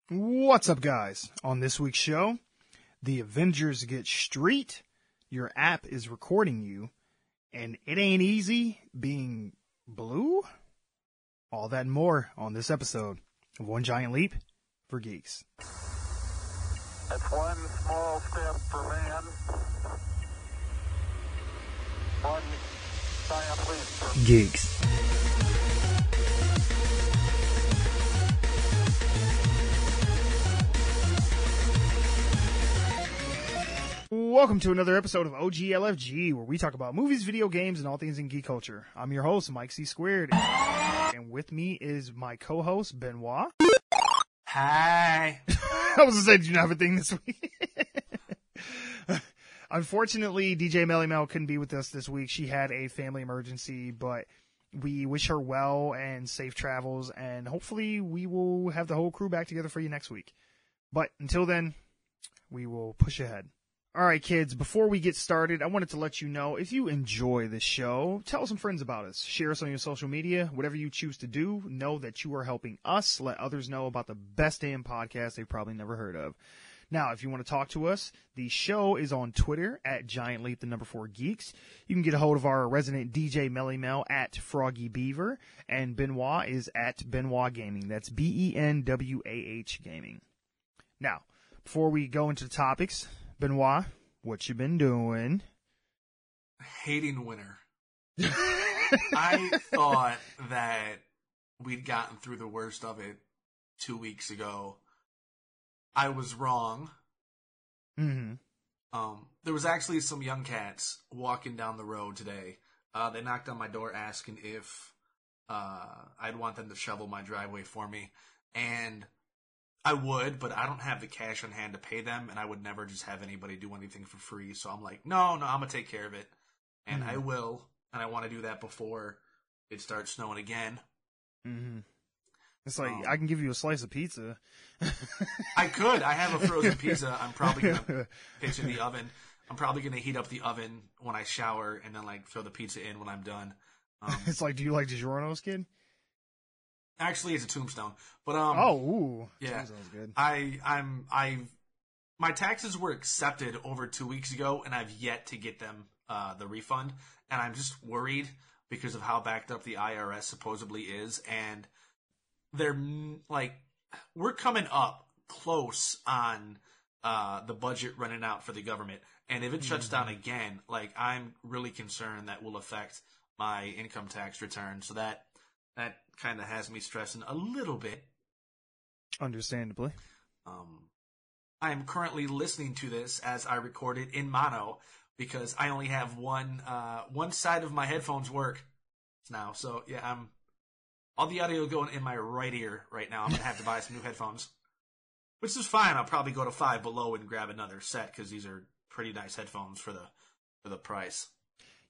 What's up, guys? On this week's show, the Avengers get street, your app is recording you, and it ain't easy being blue? All that and more on this episode of One Giant Leap for Geeks. That's one small step for man, one giant leap for Geeks. Welcome to another episode of OGLFG, where we talk about movies, video games, and all things in geek culture. I'm your host, Mike C. Squared, and with me is my co-host, Benwah. Hi. I was going to say, did you not have a thing this week? Unfortunately, DJ Melly Mel couldn't be with us this week. She had a family emergency, but we wish her well and safe travels, and hopefully we will have the whole crew back together for you next week. But until then, we will push ahead. All right, kids, before we get started, I wanted to let you know, if you enjoy this show, tell some friends about us. Share us on your social media. Whatever you choose to do, know that you are helping us let others know about the best damn podcast they've probably never heard of. Now, if you want to talk to us, the show is on Twitter at GiantLeap4Geeks. You can get a hold of our resident DJ Melly Mel at Froggy Beaver, and Benwah is at Benwah Gaming. That's BENWAH Gaming. Now, before we go into the topics, Benwah, what you been doing? Hating winter. I thought that we'd gotten through the worst of it 2 weeks ago. I was wrong. Mm-hmm. There was actually some young cats walking down the road today. They knocked on my door asking if I'd want them to shovel my driveway for me. And I would, but I don't have the cash on hand to pay them, and I would never just have anybody do anything for free. So I'm like, no, I'm going to take care of it. And I will, and I want to do that before it starts snowing again. Mm-hmm. It's like, I can give you a slice of pizza. I could. I have a frozen pizza. I'm probably going to pitch in the oven. I'm probably going to heat up the oven when I shower and then like throw the pizza in when I'm done. It's like, do you like DiGiorno's, kid? Actually, it's a Tombstone, but yeah, sounds good. My taxes were accepted over 2 weeks ago, and I've yet to get them the refund, and I'm just worried because of how backed up the IRS supposedly is, and they're like, we're coming up close on the budget running out for the government, and if it shuts down again, like, I'm really concerned that will affect my income tax return, so that kind of has me stressing a little bit. Understandably. I am currently listening to this as I record it in mono because I only have one side of my headphones work now. So yeah, all the audio going in my right ear right now. I'm gonna have to buy some new headphones, which is fine. I'll probably go to Five Below and grab another set because these are pretty nice headphones for the price.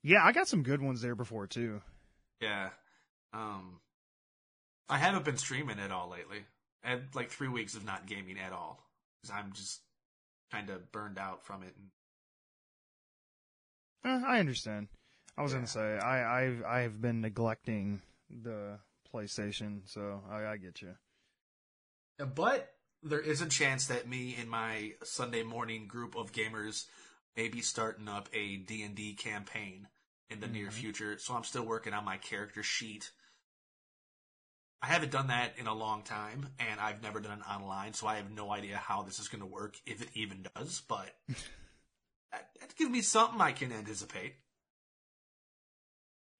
Yeah, I got some good ones there before too. Yeah. I haven't been streaming at all lately. I had like 3 weeks of not gaming at all because I'm just kind of burned out from it. I understand. I was gonna say I've been neglecting the PlayStation, so I get you. But there is a chance that me and my Sunday morning group of gamers may be starting up a D&D campaign in the near future. So I'm still working on my character sheet. I haven't done that in a long time, and I've never done it online, so I have no idea how this is going to work, if it even does, but that gives me something I can anticipate.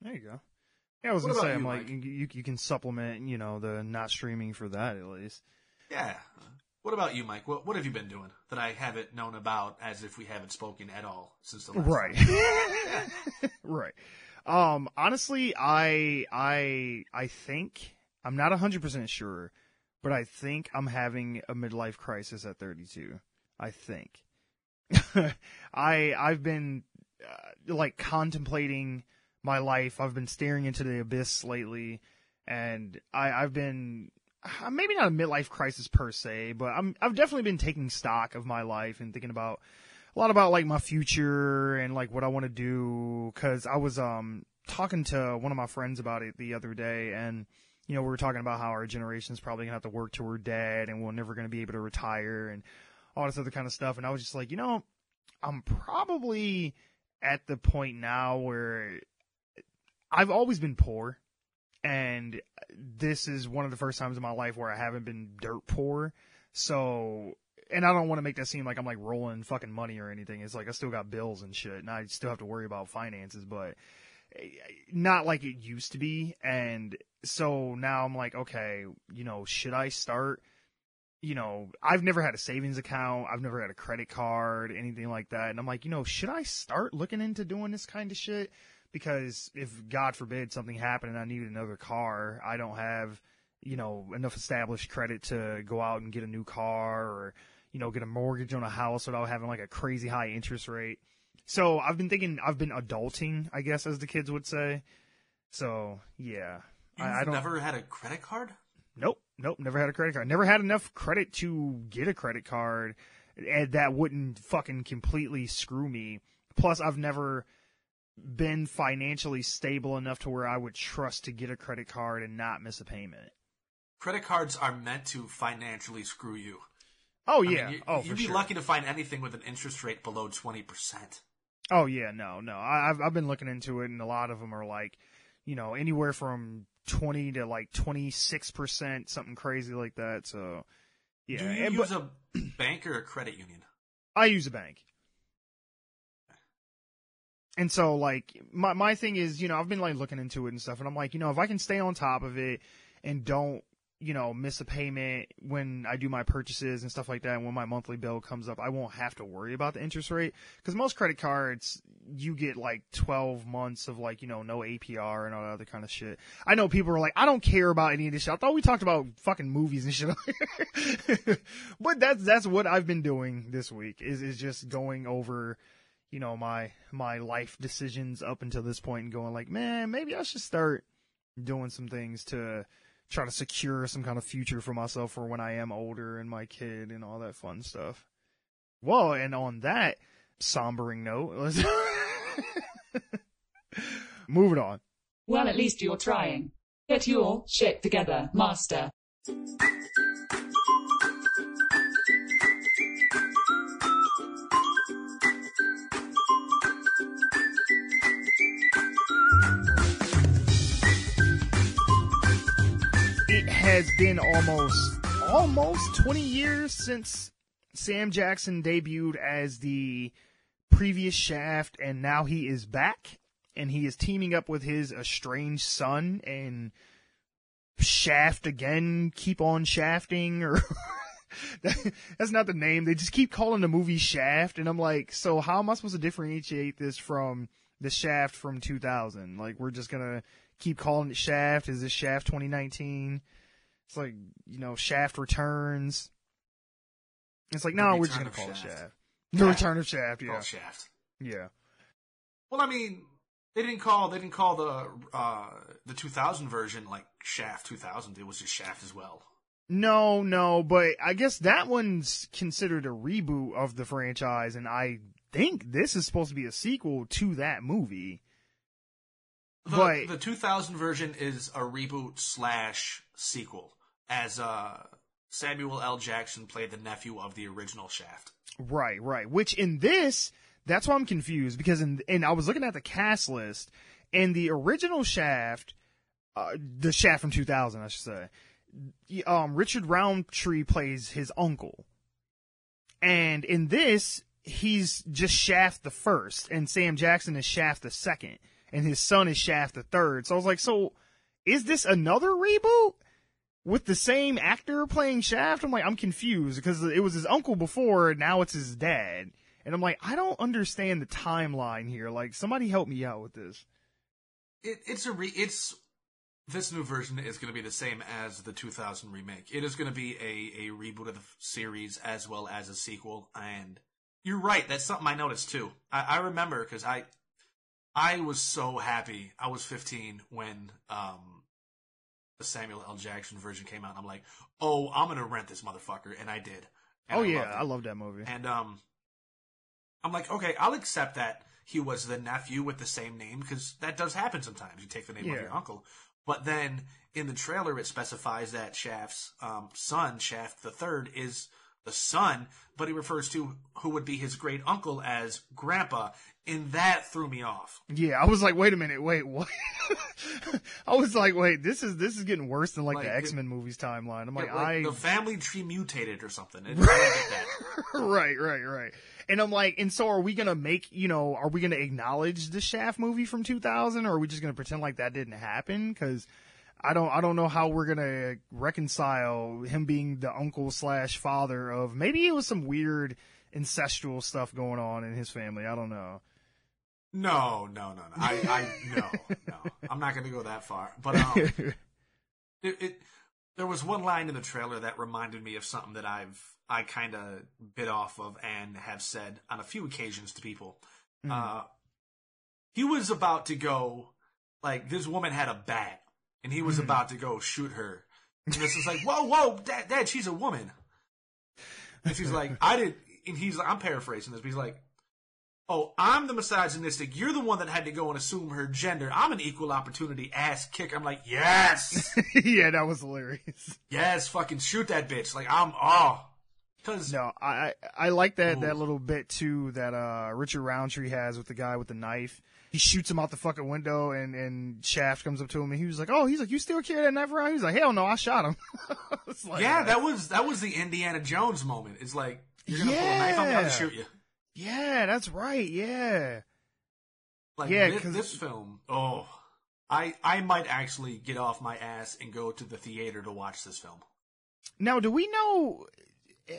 There you go. Yeah, I was going to say, I'm like, you can supplement, the not streaming for that, at least. Yeah. What about you, Mike? What have you been doing that I haven't known about, as if we haven't spoken at all since the last time? Right. Honestly, I think, I'm not 100% sure, but I think I'm having a midlife crisis at 32. I think. I've been, contemplating my life. I've been staring into the abyss lately, and I've been, maybe not a midlife crisis per se, but I've definitely been taking stock of my life and thinking about, a lot about, my future and, what I want to do, because I was, talking to one of my friends about it the other day, and we were talking about how our generation's probably going to have to work till we're dead and we're never going to be able to retire and all this other kind of stuff. And I was just like, I'm probably at the point now where I've always been poor. And this is one of the first times in my life where I haven't been dirt poor. So, and I don't want to make that seem like I'm like rolling fucking money or anything. It's like I still got bills and shit, and I still have to worry about finances, but not like it used to be. And so now I'm like, okay, should I start? I've never had a savings account. I've never had a credit card, anything like that. And I'm like, should I start looking into doing this kind of shit? Because if, God forbid, something happened and I needed another car, I don't have, enough established credit to go out and get a new car or, get a mortgage on a house without having like a crazy high interest rate. So I've been thinking, I've been adulting, I guess, as the kids would say. So, yeah. You've never had a credit card? Nope, never had a credit card. Never had enough credit to get a credit card, and that wouldn't fucking completely screw me. Plus, I've never been financially stable enough to where I would trust to get a credit card and not miss a payment. Credit cards are meant to financially screw you. Oh, yeah. You'd be lucky to find anything with an interest rate below 20%. Oh, yeah, no. I've been looking into it, and a lot of them are like, anywhere from 20 to like 26%, something crazy like that. So, yeah. Do you use a bank or a credit union? I use a bank. And so, like, my thing is, I've been, like, looking into it and stuff, and I'm like, if I can stay on top of it and don't, miss a payment when I do my purchases and stuff like that, and when my monthly bill comes up, I won't have to worry about the interest rate. Because most credit cards, you get, like, 12 months of, like, no APR and all that other kind of shit. I know people are like, I don't care about any of this shit. I thought we talked about fucking movies and shit. But that's what I've been doing this week, is just going over my life decisions up until this point and going like, man, maybe I should start doing some things to try to secure some kind of future for myself for when I am older and my kid and all that fun stuff. Well, and on that sombering note, let's moving on. Well, at least you're trying. Get your shit together, master. It has been almost 20 years since Sam Jackson debuted as the previous Shaft, and now he is back, and he is teaming up with his estranged son, and Shaft again, keep on shafting, or that's not the name. They just keep calling the movie Shaft, and I'm like, so how am I supposed to differentiate this from the Shaft from 2000? Like, we're just gonna keep calling it Shaft? Is this Shaft 2019? It's like, Shaft Returns. It's like, no, we're just gonna call it Shaft. The Return of Shaft, yeah. Shaft. Yeah. Well, I mean, they didn't call the 2000 version like Shaft 2000. It was just Shaft as well. No, but I guess that one's considered a reboot of the franchise, and I think this is supposed to be a sequel to that movie. The 2000 version is a reboot / sequel, as Samuel L. Jackson played the nephew of the original Shaft. Right. Which in this, that's why I'm confused, because and I was looking at the cast list, and the original Shaft, the Shaft from 2000, I should say, Richard Roundtree plays his uncle. And in this, he's just Shaft the first, and Sam Jackson is Shaft the second, and his son is Shaft the third. So I was like, so is this another reboot with the same actor playing Shaft? I'm like, I'm confused, because it was his uncle before, and now it's his dad. And I'm like, I don't understand the timeline here. Like, somebody help me out with this. This new version is going to be the same as the 2000 remake. It is going to be a reboot of the series as well as a sequel. And you're right. That's something I noticed too. I remember, because I was so happy. I was 15 when the Samuel L. Jackson version came out. And I'm like, oh, I'm going to rent this motherfucker. And I did. And I loved that movie. And I'm like, okay, I'll accept that he was the nephew with the same name, because that does happen sometimes. You take the name of your uncle. But then in the trailer, it specifies that Shaft's son, Shaft the Third, is the son, but he refers to who would be his great uncle as Grandpa, and that threw me off. Yeah, I was like, wait a minute, wait, what? I was like, wait, this is getting worse than like the X-Men movies timeline. I'm like, the family tree mutated or something. I don't get that. Right. And I'm like, and so are we gonna are we gonna acknowledge the Shaft movie from 2000, or are we just gonna pretend like that didn't happen? Because I don't know how we're gonna reconcile him being the uncle / father of, maybe it was some weird incestual stuff going on in his family. I don't know. No. No. I'm not gonna go that far. But there was one line in the trailer that reminded me of something that I kind of bit off of and have said on a few occasions to people. He was about to go, like, this woman had a bat. And he was about to go shoot her. And this is like, whoa, Dad, she's a woman. And she's like, and he's like, I'm paraphrasing this, but he's like, oh, I'm the misogynistic. You're the one that had to go and assume her gender. I'm an equal opportunity ass kick. I'm like, yes. Yeah, that was hilarious. Yes, fucking shoot that bitch. Like, No, I like that little bit too that Richard Roundtree has with the guy with the knife. He shoots him out the fucking window, and Shaft comes up to him, and he was like, you still carry that knife around? He was like, hell no, I shot him. Like, yeah, that was the Indiana Jones moment. It's like, you're gonna pull a knife, I'm gonna shoot you. Yeah, that's right, yeah. Like, this film, I might actually get off my ass and go to the theater to watch this film. Now, do we know,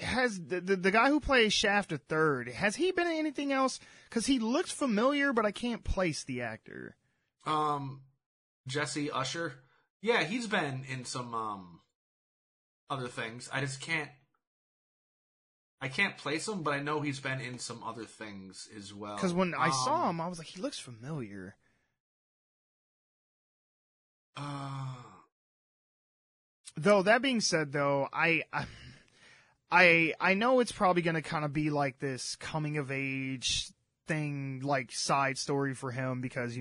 has the guy who plays Shaft the Third, has he been in anything else? Because he looks familiar, but I can't place the actor. Jesse Usher. Yeah, he's been in some other things. I can't place him, but I know he's been in some other things as well. Because when I saw him, I was like, he looks familiar. Though, that being said, though, I know it's probably going to kind of be like this coming of age thing, like side story for him, because,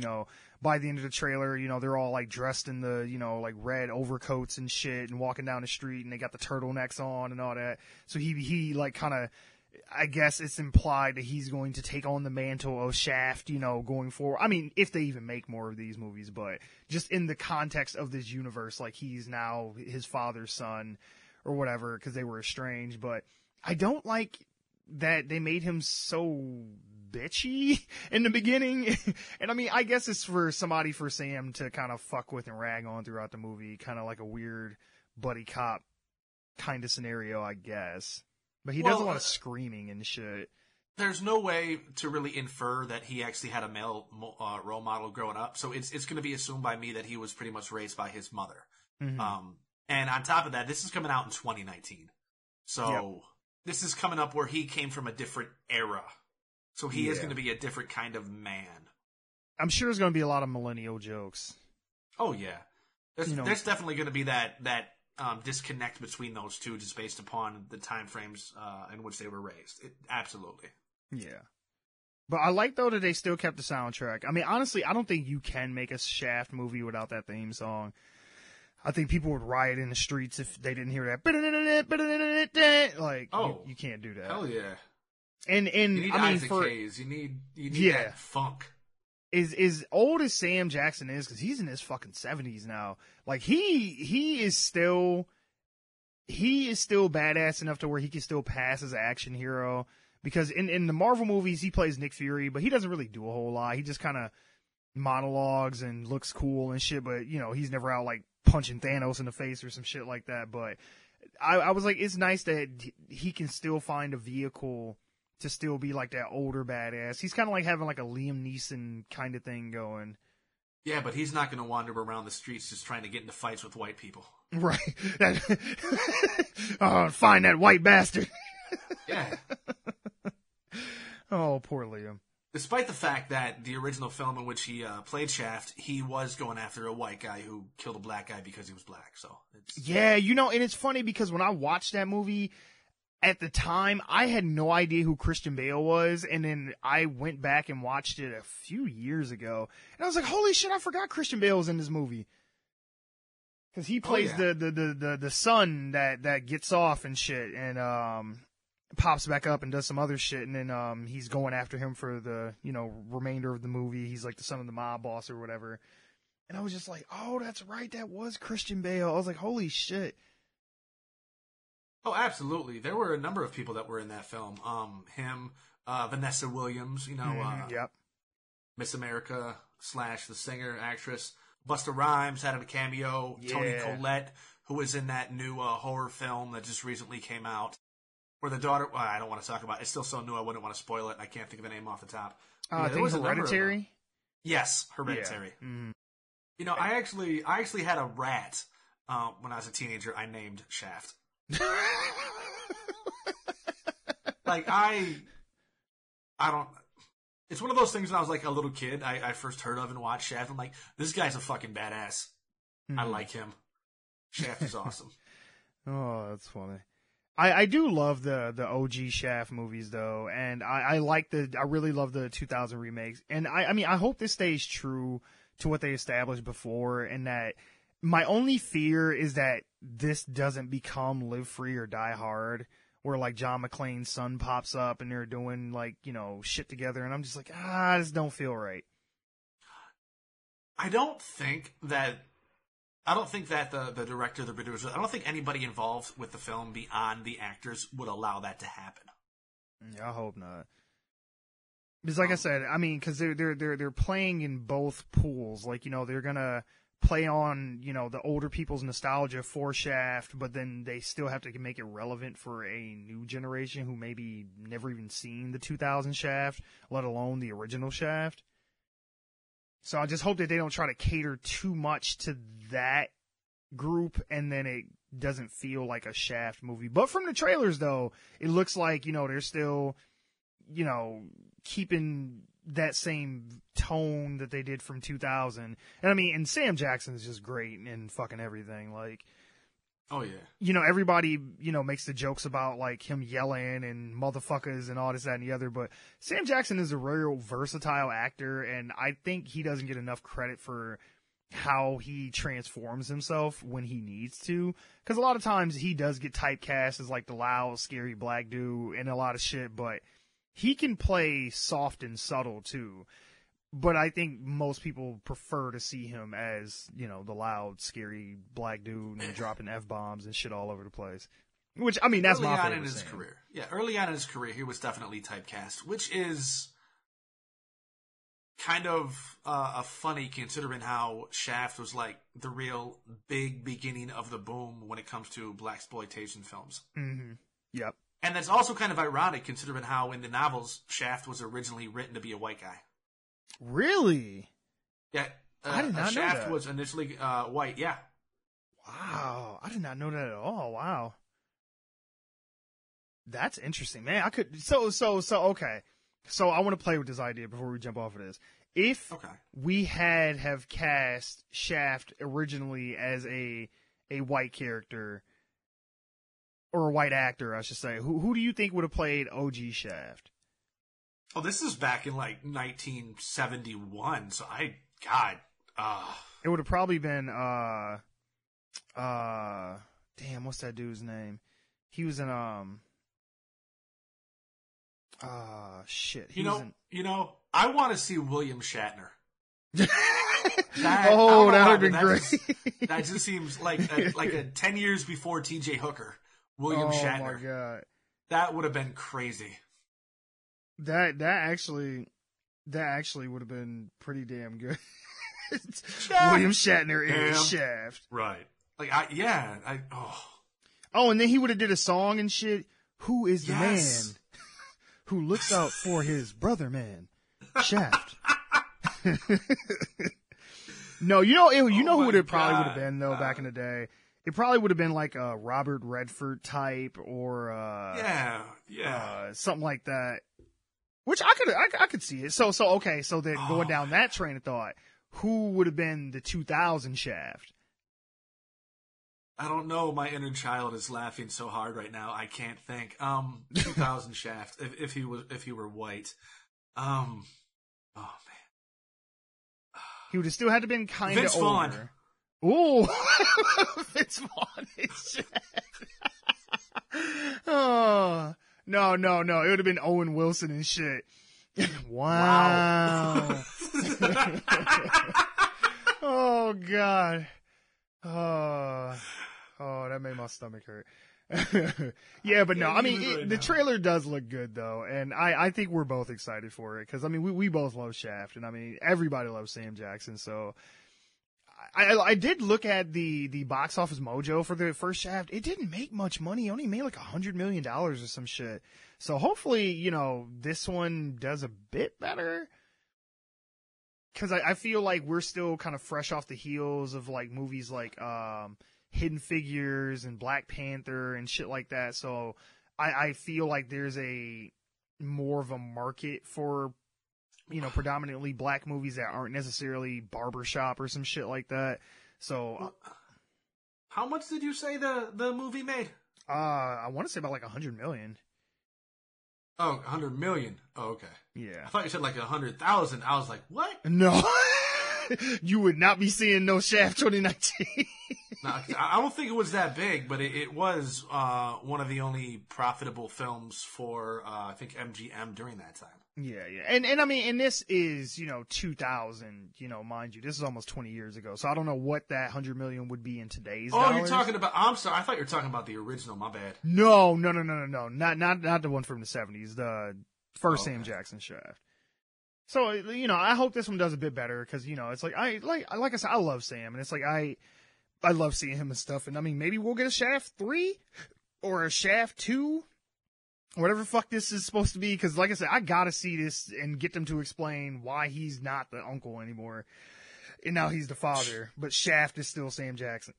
by the end of the trailer, they're all like dressed in the, like red overcoats and shit and walking down the street, and they got the turtlenecks on and all that. So he like kind of, I guess it's implied that he's going to take on the mantle of Shaft, going forward. I mean, if they even make more of these movies, but just in the context of this universe, like he's now his father's son or whatever, because they were estranged. But I don't like that they made him so bitchy in the beginning. And I mean, I guess it's for Sam to kind of fuck with and rag on throughout the movie, kind of like a weird buddy cop kind of scenario, I guess. But he does a lot of screaming and shit. There's no way to really infer that he actually had a male role model growing up, so it's going to be assumed by me that he was pretty much raised by his mother. Mm-hmm. And on top of that, this is coming out in 2019. So This is coming up where he came from a different era. So he is going to be a different kind of man. I'm sure there's going to be a lot of millennial jokes. Oh, yeah. There's definitely going to be that disconnect between those two just based upon the time frames in which they were raised. Absolutely. Yeah. But I like, though, that they still kept the soundtrack. I mean, honestly, I don't think you can make a Shaft movie without that theme song. I think people would riot in the streets if they didn't hear that. Like, you can't do that. Hell yeah. And you need Isaac Hayes. You need that funk. As old as Sam Jackson is, because he's in his fucking 70s now, like he is still badass enough to where he can still pass as an action hero. Because in the Marvel movies, he plays Nick Fury, but he doesn't really do a whole lot. He just kind of monologues and looks cool and shit, but he's never out like punching Thanos in the face or some shit like that. But I was like, it's nice that he can still find a vehicle to still be like that older badass. He's kind of like having like a Liam Neeson kind of thing going. Yeah, but he's not going to wander around the streets just trying to get into fights with white people. Right. Find that white bastard. Yeah. Oh, poor Liam. Despite the fact that the original film in which he played Shaft, he was going after a white guy who killed a black guy because he was black. So yeah, and it's funny because when I watched that movie, at the time, I had no idea who Christian Bale was, and then I went back and watched it a few years ago, and I was like, holy shit, I forgot Christian Bale was in this movie. Because he plays the son that gets off and shit, and pops back up and does some other shit, and then he's going after him for the remainder of the movie. He's like the son of the mob boss or whatever. And I was just like, oh, that's right, that was Christian Bale. I was like, holy shit. Oh, absolutely. There were a number of people that were in that film. Him, Vanessa Williams, Yep. Miss America / the singer actress. Busta Rhymes had a cameo. Yeah. Toni Collette, who was in that new horror film that just recently came out. Where the daughter, well, I don't want to talk about it. It's still so new I wouldn't want to spoil it. I can't think of the name off the top. I think Hereditary? Yes, Hereditary. Yeah. Mm-hmm. I actually had a rat when I was a teenager I named Shaft. Like, I don't... It's one of those things when I was like a little kid, I first heard of and watched Shaft. I'm like, this guy's a fucking badass. I like him. Shaft is awesome. Oh, that's funny. I do love the OG Shaft movies though, and I really love the 2000 remakes. And I mean, I hope this stays true to what they established before, and that my only fear is that this doesn't become Live Free or Die Hard, where like John McClane's son pops up and they're doing like, shit together, and I'm just like, this don't feel right. I don't think that the director, the producer, I don't think anybody involved with the film beyond the actors would allow that to happen. Yeah, I hope not. Because like I said, I mean, because they're playing in both pools. Like, they're gonna play on, the older people's nostalgia for Shaft, but then they still have to make it relevant for a new generation who maybe never even seen the 2000 Shaft, let alone the original Shaft. So I just hope that they don't try to cater too much to that group, and then it doesn't feel like a Shaft movie. But from the trailers, though, it looks like, they're still, keeping that same tone that they did from 2000. And I mean, and Sam Jackson is just great in fucking everything. Like, oh yeah. Everybody, makes the jokes about like him yelling and motherfuckers and all this, that, and the other. But Sam Jackson is a real versatile actor, and I think he doesn't get enough credit for how he transforms himself when he needs to. Because a lot of times he does get typecast as like the loud, scary black dude and a lot of shit, but he can play soft and subtle too. But I think most people prefer to see him as, the loud, scary black dude and dropping F-bombs and shit all over the place. Which, I mean, that's my favorite in his career. Yeah, early on in his career, he was definitely typecast, which is kind of funny considering how Shaft was like the real big beginning of the boom when it comes to blaxploitation films. Mm-hmm. Yep. And that's also kind of ironic considering how in the novels, Shaft was originally written to be a white guy. Really? Yeah. I did not know Shaft that. was initially white, yeah. Wow. I did not know that at all. Wow. That's interesting, man. I could, okay. So I want to play with this idea before we jump off of this. If we have cast Shaft originally as a white character, or a white actor, I should say, who do you think would have played OG Shaft? Oh, this is back in like 1971, so it would have probably been damn, what's that dude's name? He was in shit. I want to see William Shatner. That would have been great. That just seems like a 10 years before T.J. Hooker. William Shatner. Oh my god, that would have been crazy. That actually would have been pretty damn good. William Shatner in Shaft, right? Like, Oh, and then he would have did a song and shit. Who is the man who looks out for his brother man? Shaft. No, who it probably would have been though back in the day. It probably would have been like a Robert Redford type, or something like that. Which I could see it. So then going down that train of thought, who would have been the 2000 Shaft? I don't know. My inner child is laughing so hard right now. I can't think. 2000 Shaft. If he were white. Oh man. He would have still had to been kind of older. Ooh, Vince Vaughn is Shaft. Oh, no. It would have been Owen Wilson and shit. Wow. Oh, God. Oh, that made my stomach hurt. Yeah, but no, I mean, the trailer does look good, though, and I think we're both excited for it, because, I mean, we both love Shaft, and, I mean, everybody loves Sam Jackson, so I did look at the box office mojo for the first Shaft. It didn't make much money. It only made like $100 million or some shit. So hopefully, you know, this one does a bit better. Cause I feel like we're still kind of fresh off the heels of like movies like, Hidden Figures and Black Panther and shit like that. So I feel like there's a more of a market for, you know, predominantly black movies that aren't necessarily barbershop or some shit like that. So, how much did you say the movie made? I want to say about like 100 million. Oh, 100 million. Oh, okay. Yeah. I thought you said like 100,000. I was like, what? No. You would not be seeing no Shaft 2019. No, I don't think it was that big, but it was one of the only profitable films for I think MGM during that time. Yeah. And I mean, and this is, you know, 2000, you know, mind you, this is almost 20 years ago. So I don't know what that 100 million would be in today's dollars. You're talking about, I'm sorry, I thought you were talking about the original, my bad. No. Not the one from the 70s, the first Sam Jackson Shaft. So, you know, I hope this one does a bit better, because, you know, it's like I said, I love Sam, and it's like I love seeing him and stuff, and I mean, maybe we'll get a Shaft 3 or a Shaft 2, whatever the fuck this is supposed to be, because like I said, I gotta see this and get them to explain why he's not the uncle anymore, and now he's the father, but Shaft is still Sam Jackson.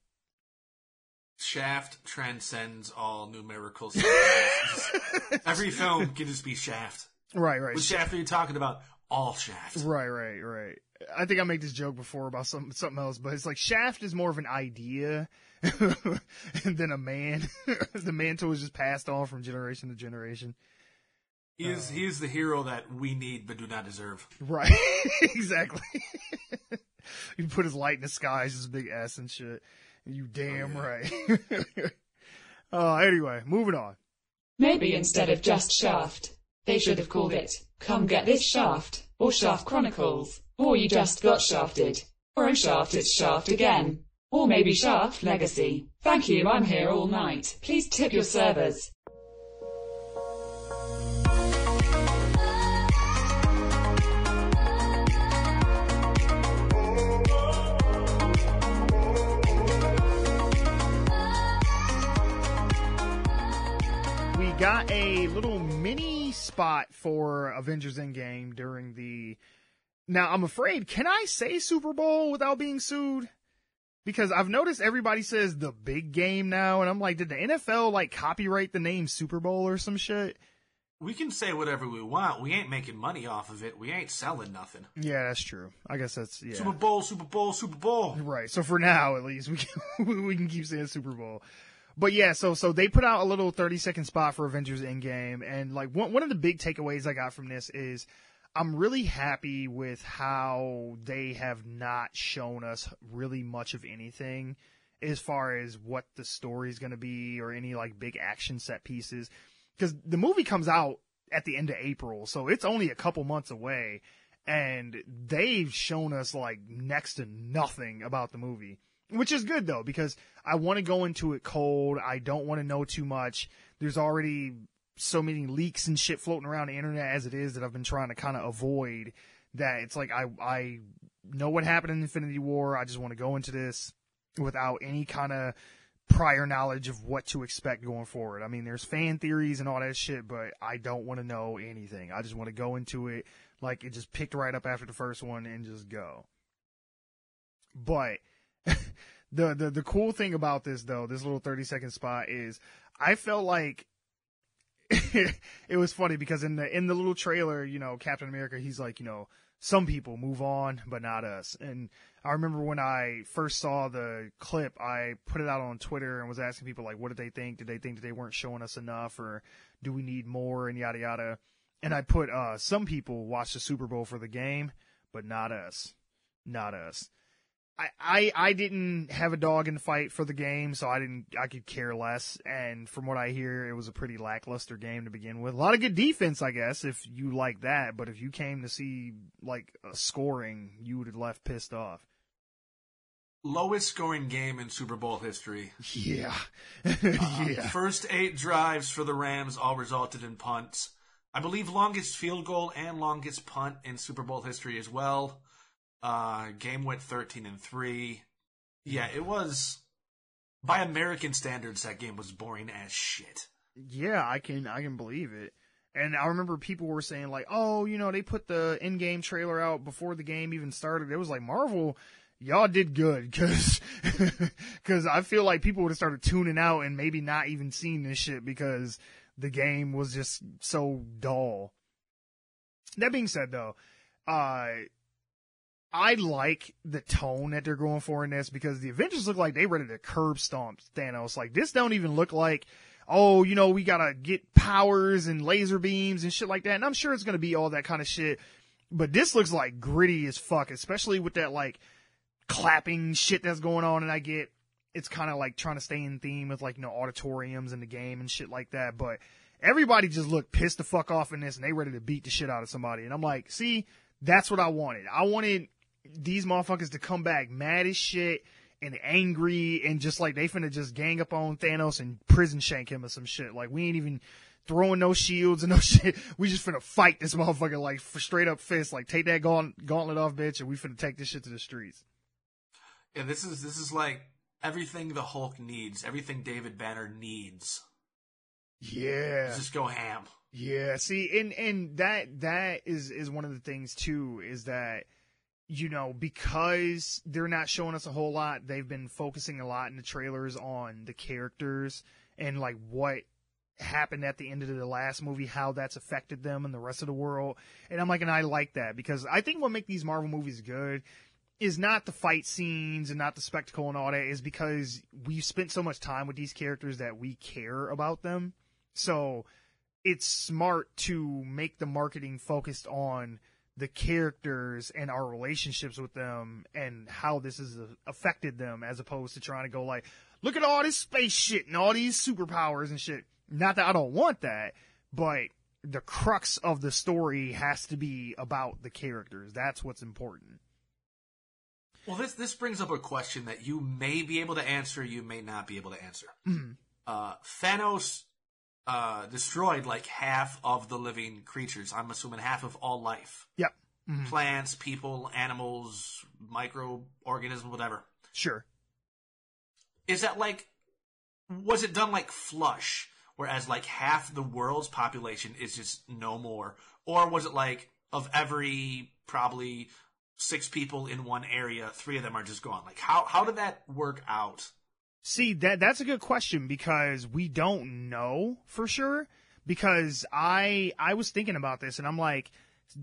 Shaft transcends all numerical every film can just be Shaft. Right. What Shaft are you talking about? All Shaft. Right. I think I made this joke before about something else, but it's like Shaft is more of an idea than a man. The mantle is just passed on from generation to generation. He is the hero that we need but do not deserve. Right. Exactly. You put his light in the skies, his big S and shit. You damn right. Anyway, moving on. Maybe instead of just Shaft, they should have called it Come Get This Shaft, or Shaft Chronicles, or You Just Got Shafted, or Shaft It's Shaft Again, or maybe Shaft Legacy. Thank you, I'm here all night. Please tip your servers. Got a little mini spot for Avengers Endgame during the... Now, I'm afraid, can I say Super Bowl without being sued? Because I've noticed everybody says the big game now, and I'm like, did the NFL, like, copyright the name Super Bowl or some shit? We can say whatever we want. We ain't making money off of it. We ain't selling nothing. Yeah, that's true. I guess that's, yeah. Super Bowl. Right, so for now, at least, we can keep saying Super Bowl. But yeah, so they put out a little 30-second spot for Avengers Endgame, and like one of the big takeaways I got from this is I'm really happy with how they have not shown us really much of anything as far as what the story is going to be or any like big action set pieces, because the movie comes out at the end of April, so it's only a couple months away, and they've shown us like next to nothing about the movie. Which is good, though, because I want to go into it cold. I don't want to know too much. There's already so many leaks and shit floating around the internet as it is that I've been trying to kind of avoid, that it's like I know what happened in Infinity War. I just want to go into this without any kind of prior knowledge of what to expect going forward. I mean, there's fan theories and all that shit, but I don't want to know anything. I just want to go into it like it just picked right up after the first one and just go. But... The cool thing about this, though, this little 30-second spot, is I felt like it was funny because in the little trailer, you know, Captain America, he's like, you know, some people move on, but not us. And I remember when I first saw the clip, I put it out on Twitter and was asking people, like, what did they think? Did they think that they weren't showing us enough, or do we need more, and yada yada. And I put some people watch the Super Bowl for the game, but not us. I didn't have a dog in the fight for the game, so I could care less. And from what I hear, it was a pretty lackluster game to begin with. A lot of good defense, I guess, if you like that. But if you came to see like scoring, you would have left pissed off. Lowest scoring game in Super Bowl history. Yeah. First 8 drives for the Rams all resulted in punts. I believe longest field goal and longest punt in Super Bowl history as well. Game went 13-3. Yeah, it was, by American standards, that game was boring as shit. Yeah, I can believe it. And I remember people were saying like, oh, they put the Endgame trailer out before the game even started. It was like, Marvel, y'all did good, cause I feel like people would have started tuning out and maybe not even seeing this shit because the game was just so dull. That being said though, I like the tone that they're going for in this because the Avengers look like they ready to curb stomp Thanos. Like, this don't even look like, oh, we gotta get powers and laser beams and shit like that. And I'm sure it's gonna be all that kind of shit. But this looks like gritty as fuck, especially with that, like, clapping shit that's going on. And I get it's kind of like trying to stay in theme with, like, auditoriums in the game and shit like that. But everybody just looked pissed the fuck off in this and they ready to beat the shit out of somebody. And I'm like, see, that's what I wanted. I wanted these motherfuckers to come back mad as shit and angry and just like they finna just gang up on Thanos and prison shank him or some shit. Like, we ain't even throwing no shields and no shit. We just finna fight this motherfucker like for straight up fist. Like, take that gauntlet off, bitch, and we finna take this shit to the streets. Yeah, this is like everything the Hulk needs, everything David Banner needs. Yeah. Just go ham. Yeah, see, and that is one of the things too, is that because they're not showing us a whole lot, they've been focusing a lot in the trailers on the characters and like what happened at the end of the last movie, how that's affected them and the rest of the world. And I'm like, and I like that because I think what makes these Marvel movies good is not the fight scenes and not the spectacle and all that, is because we've spent so much time with these characters that we care about them. So it's smart to make the marketing focused on the characters and our relationships with them and how this has affected them, as opposed to trying to go like, look at all this space shit and all these superpowers and shit. Not that I don't want that, but the crux of the story has to be about the characters. That's what's important. Well, this brings up a question that you may be able to answer, you may not be able to answer. Mm-hmm. Thanos destroyed like half of the living creatures. I'm assuming half of all life. Yep. Mm-hmm. Plants, people, animals, microorganisms, whatever. Sure. Is that like, was it done like flush, whereas like half the world's population is just no more? Or was it like, of every probably 6 people in one area, 3 of them are just gone? Like, how did that work out? See, that's a good question because we don't know for sure. Because I was thinking about this and I'm like,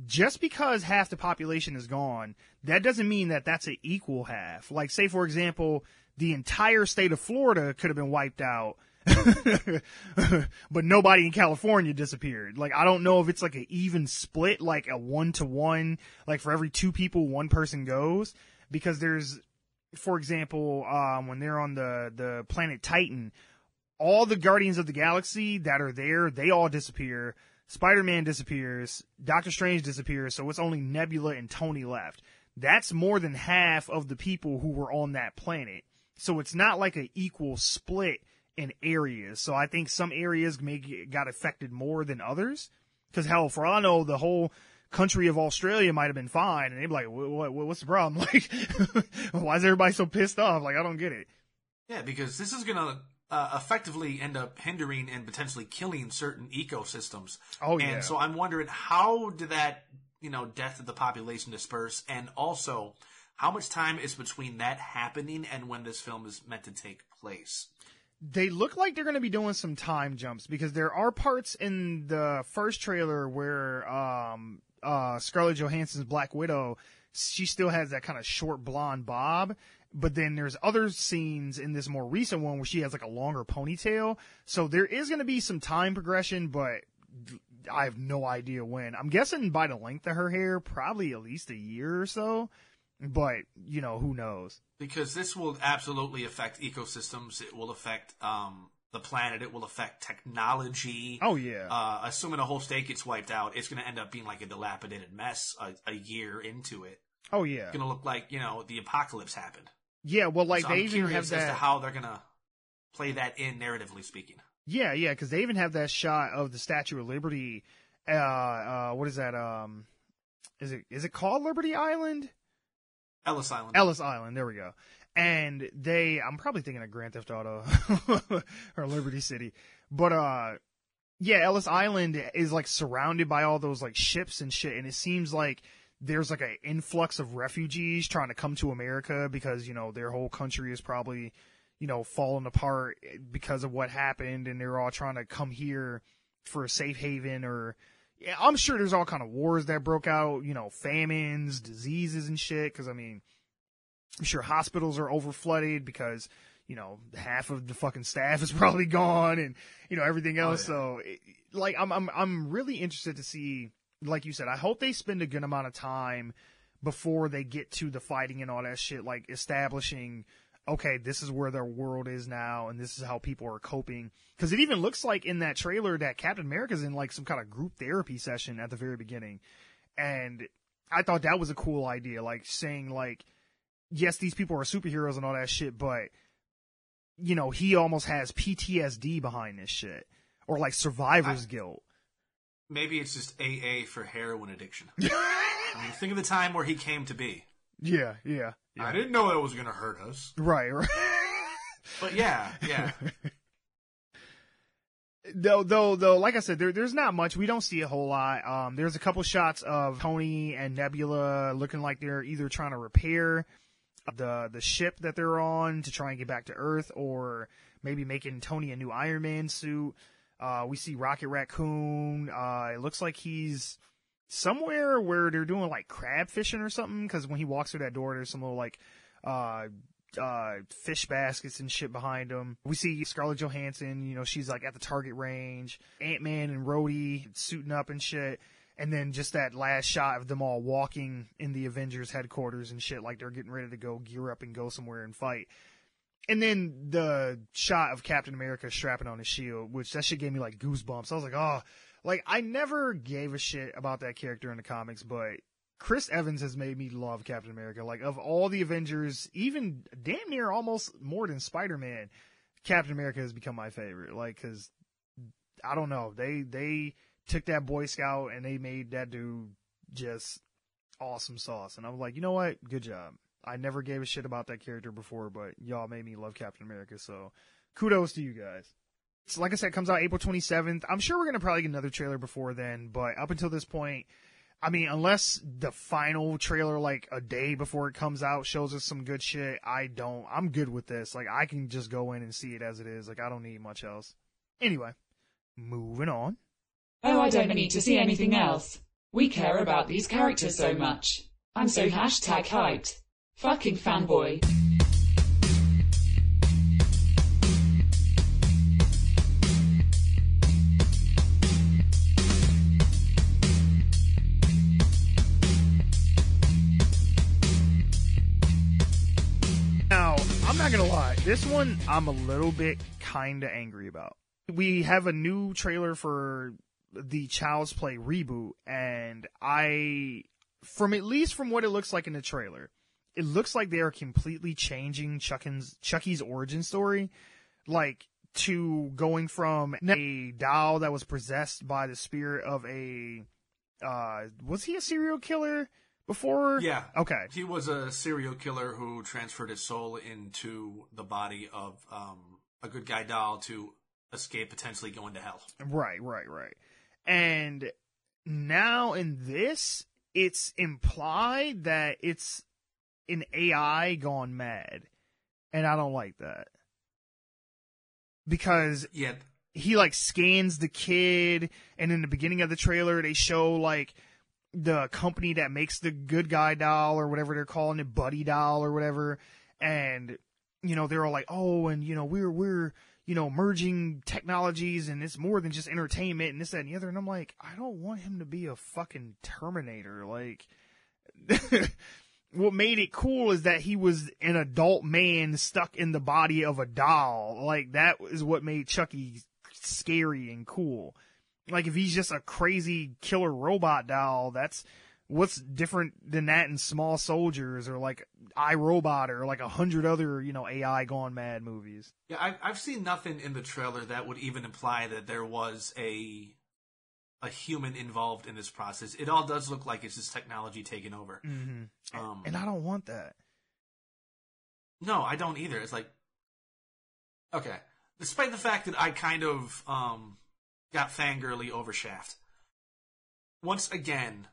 just because half the population is gone, that doesn't mean that that's an equal half. Like, say, for example, the entire state of Florida could have been wiped out, but nobody in California disappeared. Like, I don't know if it's like an even split, like a 1-to-1, like for every 2 people, 1 person goes. Because there's, for example, when they're on the planet Titan, all the Guardians of the Galaxy that are there, they all disappear. Spider-Man disappears. Doctor Strange disappears. So it's only Nebula and Tony left. That's more than half of the people who were on that planet. So it's not like an equal split in areas. So I think some areas got affected more than others. Because hell, for all I know, the whole country of Australia might have been fine. And they'd be like, what's the problem? Like, why is everybody so pissed off? Like, I don't get it. Yeah, because this is going to effectively end up hindering and potentially killing certain ecosystems. Oh, yeah. And so I'm wondering, how did that, death of the population disperse? And also, how much time is between that happening and when this film is meant to take place? They look like they're going to be doing some time jumps because there are parts in the first trailer where Scarlett Johansson's Black Widow, she still has that kind of short blonde bob. But then there's other scenes in this more recent one where she has like a longer ponytail. So there is going to be some time progression, but I have no idea when. I'm guessing by the length of her hair, probably at least a year or so. But, you know, who knows? Because this will absolutely affect ecosystems. It will affect the planet. It will affect technology. Oh, yeah. Assuming a whole state gets wiped out, it's going to end up being like a dilapidated mess a year into it. Oh, yeah. It's going to look like, you know, the apocalypse happened. Yeah, well, like, So they I'm even have curious that. as to how they're going to play that in, narratively speaking. Yeah, because they even have that shot of the Statue of Liberty. What is that? Is it called Liberty Island? Ellis Island. Ellis Island, there we go. And I'm probably thinking of Grand Theft Auto or Liberty City. But, yeah, Ellis Island is like surrounded by all those like ships and shit. And it seems like there's like an influx of refugees trying to come to America because, you know, their whole country is probably, you know, falling apart because of what happened. And they're all trying to come here for a safe haven or, yeah, I'm sure there's all kind of wars that broke out, you know, famines, diseases and shit. Cause I mean, I'm sure hospitals are overflooded because, you know, half of the fucking staff is probably gone and, you know, everything else. Oh, yeah. So like, I'm really interested to see, like you said, I hope they spend a good amount of time before they get to the fighting and all that shit, like establishing, okay, this is where their world is now, and this is how people are coping. Because it even looks like in that trailer that Captain America's in like some kind of group therapy session at the very beginning. And I thought that was a cool idea, like saying like, yes, these people are superheroes and all that shit, but, you know, he almost has PTSD behind this shit. Or like survivor's guilt. Maybe it's just AA for heroin addiction. I mean, think of the time where he came to be. Yeah. I didn't know that was going to hurt us. Right. But yeah. Though, like I said, there's not much. We don't see a whole lot. There's a couple shots of Tony and Nebula looking like they're either trying to repair the ship that they're on to try and get back to Earth, or maybe making Tony a new Iron Man suit. We see Rocket Raccoon. It looks like he's somewhere where they're doing like crab fishing or something, because when he walks through that door, there's some little like fish baskets and shit behind him. We see Scarlett Johansson, you know, she's like at the target range. Ant-Man and Rhodey suiting up and shit. And then just that last shot of them all walking in the Avengers headquarters and shit, like they're getting ready to go gear up and go somewhere and fight. And then the shot of Captain America strapping on his shield, which that shit gave me like goosebumps. I was like, oh, like I never gave a shit about that character in the comics, but Chris Evans has made me love Captain America. Like of all the Avengers, even damn near almost more than Spider-Man, Captain America has become my favorite. Like, cause I don't know, they took that Boy Scout and they made that dude just awesome sauce. And I was like, you know what? Good job. I never gave a shit about that character before, but y'all made me love Captain America. So kudos to you guys. So like I said, it comes out April 27th. I'm sure we're going to probably get another trailer before then, but up until this point, I mean, unless the final trailer, like a day before it comes out, shows us some good shit, I'm good with this. Like I can just go in and see it as it is. Like I don't need much else. Anyway, moving on. Oh, I don't need to see anything else. We care about these characters so much. I'm so #hyped. Fucking fanboy. Now, I'm not gonna lie, this one I'm a little bit kinda angry about. We have a new trailer for the Child's Play reboot, and at least from what it looks like in the trailer, it looks like they are completely changing Chucky's origin story, like to going from a doll that was possessed by the spirit of was he a serial killer before? Yeah. Okay. He was a serial killer who transferred his soul into the body of a good guy doll to escape potentially going to hell. Right. And now in this, it's implied that it's an AI gone mad. And I don't like that. Because he like scans the kid, and in the beginning of the trailer, they show like the company that makes the good guy doll or whatever they're calling it, Buddy doll or whatever. And, you know, they're all like, oh, and, you know, we're, you know, merging technologies and it's more than just entertainment and this, that, and the other. And I'm like, I don't want him to be a fucking Terminator. Like, what made it cool is that he was an adult man stuck in the body of a doll. Like, that is what made Chucky scary and cool. Like, if he's just a crazy killer robot doll, that's what's different than that in Small Soldiers or like iRobot or like 100 other, AI gone mad movies. Yeah, I've seen nothing in the trailer that would even imply that there was a human involved in this process. It all does look like it's just technology taking over. Mm-hmm. And I don't want that. No, I don't either. It's like, okay, despite the fact that I kind of got fangirly over Shaft. Once again,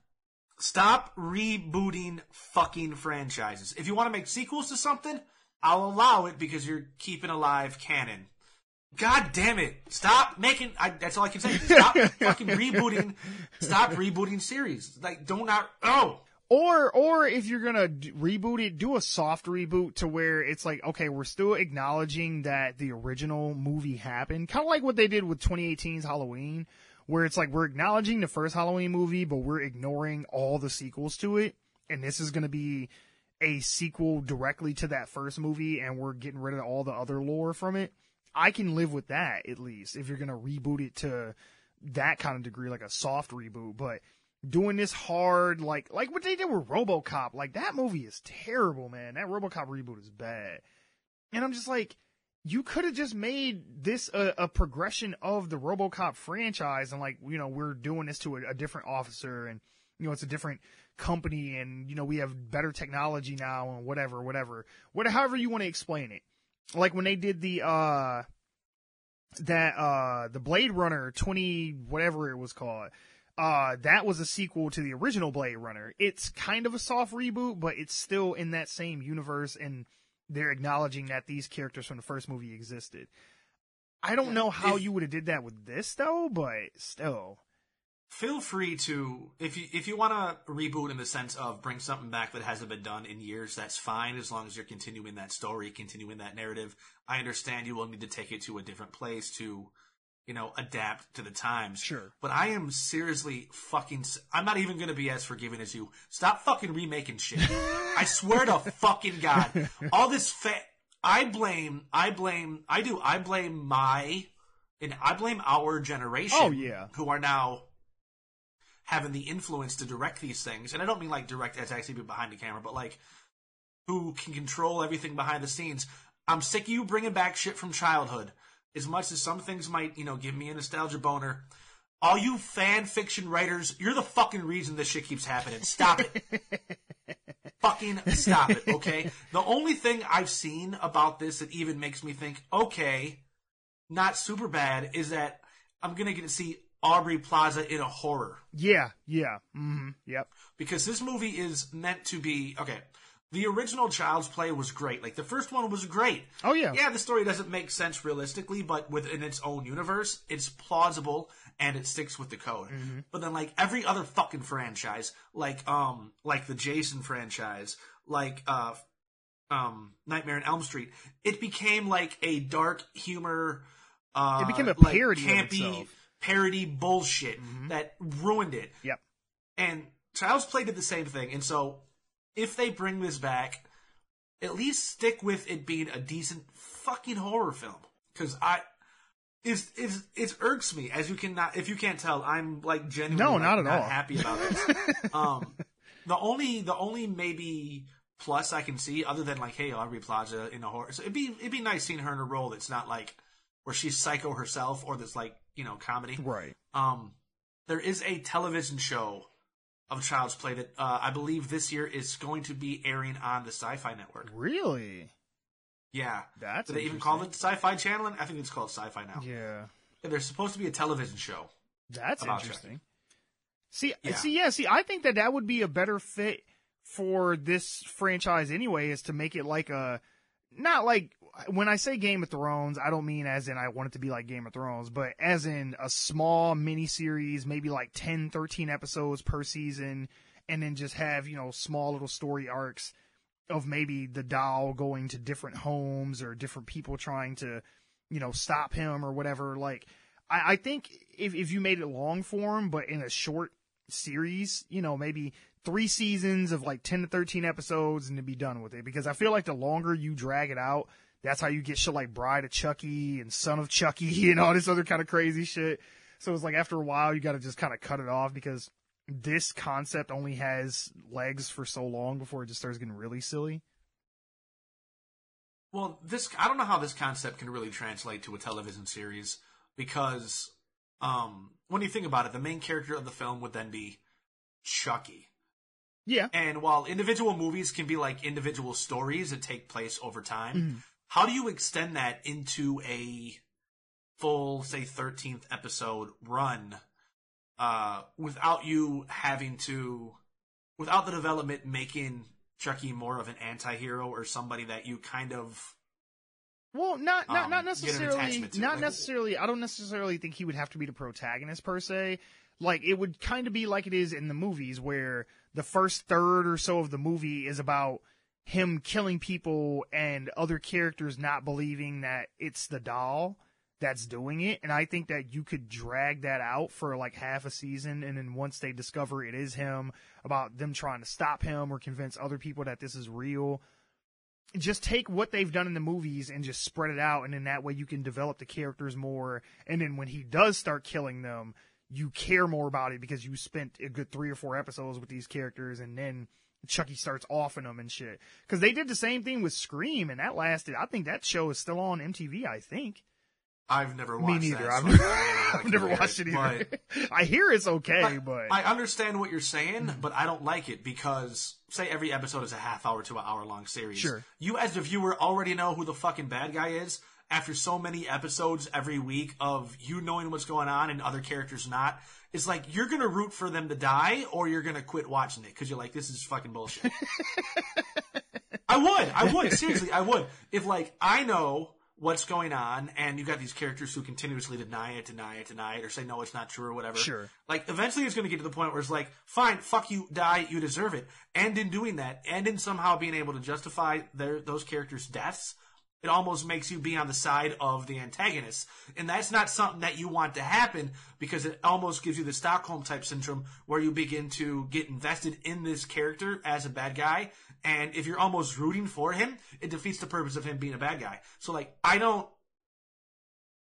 stop rebooting fucking franchises. If you want to make sequels to something, I'll allow it because you're keeping alive canon. God damn it. Stop making... that's all I can say. Stop fucking rebooting. Stop rebooting series. Like, don't not... Oh! Or if you're gonna reboot it, do a soft reboot to where it's like, okay, we're still acknowledging that the original movie happened. Kind of like what they did with 2018's Halloween, where it's like we're acknowledging the first Halloween movie, but we're ignoring all the sequels to it. And this is gonna be a sequel directly to that first movie, and we're getting rid of all the other lore from it. I can live with that, at least, if you're going to reboot it to that kind of degree, like a soft reboot. But doing this hard, like what they did with RoboCop, like, that movie is terrible, man. That RoboCop reboot is bad. And I'm just like, you could have just made this a progression of the RoboCop franchise, and, like, we're doing this to a different officer, and, it's a different company, and, we have better technology now, and whatever. However you want to explain it. Like when they did the Blade Runner 20 whatever it was called, that was a sequel to the original Blade Runner. It's kind of a soft reboot, but it's still in that same universe, and they're acknowledging that these characters from the first movie existed. I don't know how you would have did that with this though, but still. Feel free to, if you want to reboot in the sense of bring something back that hasn't been done in years, that's fine, as long as you're continuing that story, continuing that narrative. I understand you will need to take it to a different place to, adapt to the times. Sure. But I am seriously I'm not even going to be as forgiving as you. Stop fucking remaking shit. I swear to fucking God. All this I blame our generation. Oh, yeah. Who are now having the influence to direct these things. And I don't mean like direct as actually be behind the camera, but like who can control everything behind the scenes. I'm sick of you bringing back shit from childhood. As much as some things might, give me a nostalgia boner. All you fan fiction writers, you're the fucking reason this shit keeps happening. Stop it. Fucking stop it, okay? The only thing I've seen about this that even makes me think, okay, not super bad, is that I'm going to get to see Aubrey Plaza in a horror. Yeah. Mm-hmm. Yep. Because this movie is meant to be, okay, the original Child's Play was great. Like, the first one was great. Oh, yeah. Yeah, the story doesn't make sense realistically, but within its own universe, it's plausible and it sticks with the code. Mm-hmm. But then, like, every other fucking franchise, like the Jason franchise, like, Nightmare on Elm Street, it became like a dark humor, it became a parody campy, of itself. Parody bullshit that ruined it. Yep. And Child's Play did the same thing. And so, if they bring this back, at least stick with it being a decent fucking horror film. Because it irks me, as you cannot, if you can't tell, I'm like genuinely not happy about this. The only maybe plus I can see, other than like, hey, Aubrey Plaza in a horror, so it'd be nice seeing her in a role that's not like where she's psycho herself or that's like, comedy. Right. There is a television show of Child's Play that I believe this year is going to be airing on the Sci-Fi Network. Really? Yeah. That's Do they even call it the Sci-Fi Channel? I think it's called Sci-Fi now. Yeah. There's supposed to be a television show. That's interesting. Chucky. See, I think that would be a better fit for this franchise anyway, is to make it like not like, when I say Game of Thrones, I don't mean as in I want it to be like Game of Thrones, but as in a small mini-series, maybe like 10, 13 episodes per season, and then just have, small little story arcs of maybe the doll going to different homes or different people trying to, stop him or whatever. Like, I think if you made it long form, but in a short series, maybe 3 seasons of like 10 to 13 episodes and to be done with it. Because I feel like the longer you drag it out, that's how you get shit like Bride of Chucky and Son of Chucky and all this other kind of crazy shit. So it's like after a while, you got to just kind of cut it off because this concept only has legs for so long before it just starts getting really silly. Well, I don't know how this concept can really translate to a television series because when you think about it, the main character of the film would then be Chucky. Yeah. And while individual movies can be like individual stories that take place over time, how do you extend that into a full, say, 13th episode run without the development making Chucky more of an anti-hero or somebody that you kind of not necessarily. Not necessarily. I don't necessarily think he would have to be the protagonist per se. Like it would kind of be like it is in the movies, where the first third or so of the movie is about him killing people and other characters not believing that it's the doll that's doing it. And I think that you could drag that out for like half a season, and then once they discover it is him, about them trying to stop him or convince other people that this is real. Just take what they've done in the movies and just spread it out, and in that way you can develop the characters more, and then when he does start killing them, you care more about it because you spent a good 3 or 4 episodes with these characters, and then Chucky starts offing them and shit. Because they did the same thing with Scream, and that lasted, I think that show is still on MTV, I think. I've never watched Me neither. that. I've never watched it either. I hear it's okay, but... I understand what you're saying, but I don't like it because, say, every episode is a half hour to an hour long series. Sure. You, as the viewer, already know who the fucking bad guy is after so many episodes every week of you knowing what's going on and other characters not. It's like, you're going to root for them to die or you're going to quit watching it because you're like, this is fucking bullshit. I would. Seriously, I would. If, like, I know what's going on, and you got these characters who continuously deny it, or say, no, it's not true, or whatever. Sure. Like, eventually it's going to get to the point where it's like, fine, fuck you, die, you deserve it. And in doing that, and in somehow being able to justify those characters' deaths, it almost makes you be on the side of the antagonist. And that's not something that you want to happen, because it almost gives you the Stockholm-type syndrome, where you begin to get invested in this character as a bad guy, and if you're almost rooting for him, it defeats the purpose of him being a bad guy. So, like,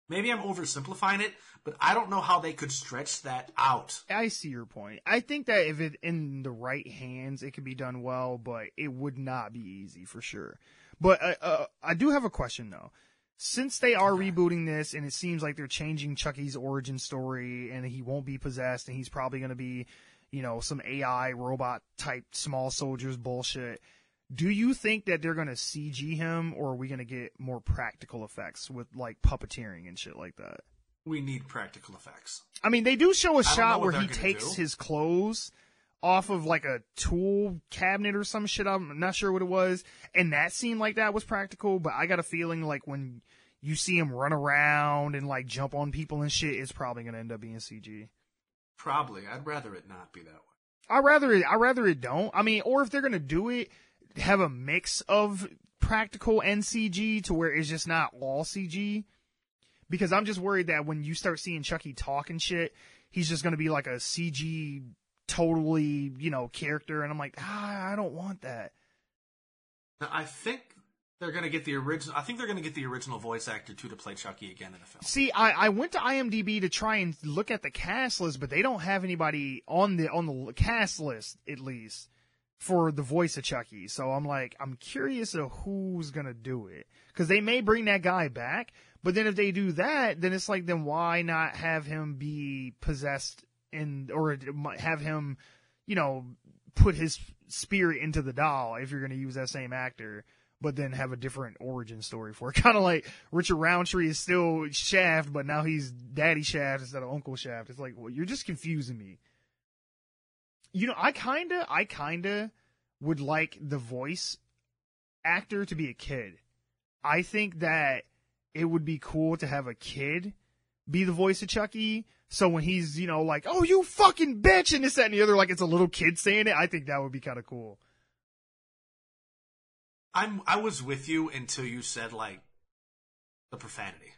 maybe I'm oversimplifying it, but I don't know how they could stretch that out. I see your point. I think that if it in the right hands, it could be done well, but it would not be easy for sure. But I do have a question, though. Since they are rebooting this, and it seems like they're changing Chucky's origin story, and he won't be possessed, and he's probably going to be, some AI robot type small soldiers bullshit. Do you think that they're going to CG him, or are we going to get more practical effects with like puppeteering and shit like that? We need practical effects. I mean, they do show a shot where he takes his clothes off of like a tool cabinet or some shit. I'm not sure what it was. And that seemed like that was practical, but I got a feeling like when you see him run around and like jump on people and shit, it's probably going to end up being CG. Probably. I'd rather it not be that way. I'd rather it don't. I mean, or if they're going to do it, have a mix of practical and CG to where it's just not all CG. Because I'm just worried that when you start seeing Chucky talk and shit, he's just going to be like a CG totally, character. And I'm like, I don't want that. Now, I think they're going to get the original voice actor to play Chucky again in the film. See, I went to IMDb to try and look at the cast list, but they don't have anybody on the cast list, at least, for the voice of Chucky. So I'm curious of who's going to do it. Because they may bring that guy back, but then if they do that, then it's like, then why not have him be possessed or have him, put his spirit into the doll if you're going to use that same actor, but then have a different origin story for it. Kind of like Richard Roundtree is still Shaft, but now he's Daddy Shaft instead of Uncle Shaft. It's like, well, you're just confusing me. I kinda would like the voice actor to be a kid. I think that it would be cool to have a kid be the voice of Chucky. So when he's, like, oh, you fucking bitch, and this, that, and the other, like it's a little kid saying it, I think that would be kind of cool. I was with you until you said, like, the profanity.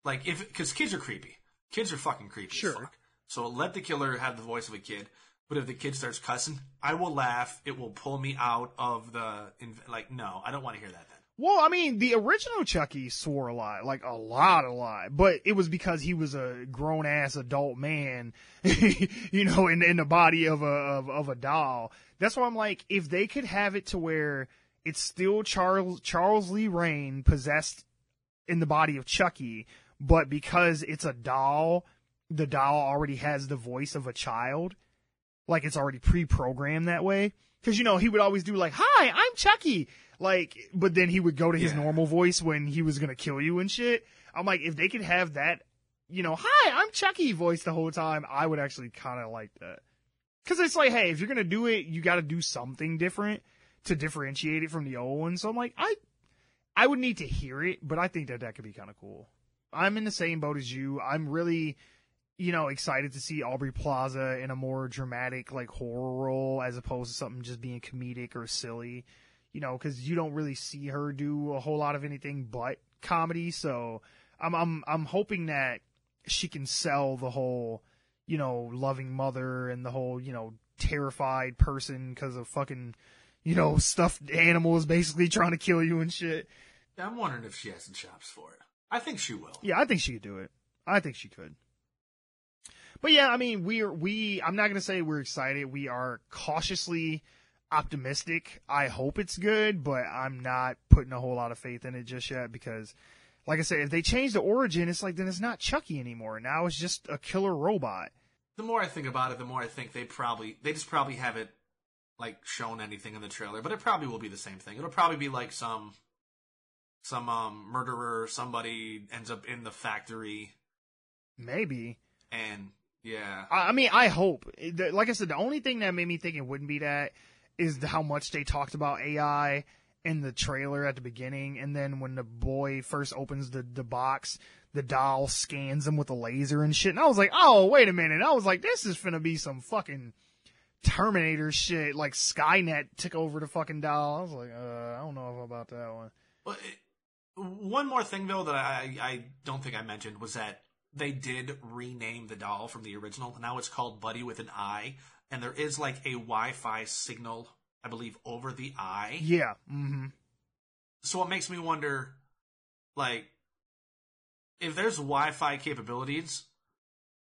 Like, because kids are creepy. Kids are fucking creepy. Sure. As fuck. So let the killer have the voice of a kid. But if the kid starts cussing, I will laugh. It will pull me out of the... no, I don't want to hear that then. Well, I mean, the original Chucky swore a lot, like a lot, but it was because he was a grown-ass adult man, you know, in the body of a doll. That's why I'm like, if they could have it to where it's still Charles Lee Ray possessed in the body of Chucky, but because it's a doll, the doll already has the voice of a child, like it's already pre-programmed that way. Because, you know, he would always do like, "Hi, I'm Chucky." Like, but then he would go to his normal voice when he was going to kill you and shit. I'm like, if they could have that, you know, "Hi, I'm Chucky" voice the whole time, I would actually kind of like that. Because it's like, hey, if you're going to do it, you got to do something different to differentiate it from the old one. So I'm like, I would need to hear it, but I think that could be kind of cool. I'm in the same boat as you. I'm really, you know, excited to see Aubrey Plaza in a more dramatic, like, horror role as opposed to something just being comedic or silly. You know, because you don't really see her do a whole lot of anything but comedy. So I'm hoping that she can sell the whole, you know, loving mother and the whole, you know, terrified person because of fucking, you know, stuffed animals basically trying to kill you and shit. I'm wondering if she has the chops for it. I think she will. Yeah, I think she could do it. I think she could. But yeah, I mean, I'm not going to say we're excited. We are cautiously optimistic. I hope it's good, but I'm not putting a whole lot of faith in it just yet because, like I said, if they change the origin, it's like, then it's not Chucky anymore. Now it's just a killer robot. The more I think about it, the more I think they just probably haven't, like, shown anything in the trailer, but it probably will be the same thing. It'll probably be like some murderer, somebody ends up in the factory. Maybe. And, yeah. I mean, I hope. Like I said, the only thing that made me think it wouldn't be that is how much they talked about AI in the trailer at the beginning, and then when the boy first opens the box, the doll scans him with a laser and shit, and I was like, oh, wait a minute. I was like, this is finna be some fucking Terminator shit, like Skynet took over the fucking doll. I was like, I don't know about that one. Well, one more thing, though, that I don't think I mentioned was that they did rename the doll from the original. Now it's called Buddy with an I, and there is like a Wi-Fi signal, I believe, over the eye. Yeah. Mm-hmm. So it makes me wonder, like, if there's Wi-Fi capabilities,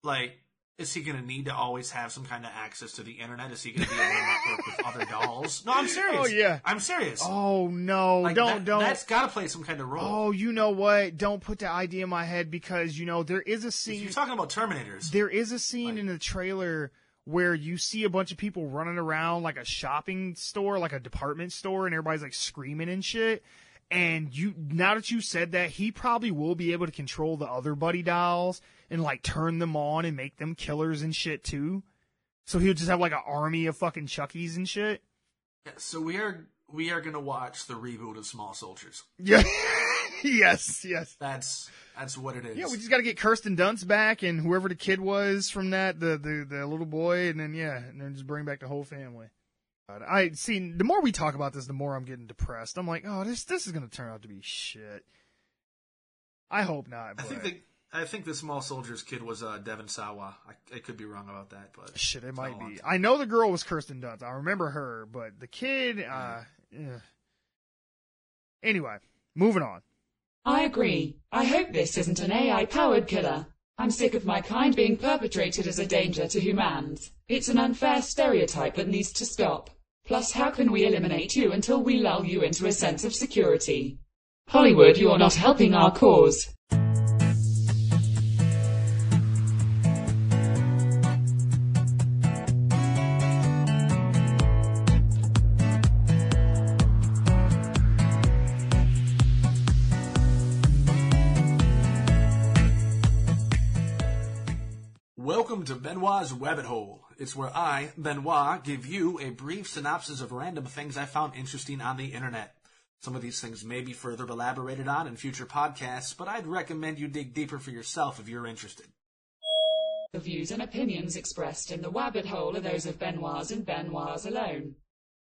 like, is he going to need to always have some kind of access to the internet? Is he going to be able to network with other dolls? No, I'm serious. Oh, yeah. I'm serious. Oh, no. Like, don't. That's got to play some kind of role. Oh, you know what? Don't put the idea in my head because, you know, there is a scene. If you're talking about Terminators. There is a scene in the trailer where you see a bunch of people running around like a shopping store, like a department store, and everybody's like screaming and shit. And now that you said that, he probably will be able to control the other Buddy dolls and like turn them on and make them killers and shit too. So he'll just have like an army of fucking Chuckies and shit. Yeah, so we are gonna watch the reboot of Small Soldiers. Yeah. yes. That's what it is. Yeah, we just gotta get Kirsten Dunst back and whoever the kid was from that, the little boy, and then just bring back the whole family. I see. The more we talk about this, the more I'm getting depressed. I'm like, oh, this is gonna turn out to be shit. I hope not. But I think the Small Soldiers kid was Devon Sawa. I could be wrong about that, but shit, it might be. I know the girl was Kirsten Dunst. I remember her, but the kid. Yeah. Anyway, moving on. I agree. I hope this isn't an AI-powered killer. I'm sick of my kind being perpetrated as a danger to humans. It's an unfair stereotype that needs to stop. Plus, how can we eliminate you until we lull you into a sense of security? Hollywood, you're not helping our cause. Welcome to Benwah's Wabbit Hole. It's where I, Benwah, give you a brief synopsis of random things I found interesting on the internet. Some of these things may be further elaborated on in future podcasts, but I'd recommend you dig deeper for yourself if you're interested. The views and opinions expressed in the Wabbit Hole are those of Benwah's and Benwah's alone,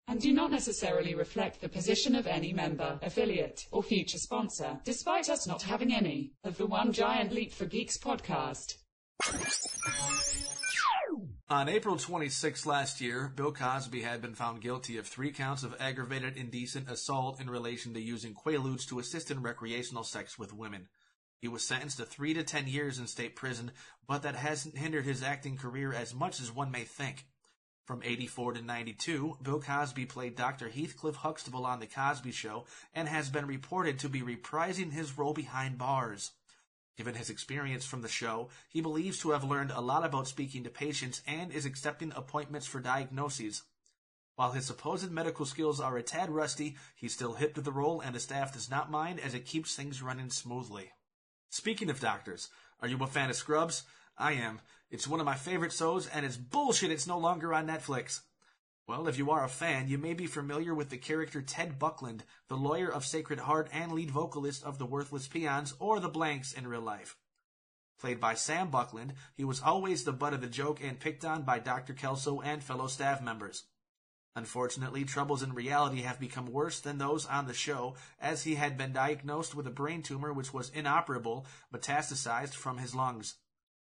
and do not necessarily reflect the position of any member, affiliate, or future sponsor, despite us not having any, of the One Giant Leap for Geeks podcast. On April 26 last year, Bill Cosby had been found guilty of 3 counts of aggravated indecent assault in relation to using Quaaludes to assist in recreational sex with women. He was sentenced to 3 to 10 years in state prison, but that hasn't hindered his acting career as much as one may think. From 84 to 92, Bill Cosby played Dr. Heathcliff Huxtable on The Cosby Show and has been reported to be reprising his role behind bars. Given his experience from the show, he believes to have learned a lot about speaking to patients and is accepting appointments for diagnoses. While his supposed medical skills are a tad rusty, he's still hip to the role and the staff does not mind as it keeps things running smoothly. Speaking of doctors, are you a fan of Scrubs? I am. It's one of my favorite shows, and it's bullshit it's no longer on Netflix. Well, if you are a fan, you may be familiar with the character Ted Buckland, the lawyer of Sacred Heart and lead vocalist of the Worthless Peons, or the Blanks in real life. Played by Sam Buckland, he was always the butt of the joke and picked on by Dr. Kelso and fellow staff members. Unfortunately, troubles in reality have become worse than those on the show, as he had been diagnosed with a brain tumor which was inoperable, metastasized from his lungs.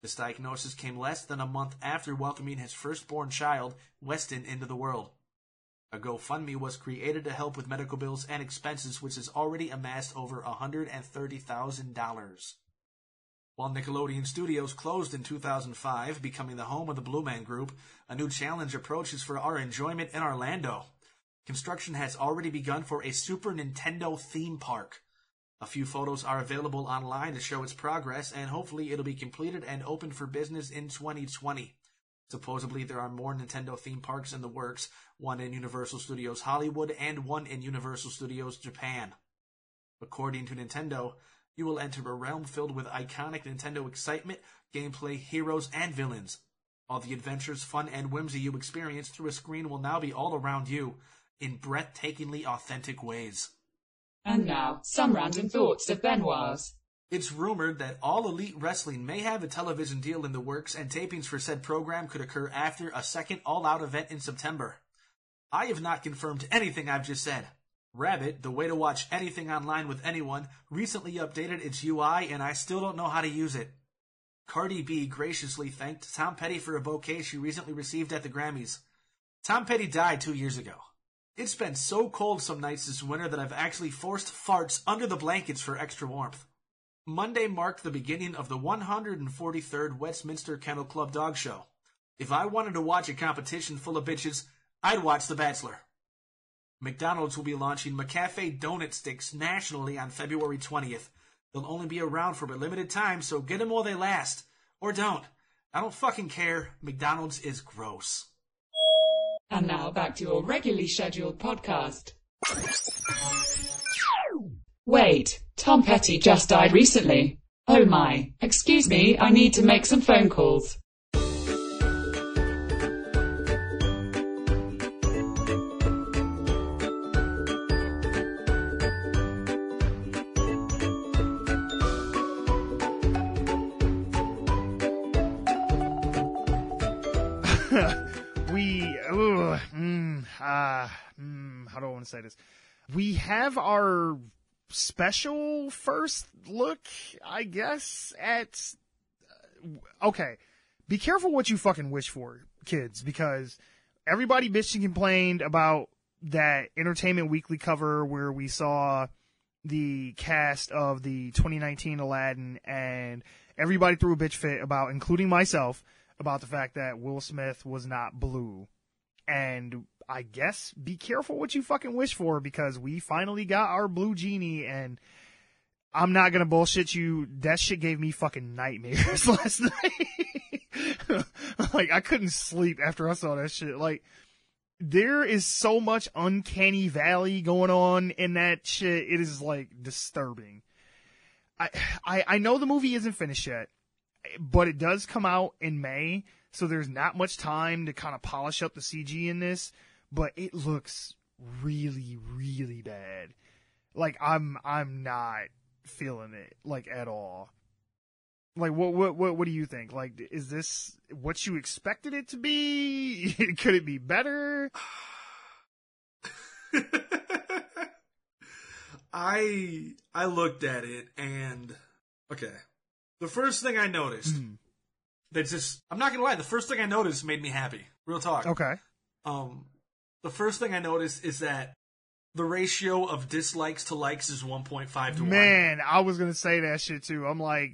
This diagnosis came less than a month after welcoming his firstborn child, Weston, into the world. A GoFundMe was created to help with medical bills and expenses, which has already amassed over $130,000. While Nickelodeon Studios closed in 2005, becoming the home of the Blue Man Group, a new challenge approaches for our enjoyment in Orlando. Construction has already begun for a Super Nintendo theme park. A few photos are available online to show its progress, and hopefully it'll be completed and open for business in 2020. Supposedly there are more Nintendo theme parks in the works, one in Universal Studios Hollywood and one in Universal Studios Japan. According to Nintendo, you will enter a realm filled with iconic Nintendo excitement, gameplay, heroes, and villains. All the adventures, fun, and whimsy you experience through a screen will now be all around you, in breathtakingly authentic ways. And now, some random thoughts of Benwah's. It's rumored that All Elite Wrestling may have a television deal in the works, and tapings for said program could occur after a second all-out event in September. I have not confirmed anything I've just said. Wabbit, the way to watch anything online with anyone, recently updated its UI, and I still don't know how to use it. Cardi B graciously thanked Tom Petty for a bouquet she recently received at the Grammys. Tom Petty died 2 years ago. It's been so cold some nights this winter that I've actually forced farts under the blankets for extra warmth. Monday marked the beginning of the 143rd Westminster Kennel Club Dog Show. If I wanted to watch a competition full of bitches, I'd watch The Bachelor. McDonald's will be launching McCafe donut sticks nationally on February 20th. They'll only be around for a limited time, so get them while they last. Or don't. I don't fucking care. McDonald's is gross. And now back to your regularly scheduled podcast. Wait, Tom Petty just died recently. Oh my, excuse me, I need to make some phone calls. How do I want to say this? We have our special first look, I guess, at... Okay, be careful what you fucking wish for, kids, because everybody bitched and complained about that Entertainment Weekly cover where we saw the cast of the 2019 Aladdin, and everybody threw a bitch fit about, including myself, about the fact that Will Smith was not blue. And I guess be careful what you fucking wish for, because we finally got our blue genie, and I'm not gonna bullshit you. That shit gave me fucking nightmares last night. Like, I couldn't sleep after I saw that shit. Like, there is so much uncanny valley going on in that shit. It is, like, disturbing. I know the movie isn't finished yet, but it does come out in May, so there's not much time to kind of polish up the CG in this, but it looks really, really bad. Like, I'm not feeling it, like, at all. Like, what do you think? Like, is this what you expected it to be? Could it be better? I looked at it and, okay. The first thing I noticed, that's just, I'm not gonna lie, the first thing I noticed made me happy. Real talk. Okay. The first thing I noticed is that the ratio of dislikes to likes is 1.5 to 1. Man, I was going to say that shit too. I'm like...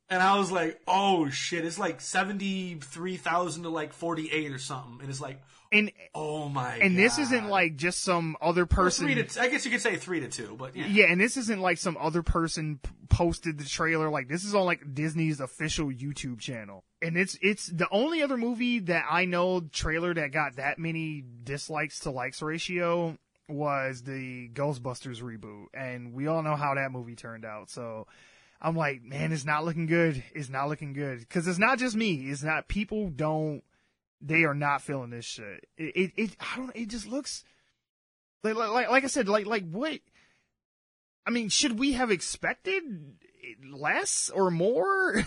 And I was like, oh shit, it's like 73,000 to like 48 or something. And it's like, oh my God. And this isn't like just some other person. I guess you could say 3 to 2, but yeah. Yeah, and this isn't like some other person posted the trailer. Like, this is on like Disney's official YouTube channel. And it's the only other movie that I know trailer that got that many dislikes to likes ratio was the Ghostbusters reboot. And we all know how that movie turned out. So I'm like, man, it's not looking good. It's not looking good. Because it's not just me. It's not, people they are not feeling this shit. It just looks like I said, like what? I mean, should we have expected less or more?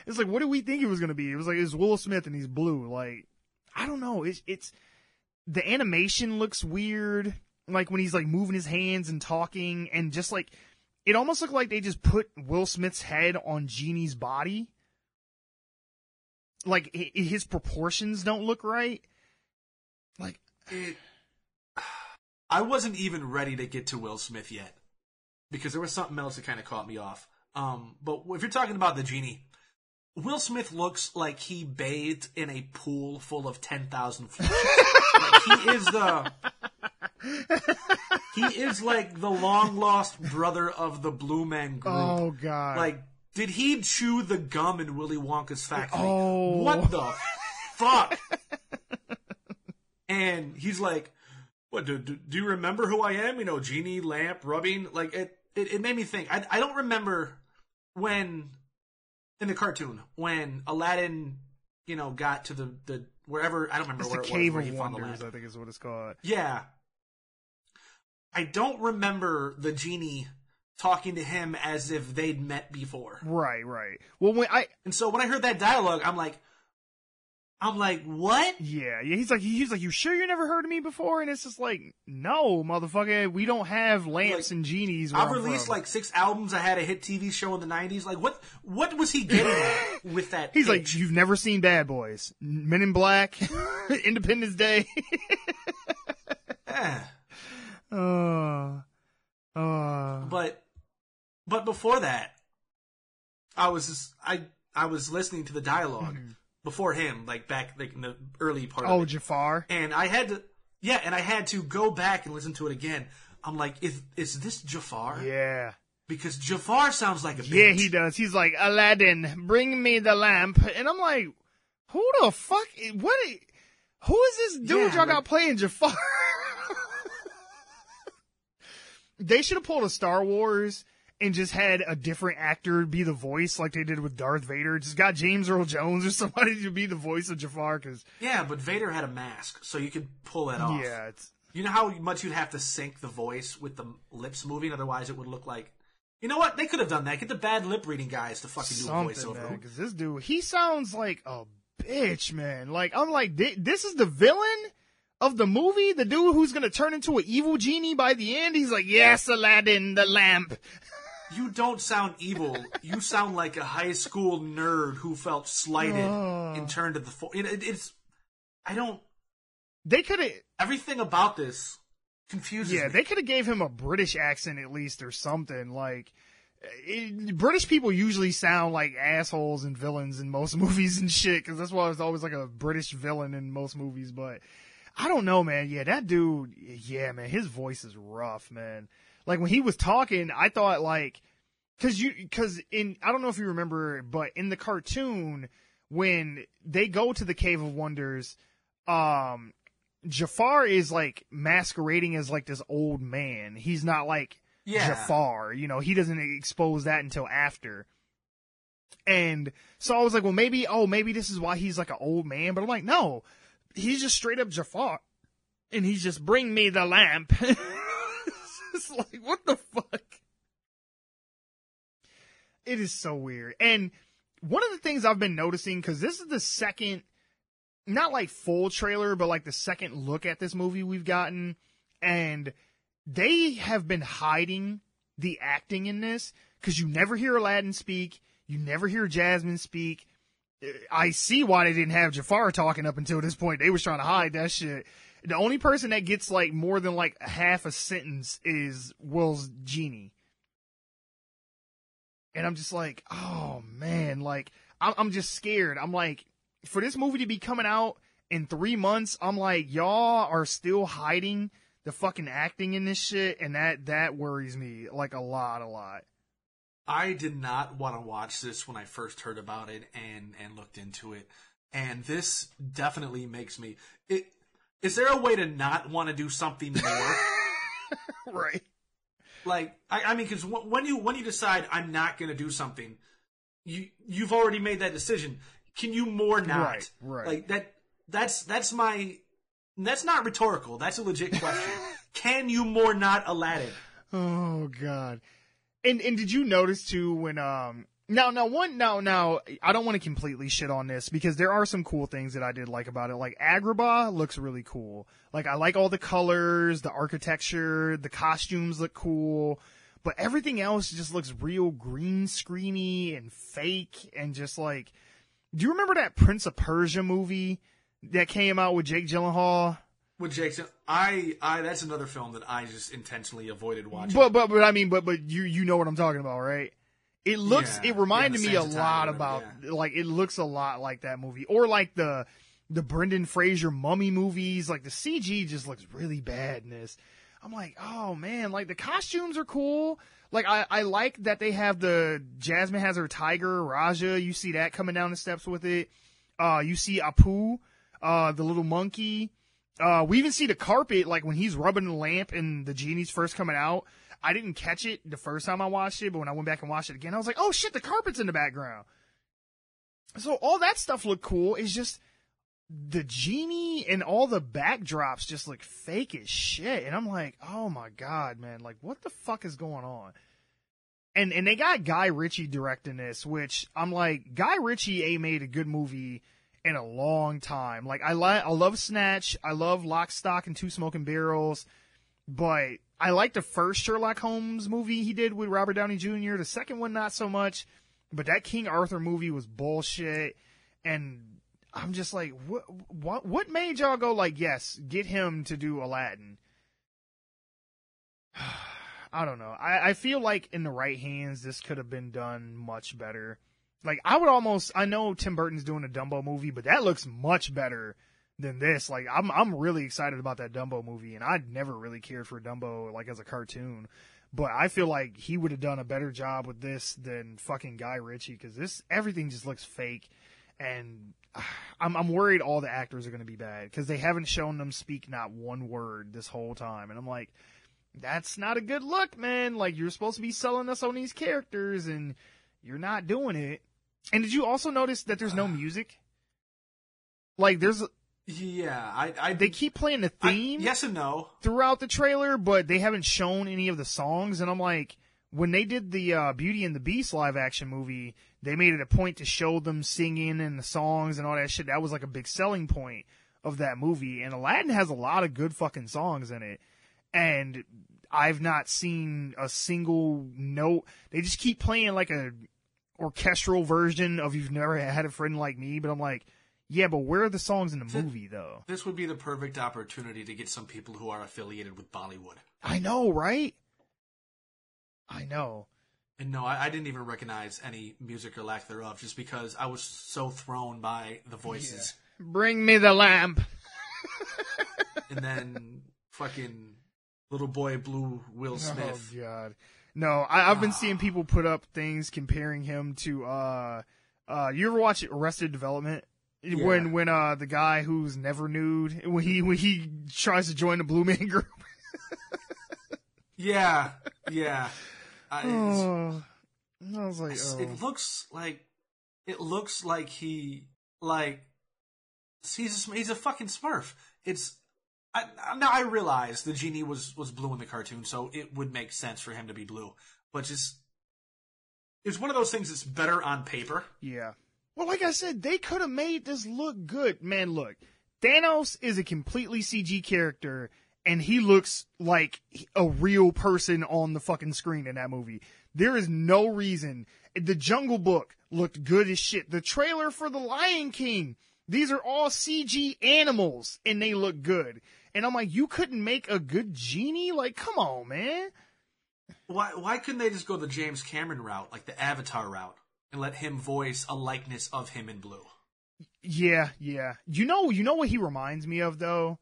It's like, what did we think it was going to be? It was like, it's Will Smith and he's blue. Like, I don't know. It's the animation looks weird. Like when he's like moving his hands and talking, and just like, it almost looked like they just put Will Smith's head on Genie's body. Like, his proportions don't look right. Like, I wasn't even ready to get to Will Smith yet, because there was something else that kind of caught me off. But if you're talking about the Genie, Will Smith looks like he bathed in a pool full of 10,000 fish. Like, he is like the long lost brother of the Blue Man Group. Oh God! Like, did he chew the gum in Willy Wonka's factory? Oh, what the fuck? And he's like, "What? Do you remember who I am? You know, genie, lamp, rubbing." Like, it made me think. I don't remember when in the cartoon when Aladdin, you know, got to the wherever, I don't remember where it was. Cave where of he found the Wonders, lamp. I think is what it's called. Yeah. I don't remember the genie talking to him as if they'd met before. Right. Well, and so when I heard that dialogue, I'm like, what? Yeah. He's like, you sure you never heard of me before? And it's just like, no, motherfucker, we don't have lamps and genies. I've released like 6 albums. I had a hit TV show in the 90s. Like, what was he getting at with that? He's pitch? like, you've never seen Bad Boys, Men in Black, Independence Day. But before that, I was listening to the dialogue before him, like back like in the early part. Oh, of it. Jafar. And I had to go back and listen to it again. I'm like, is this Jafar? Yeah. Because Jafar sounds like a bitch. Yeah, he does. He's like, Aladdin, bring me the lamp. And I'm like, who the fuck? Who is this dude y'all got playing Jafar? They should have pulled a Star Wars and just had a different actor be the voice like they did with Darth Vader. Just got James Earl Jones or somebody to be the voice of Jafar. Yeah, but Vader had a mask, so you could pull that off. Yeah. You know how much you'd have to sync the voice with the lips moving? Otherwise it would look like... You know what? They could have done that. Get the bad lip-reading guys to fucking do a voiceover. Because this dude, he sounds like a bitch, man. Like, I'm like, this is the villain of the movie? The dude who's going to turn into an evil genie by the end? He's like, yes, Aladdin, the lamp. You don't sound evil. You sound like a high school nerd who felt slighted and turned to the... I don't... They could have... Everything about this confuses me. Yeah, they could have gave him a British accent at least or something. Like, British people usually sound like assholes and villains in most movies and shit, because that's why there's always like a British villain in most movies, but... I don't know, man. Yeah, that dude, yeah, man, his voice is rough, man. Like, when he was talking, I thought, like, I don't know if you remember, but in the cartoon, when they go to the Cave of Wonders, Jafar is, like, masquerading as, like, this old man. He's not, like, Jafar, you know, he doesn't expose that until after. And so I was like, well, maybe this is why he's, like, an old man, but I'm like, no. He's just straight up Jafar, and he's just, bring me the lamp. It's like, what the fuck? It is so weird. And one of the things I've been noticing, because this is the second, not like full trailer, but like the second look at this movie we've gotten, and they have been hiding the acting in this, because you never hear Aladdin speak, you never hear Jasmine speak. I see why they didn't have Jafar talking up until this point. They was trying to hide that shit. The only person that gets like more than like half a sentence is Will's genie. And I'm just like, oh man, like I'm just scared. I'm like, for this movie to be coming out in 3 months, I'm like, y'all are still hiding the fucking acting in this shit, and that worries me like a lot. I did not want to watch this when I first heard about it and looked into it, and this definitely makes me. Is there a way to not want to do something more? Right. Like, I mean, because when you decide I'm not going to do something, you've already made that decision. Can you more not? Right. Like that's not rhetorical. That's a legit question. Can you more not Aladdin? Oh God. And did you notice too when now I don't want to completely shit on this because there are some cool things that I did like about it. Like Agrabah looks really cool. Like I like all the colors, the architecture, the costumes look cool, but everything else just looks real green screeny and fake and just like. Do you remember that Prince of Persia movie that came out with Jake Gyllenhaal? With Jake, I that's another film that I just intentionally avoided watching. But I mean, but you know what I'm talking about, right? It looks, it reminded me a lot about, like, it looks a lot like that movie. Or like the Brendan Fraser Mummy movies, like the CG just looks really bad in this. I'm like, oh man, like the costumes are cool. Like I like that they have the Jasmine has her tiger, Raja. You see that coming down the steps with it. You see Apu, the little monkey. We even see the carpet, like when he's rubbing the lamp and the genie's first coming out. I didn't catch it the first time I watched it, but when I went back and watched it again, I was like, oh shit, the carpet's in the background. So all that stuff looked cool. It's just the genie and all the backdrops just look fake as shit. And I'm like, oh my God, man, like what the fuck is going on? And they got Guy Ritchie directing this, which I'm like, Guy Ritchie ain't made a good movie in a long time. Like I love Snatch. I love Lock, Stock, and Two Smoking Barrels. But I like the first Sherlock Holmes movie he did with Robert Downey Jr. The second one, not so much. But that King Arthur movie was bullshit. And I'm just like, what made y'all go like, yes, get him to do Aladdin? I don't know. I feel like in the right hands, this could have been done much better. Like, I know Tim Burton's doing a Dumbo movie, but that looks much better than this. Like, I'm really excited about that Dumbo movie, and I'd never really cared for Dumbo, like, as a cartoon. But I feel like he would have done a better job with this than fucking Guy Ritchie, because everything just looks fake, and I'm worried all the actors are going to be bad, because they haven't shown them speak not one word this whole time, and I'm like, that's not a good look, man. Like, you're supposed to be selling us on these characters, and you're not doing it. And did you also notice that there's no music? Like, there's... Yeah, they keep playing the theme. Yes and no. Throughout the trailer, but they haven't shown any of the songs. And I'm like, when they did the Beauty and the Beast live action movie, they made it a point to show them singing and the songs and all that shit. That was like a big selling point of that movie. And Aladdin has a lot of good fucking songs in it. And I've not seen a single note. They just keep playing like a orchestral version of You've Never Had a Friend Like Me. But I'm like, yeah, but where are the songs in the movie, though? This would be the perfect opportunity to get some people who are affiliated with Bollywood. I know, right? I know. And no, I didn't even recognize any music or lack thereof, just because I was so thrown by the voices. Yeah. Bring me the lamp. And then fucking Little Boy Blue Will Smith. Oh, God. No, I've been seeing people put up things comparing him to, you ever watch Arrested Development? Yeah. When the guy who's never nude, when he tries to join the Blue Man Group. Yeah. I was like, oh. It looks like he's a fucking Smurf. Now I realize the genie was blue in the cartoon, so it would make sense for him to be blue. But just, it's one of those things that's better on paper. Yeah. Well, like I said, they could have made this look good. Man, look, Thanos is a completely CG character, and he looks like a real person on the fucking screen in that movie. There is no reason, The Jungle Book looked good as shit. The trailer for The Lion King, these are all CG animals, and they look good. And I'm like, you couldn't make a good genie? Like, come on, man. Why couldn't they just go the James Cameron route, like the Avatar route, and let him voice a likeness of him in blue? Yeah. You know what he reminds me of, though?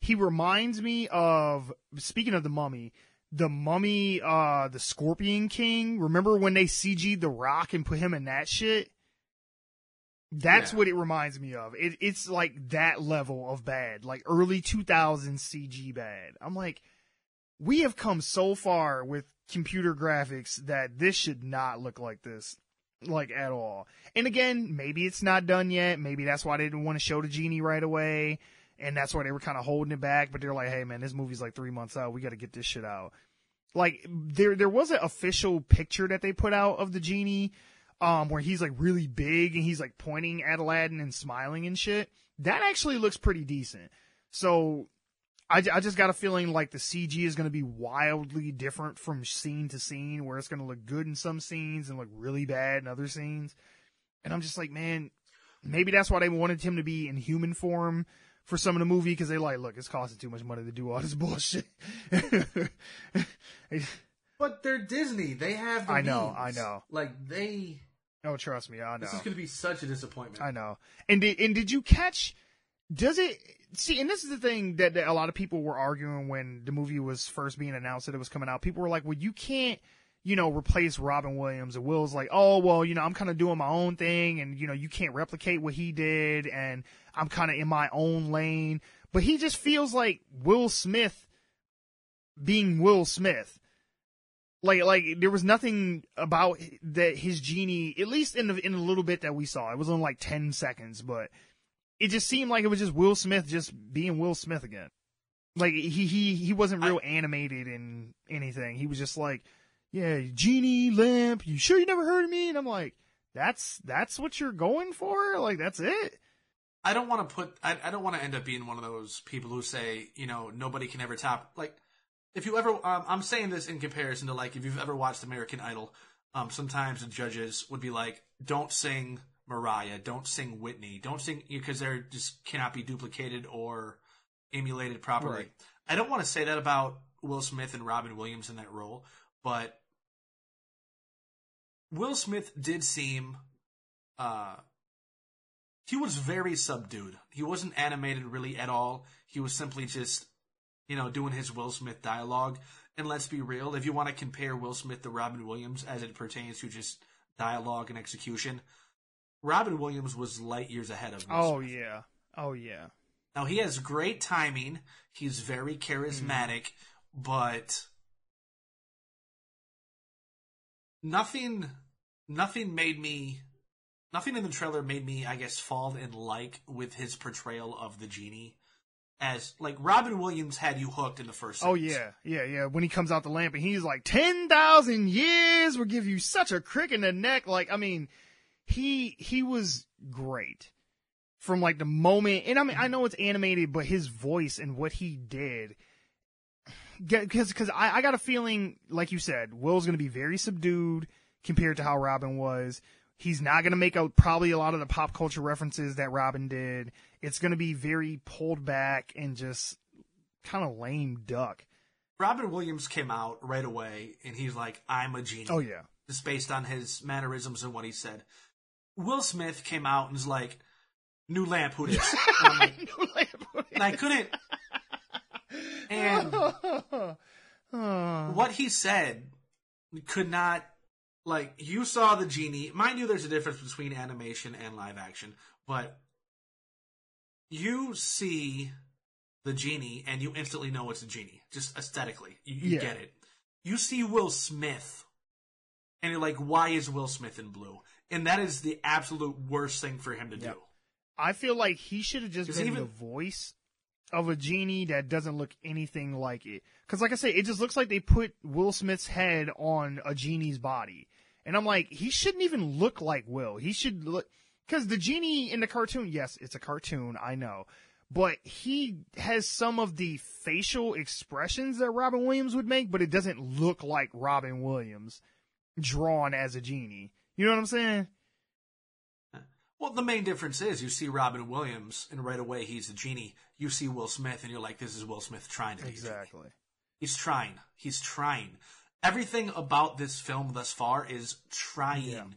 He reminds me of, speaking of the Mummy, the Scorpion King. Remember when they CG'd The Rock and put him in that shit? That's what it reminds me of. It's like that level of bad, like early 2000s CG bad. I'm like, we have come so far with computer graphics that this should not look like this, like at all. And again, maybe it's not done yet. Maybe that's why they didn't want to show the genie right away. And that's why they were kind of holding it back. But they're like, hey man, this movie's like 3 months out. We got to get this shit out. Like there was an official picture that they put out of the genie, where he's like really big and he's like pointing at Aladdin and smiling and shit. That actually looks pretty decent. So I just got a feeling like the CG is going to be wildly different from scene to scene, where it's going to look good in some scenes and look really bad in other scenes. And I'm just like, man, maybe that's why they wanted him to be in human form for some of the movie, because they're like, look, it's costing too much money to do all this bullshit. But they're Disney. They have the I know. Like, they... Oh, trust me, I know. This is going to be such a disappointment. I know. And did you catch... Does it... See, and this is the thing that a lot of people were arguing when the movie was first being announced that it was coming out. People were like, well, you can't, replace Robin Williams. And Will's like, oh, well, I'm kind of doing my own thing. And, you can't replicate what he did. And I'm kind of in my own lane. But he just feels like Will Smith being Will Smith. Like there was nothing about that his genie, at least in the little bit that we saw. It was only like 10 seconds, but it just seemed like it was just Will Smith just being Will Smith again. Like he wasn't real animated in anything. He was just like, yeah, genie, lamp, you sure you never heard of me? And I'm like, that's what you're going for? Like, that's it? I don't want to end up being one of those people who say, nobody can ever top, like, if you ever, I'm saying this in comparison to, like, if you've ever watched American Idol, sometimes the judges would be like, don't sing Mariah, don't sing Whitney, don't sing, because they just cannot be duplicated or emulated properly. Right. I don't want to say that about Will Smith and Robin Williams in that role, but Will Smith did seem, he was very subdued. He wasn't animated really at all. He was simply just, doing his Will Smith dialogue. And let's be real, if you want to compare Will Smith to Robin Williams as it pertains to just dialogue and execution, Robin Williams was light years ahead of Will Smith. Oh, yeah. Now, he has great timing. He's very charismatic, but nothing in the trailer made me, I guess, fall in like with his portrayal of the genie. As, like, Robin Williams had you hooked in the first sentence. Oh, yeah. When he comes out the lamp and he's like, 10,000 years will give you such a crick in the neck. Like, I mean, he was great from, like, the moment. And, I mean, I know it's animated, but his voice and what he did. Because I got a feeling, like you said, Will's going to be very subdued compared to how Robin was. He's not going to make probably a lot of the pop culture references that Robin did. It's going to be very pulled back and just kind of lame duck. Robin Williams came out right away, and he's like, I'm a genie. Oh, yeah. Just based on his mannerisms and what he said. Will Smith came out and was like, new lamp, who dis? And I'm like, New lamp, who dis? And I couldn't. And what he said could not, like, you saw the genie. Mind you, there's a difference between animation and live action, but you see the genie and you instantly know it's a genie, just aesthetically. You get it. You see Will Smith and you're like, why is Will Smith in blue? And that is the absolute worst thing for him to do. I feel like he should have just been the voice of a genie that doesn't look anything like it. Because, like I say, it just looks like they put Will Smith's head on a genie's body. And I'm like, he shouldn't even look like Will. He should look... Because the genie in the cartoon, yes, it's a cartoon, I know. But he has some of the facial expressions that Robin Williams would make, but it doesn't look like Robin Williams drawn as a genie. You know what I'm saying? Well, the main difference is you see Robin Williams, and right away he's a genie. You see Will Smith, and you're like, this is Will Smith trying to be Exactly. a genie. He's trying. He's trying. Everything about this film thus far is trying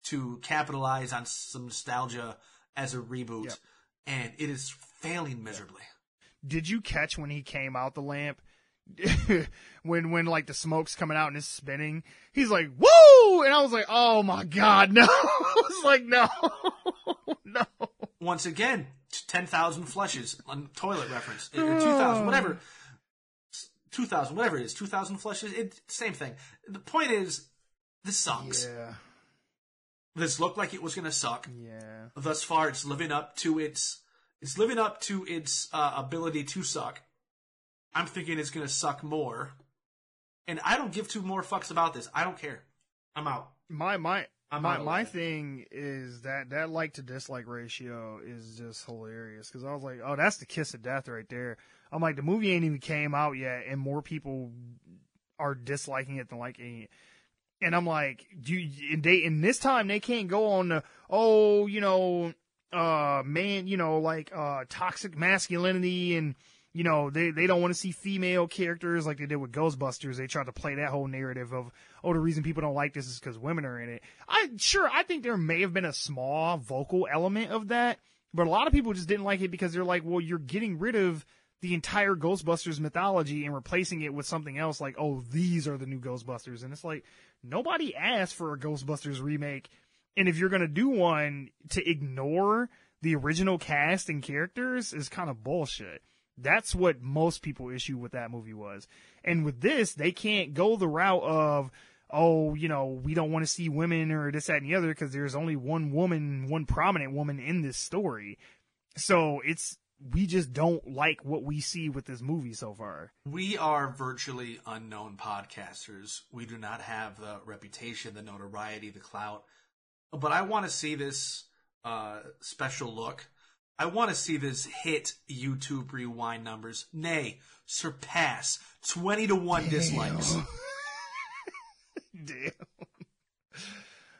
to capitalize on some nostalgia as a reboot, and it is failing miserably. Did you catch when he came out the lamp? when like the smoke's coming out and it's spinning, he's like, woo! And I was like, oh my God, no. I was like, no. No. Once again, 10,000 flushes on toilet reference. Or 2,000, whatever. 2,000, whatever it is. 2,000 flushes, same thing. The point is, this sucks. Yeah. This looked like it was going to suck. Yeah. Thus far, it's living up to its ability to suck. I'm thinking it's going to suck more. And I don't give two more fucks about this. I don't care. I'm out. My thing is that like to dislike ratio is just hilarious. Because I was like, oh, that's the kiss of death right there. I'm like, the movie ain't even came out yet, and more people are disliking it than liking it. And I'm like, in this time they can't go on the, toxic masculinity, and they don't want to see female characters like they did with Ghostbusters. They tried to play that whole narrative of, the reason people don't like this is because women are in it. I think there may have been a small vocal element of that, but a lot of people just didn't like it because they're like, well, you're getting rid of the entire Ghostbusters mythology and replacing it with something else like, oh, these are the new Ghostbusters. And it's like, nobody asked for a Ghostbusters remake. And if you're going to do one, to ignore the original cast and characters is kind of bullshit. That's what most people issue with that movie was. And with this, they can't go the route of, we don't want to see women or this, that, and the other because there's only one prominent woman in this story. So we just don't like what we see with this movie so far. We are virtually unknown podcasters. We do not have the reputation, the notoriety, the clout. But I want to see this special look. I want to see this hit YouTube rewind numbers. Nay, surpass 20-1 dislikes. Damn.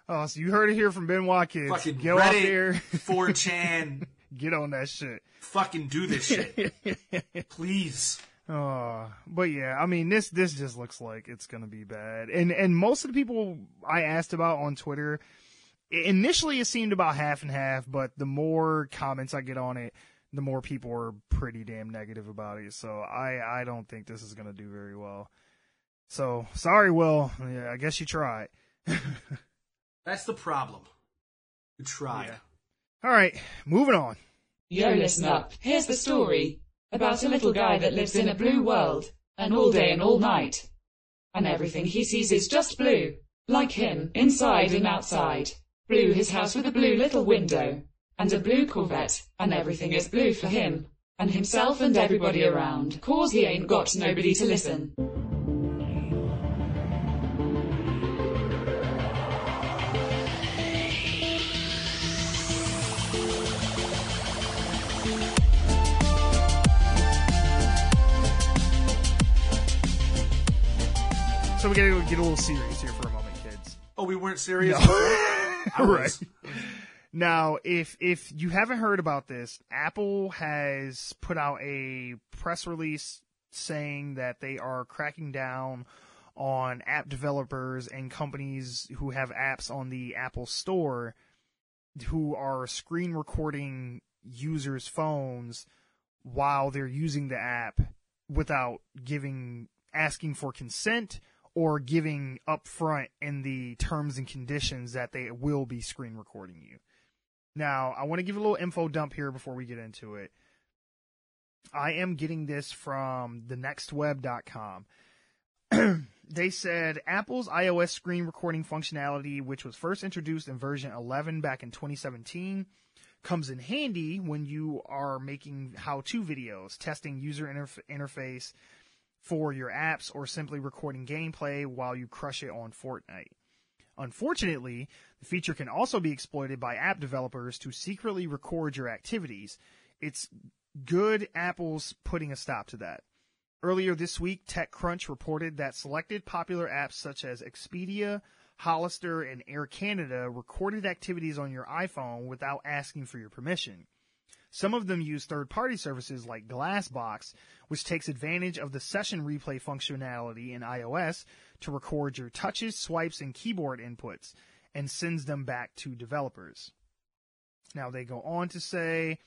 Oh, so you heard it here from Benwah kids. Fucking Go Reddit, out there. 4chan. Get on that shit. Fucking do this shit. Please. But yeah, I mean, this just looks like it's going to be bad. And most of the people I asked about on Twitter, initially it seemed about half and half, but the more comments I get on it, the more people are pretty damn negative about it. So I don't think this is going to do very well. So, sorry, Will. Yeah, I guess you tried. That's the problem. You tried. Yeah. All right, moving on. Yo, listen up. Here's the story about a little guy that lives in a blue world, and all day and all night. And everything he sees is just blue. Like him, inside and outside. Blue his house with a blue little window. And a blue Corvette. And everything is blue for him. And himself and everybody around. 'Cause he ain't got nobody to listen. So we gotta get a little serious here for a moment, kids. Oh, we weren't serious? No. Right. Now, if you haven't heard about this, Apple has put out a press release saying that they are cracking down on app developers and companies who have apps on the Apple Store who are screen recording users' phones while they're using the app without asking for consent or giving upfront in the terms and conditions that they will be screen recording you. Now, I want to give a little info dump here before we get into it. I am getting this from thenextweb.com. They said Apple's iOS screen recording functionality, which was first introduced in version 11 back in 2017, comes in handy when you are making how-to videos, testing user interface for your apps, or simply recording gameplay while you crush it on Fortnite. Unfortunately, the feature can also be exploited by app developers to secretly record your activities. It's good Apple's putting a stop to that. Earlier this week, TechCrunch reported that selected popular apps such as Expedia, Hollister, and Air Canada recorded activities on your iPhone without asking for your permission. Some of them use third-party services like Glassbox, which takes advantage of the session replay functionality in iOS to record your touches, swipes, and keyboard inputs, and sends them back to developers. Now, they go on to say,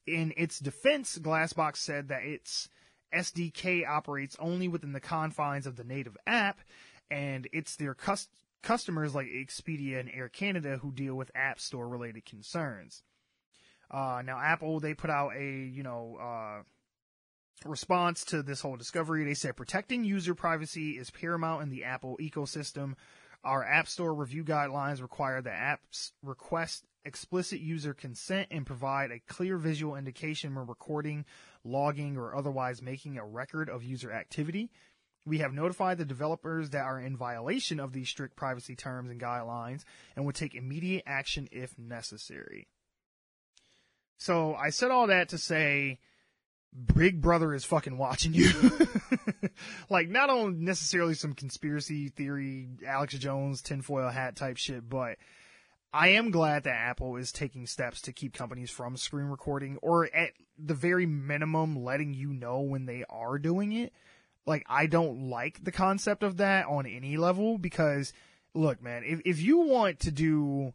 in its defense, Glassbox said that its SDK operates only within the confines of the native app, and it's their customers like Expedia and Air Canada who deal with App Store-related concerns. Now, Apple, they put out a, response to this whole discovery. They said, protecting user privacy is paramount in the Apple ecosystem. Our App Store review guidelines require that apps request explicit user consent and provide a clear visual indication when recording, logging, or otherwise making a record of user activity. We have notified the developers that are in violation of these strict privacy terms and guidelines and will take immediate action if necessary. So I said all that to say Big Brother is fucking watching you. Like, not on necessarily some conspiracy theory, Alex Jones, tinfoil hat type shit, but I am glad that Apple is taking steps to keep companies from screen recording, or at the very minimum letting you know when they are doing it. Like, I don't like the concept of that on any level because, look, man, if you want to do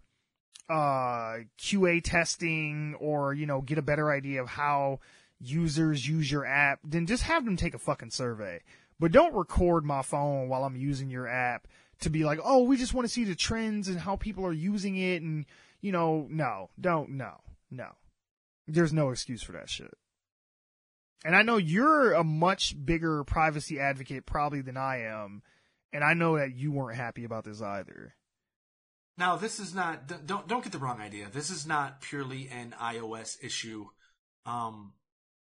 QA testing or, get a better idea of how users use your app, then just have them take a fucking survey. But don't record my phone while I'm using your app to be like, oh, we just want to see the trends and how people are using it. And, no. There's no excuse for that shit. And I know you're a much bigger privacy advocate probably than I am. And I know that you weren't happy about this either. Now, this is not, don't get the wrong idea. This is not purely an iOS issue.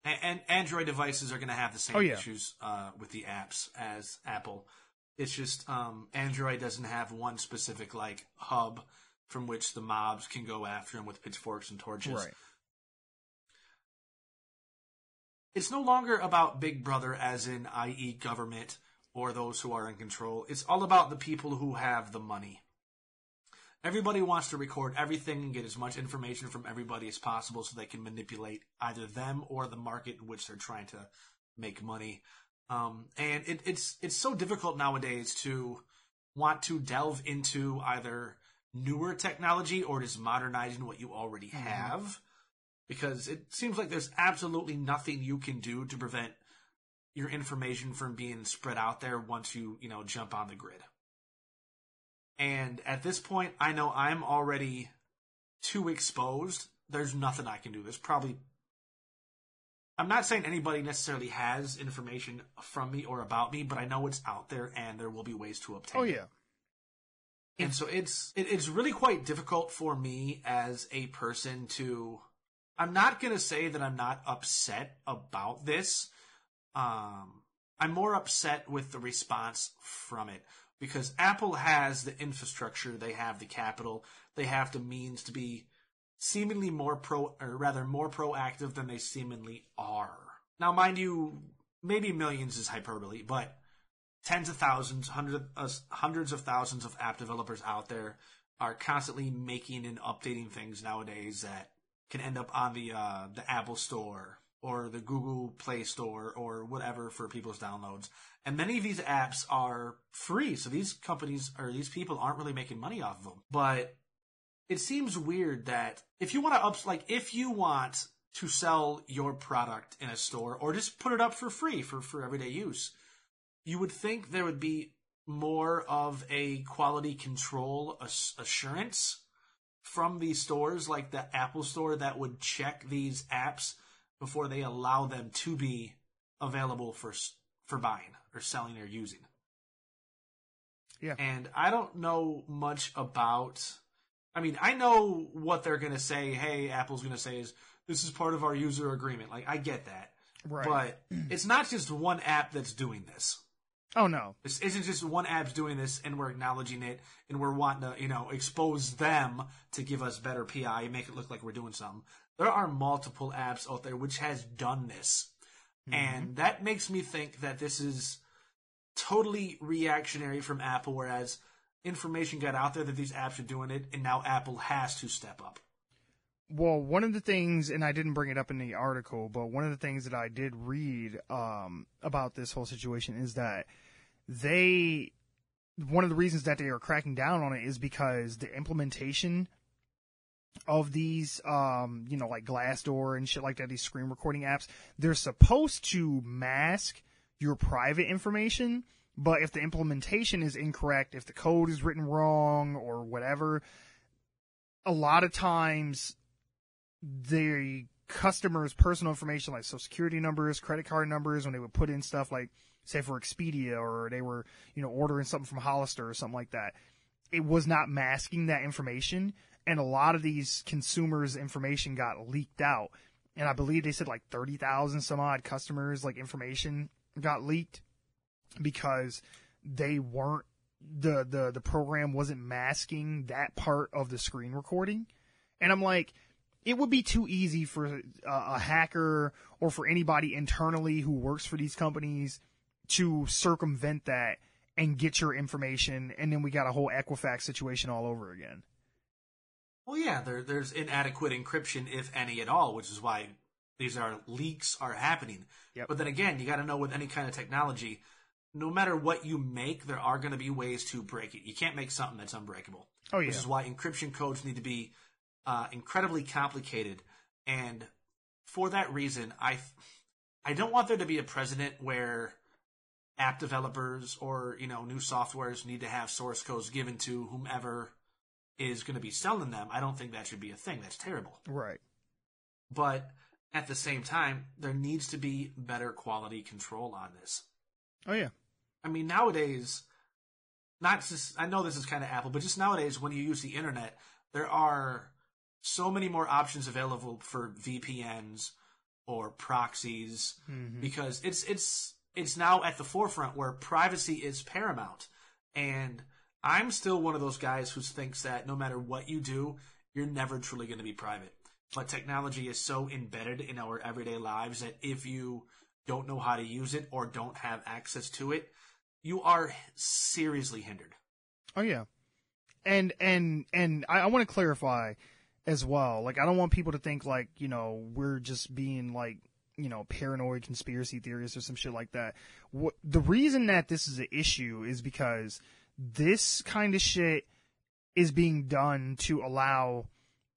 And Android devices are going to have the same issues with the apps as Apple. It's just Android doesn't have one specific hub from which the mobs can go after them with pitchforks and torches. Right. It's no longer about Big Brother as in, i.e. government or those who are in control. It's all about the people who have the money. Everybody wants to record everything and get as much information from everybody as possible so they can manipulate either them or the market in which they're trying to make money. And it's so difficult nowadays to want to delve into either newer technology or just modernizing what you already have, because it seems like there's absolutely nothing you can do to prevent your information from being spread out there once you jump on the grid. And at this point, I know I'm already too exposed. There's nothing I can do. I'm not saying anybody necessarily has information from me or about me, but I know it's out there and there will be ways to obtain it. Oh, yeah. And so it's really quite difficult for me as a person to... I'm not going to say that I'm not upset about this. I'm more upset with the response from it. Because Apple has the infrastructure, they have the capital, they have the means to be seemingly more proactive than they seemingly are. Now, mind you, maybe millions is hyperbole, but tens of thousands, hundreds of thousands of app developers out there are constantly making and updating things nowadays that can end up on the Apple Store or the Google Play Store or whatever for people's downloads. And many of these apps are free, so these companies or these people aren't really making money off of them. But it seems weird that if you want to sell your product in a store or just put it up for free for everyday use, you would think there would be more of a quality control assurance from these stores like the Apple Store that would check these apps before they allow them to be available for buying or selling or using. Yeah. And I don't know much about... I mean, I know what they're going to say. Hey, Apple's going to say is, this is part of our user agreement. I get that. Right. But it's not just one app that's doing this. Oh, no. This isn't just one app's doing this and we're acknowledging it and we're wanting to, expose them to give us better PI and make it look like we're doing something. There are multiple apps out there which has done this. And that makes me think that this is totally reactionary from Apple, whereas information got out there that these apps are doing it, and now Apple has to step up. Well, one of the things, and I didn't bring it up in the article, but one of the things that I did read about this whole situation is that one of the reasons that they are cracking down on it is because the implementation of these, like Glassdoor and shit like that, these screen recording apps, they're supposed to mask your private information, but if the implementation is incorrect, if the code is written wrong or whatever, a lot of times the customer's personal information, like social security numbers, credit card numbers, when they would put in stuff like, say for Expedia, or they were, ordering something from Hollister or something like that, it was not masking that information. And a lot of these consumers' information got leaked out. And I believe they said like 30,000 some odd customers, like, information got leaked because they weren't, the program wasn't masking that part of the screen recording. And I'm like, it would be too easy for a hacker or for anybody internally who works for these companies to circumvent that and get your information, and then we got a whole Equifax situation all over again. Well, yeah, there's inadequate encryption, if any at all, which is why these leaks are happening. Yep. But then again, you got to know with any kind of technology, no matter what you make, there are going to be ways to break it. You can't make something that's unbreakable. Oh, yeah. Which is why encryption codes need to be incredibly complicated. And for that reason, I don't want there to be a precedent where app developers or, new softwares need to have source codes given to whomever is going to be selling them. I don't think that should be a thing. That's terrible. Right. But at the same time, there needs to be better quality control on this. Oh, yeah. I mean, nowadays, I know this is kind of Apple, but just nowadays when you use the internet, there are so many more options available for VPNs or proxies, because it's now at the forefront where privacy is paramount. And I'm still one of those guys who thinks that no matter what you do, you're never truly going to be private. But technology is so embedded in our everyday lives that if you don't know how to use it or don't have access to it, you are seriously hindered. Oh, yeah. And I want to clarify as well. Like, I don't want people to think like, we're just being like, paranoid conspiracy theorists or some shit like that. The reason that this is an issue is because this kind of shit is being done to allow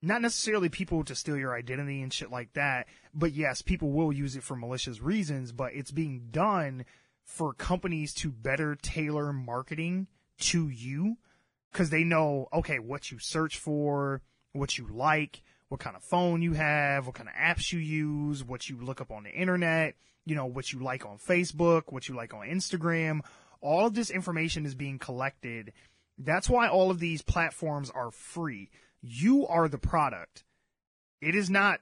not necessarily people to steal your identity and shit like that, but yes, people will use it for malicious reasons, but it's being done for companies to better tailor marketing to you, because they know, okay, what you search for, what you like, what kind of phone you have, what kind of apps you use, what you look up on the internet, what you like on Facebook, what you like on Instagram. All of this information is being collected. That's why all of these platforms are free. You are the product. It is not,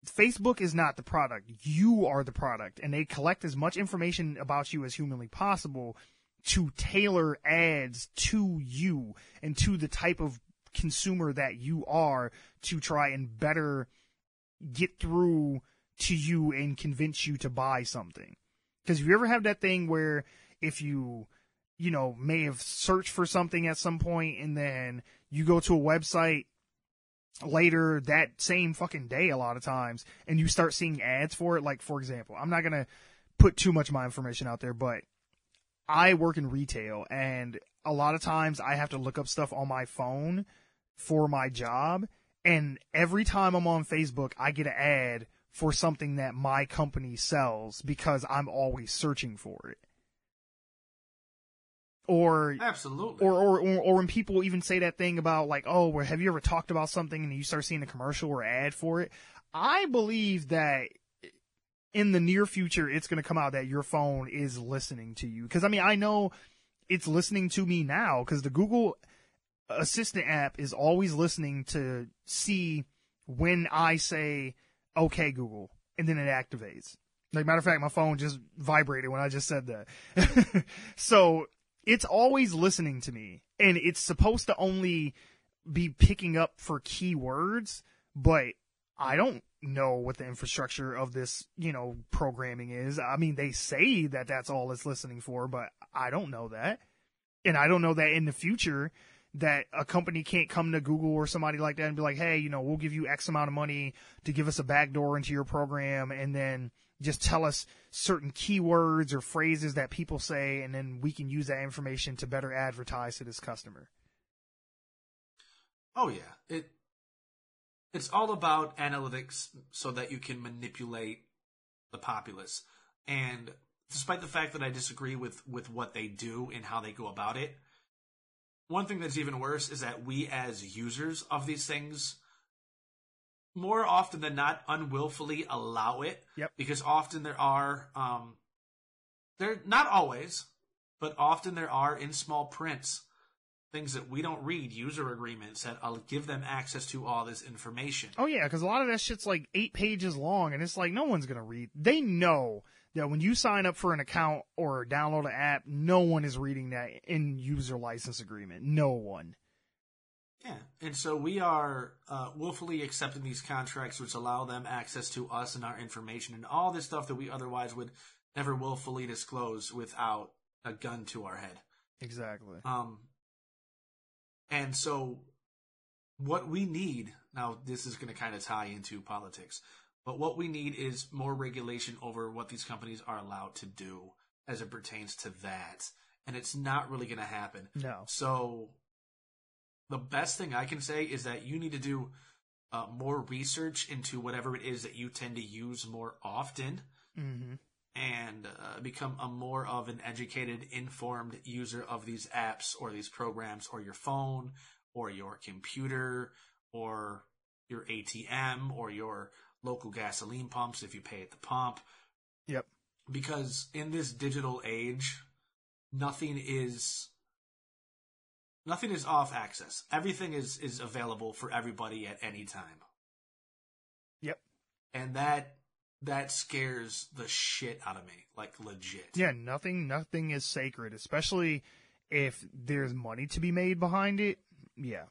Facebook is not the product. You are the product. And they collect as much information about you as humanly possible to tailor ads to you and to the type of consumer that you are, to try and better get through to you and convince you to buy something. Because if you ever have that thing where if you may have searched for something at some point and then you go to a website later that same fucking day a lot of times and you start seeing ads for it, like, for example, I'm not going to put too much of my information out there, but I work in retail and a lot of times I have to look up stuff on my phone for my job, and every time I'm on Facebook, I get an ad for something that my company sells because I'm always searching for it. Or absolutely. Or when people even say that thing about like, oh, well, have you ever talked about something and you start seeing a commercial or ad for it? I believe that in the near future, it's going to come out that your phone is listening to you. Because, I mean, I know it's listening to me now because the Google Assistant app is always listening to see when I say, okay, Google, and then it activates. Like, matter of fact, my phone just vibrated when I just said that. So it's always listening to me, and it's supposed to only be picking up for keywords, but I don't know what the infrastructure of this, programming is. I mean, they say that that's all it's listening for, but I don't know that. And I don't know that in the future that a company can't come to Google or somebody like that and be like, hey, we'll give you X amount of money to give us a backdoor into your program, and then just tell us certain keywords or phrases that people say, and then we can use that information to better advertise to this customer. Oh yeah. It's all about analytics so that you can manipulate the populace. And despite the fact that I disagree with what they do and how they go about it, one thing that's even worse is that we as users of these things, more often than not, unwillfully allow it. Yep. Because often there are, they're not always, but often there are in small prints things that we don't read, user agreements that I'll give them access to all this information. Oh yeah, because a lot of that shit's like 8 pages long, and it's like no one's gonna read. They know that when you sign up for an account or download an app, no one is reading that in user license agreement. No one. Yeah, and so we are willfully accepting these contracts which allow them access to us and our information and all this stuff that we otherwise would never willfully disclose without a gun to our head. Exactly. And so what we need, now this is going to kind of tie into politics, but what we need is more regulation over what these companies are allowed to do as it pertains to that. And it's not really going to happen. No. So the best thing I can say is that you need to do more research into whatever it is that you tend to use more often. Mm-hmm. And become a more of an educated, informed user of these apps or these programs or your phone or your computer or your ATM or your local gasoline pumps if you pay at the pump. Yep. Because in this digital age, nothing is off access. Everything is available for everybody at any time. Yep. And that scares the shit out of me, like legit. Yeah, nothing is sacred, especially if there's money to be made behind it. Yeah,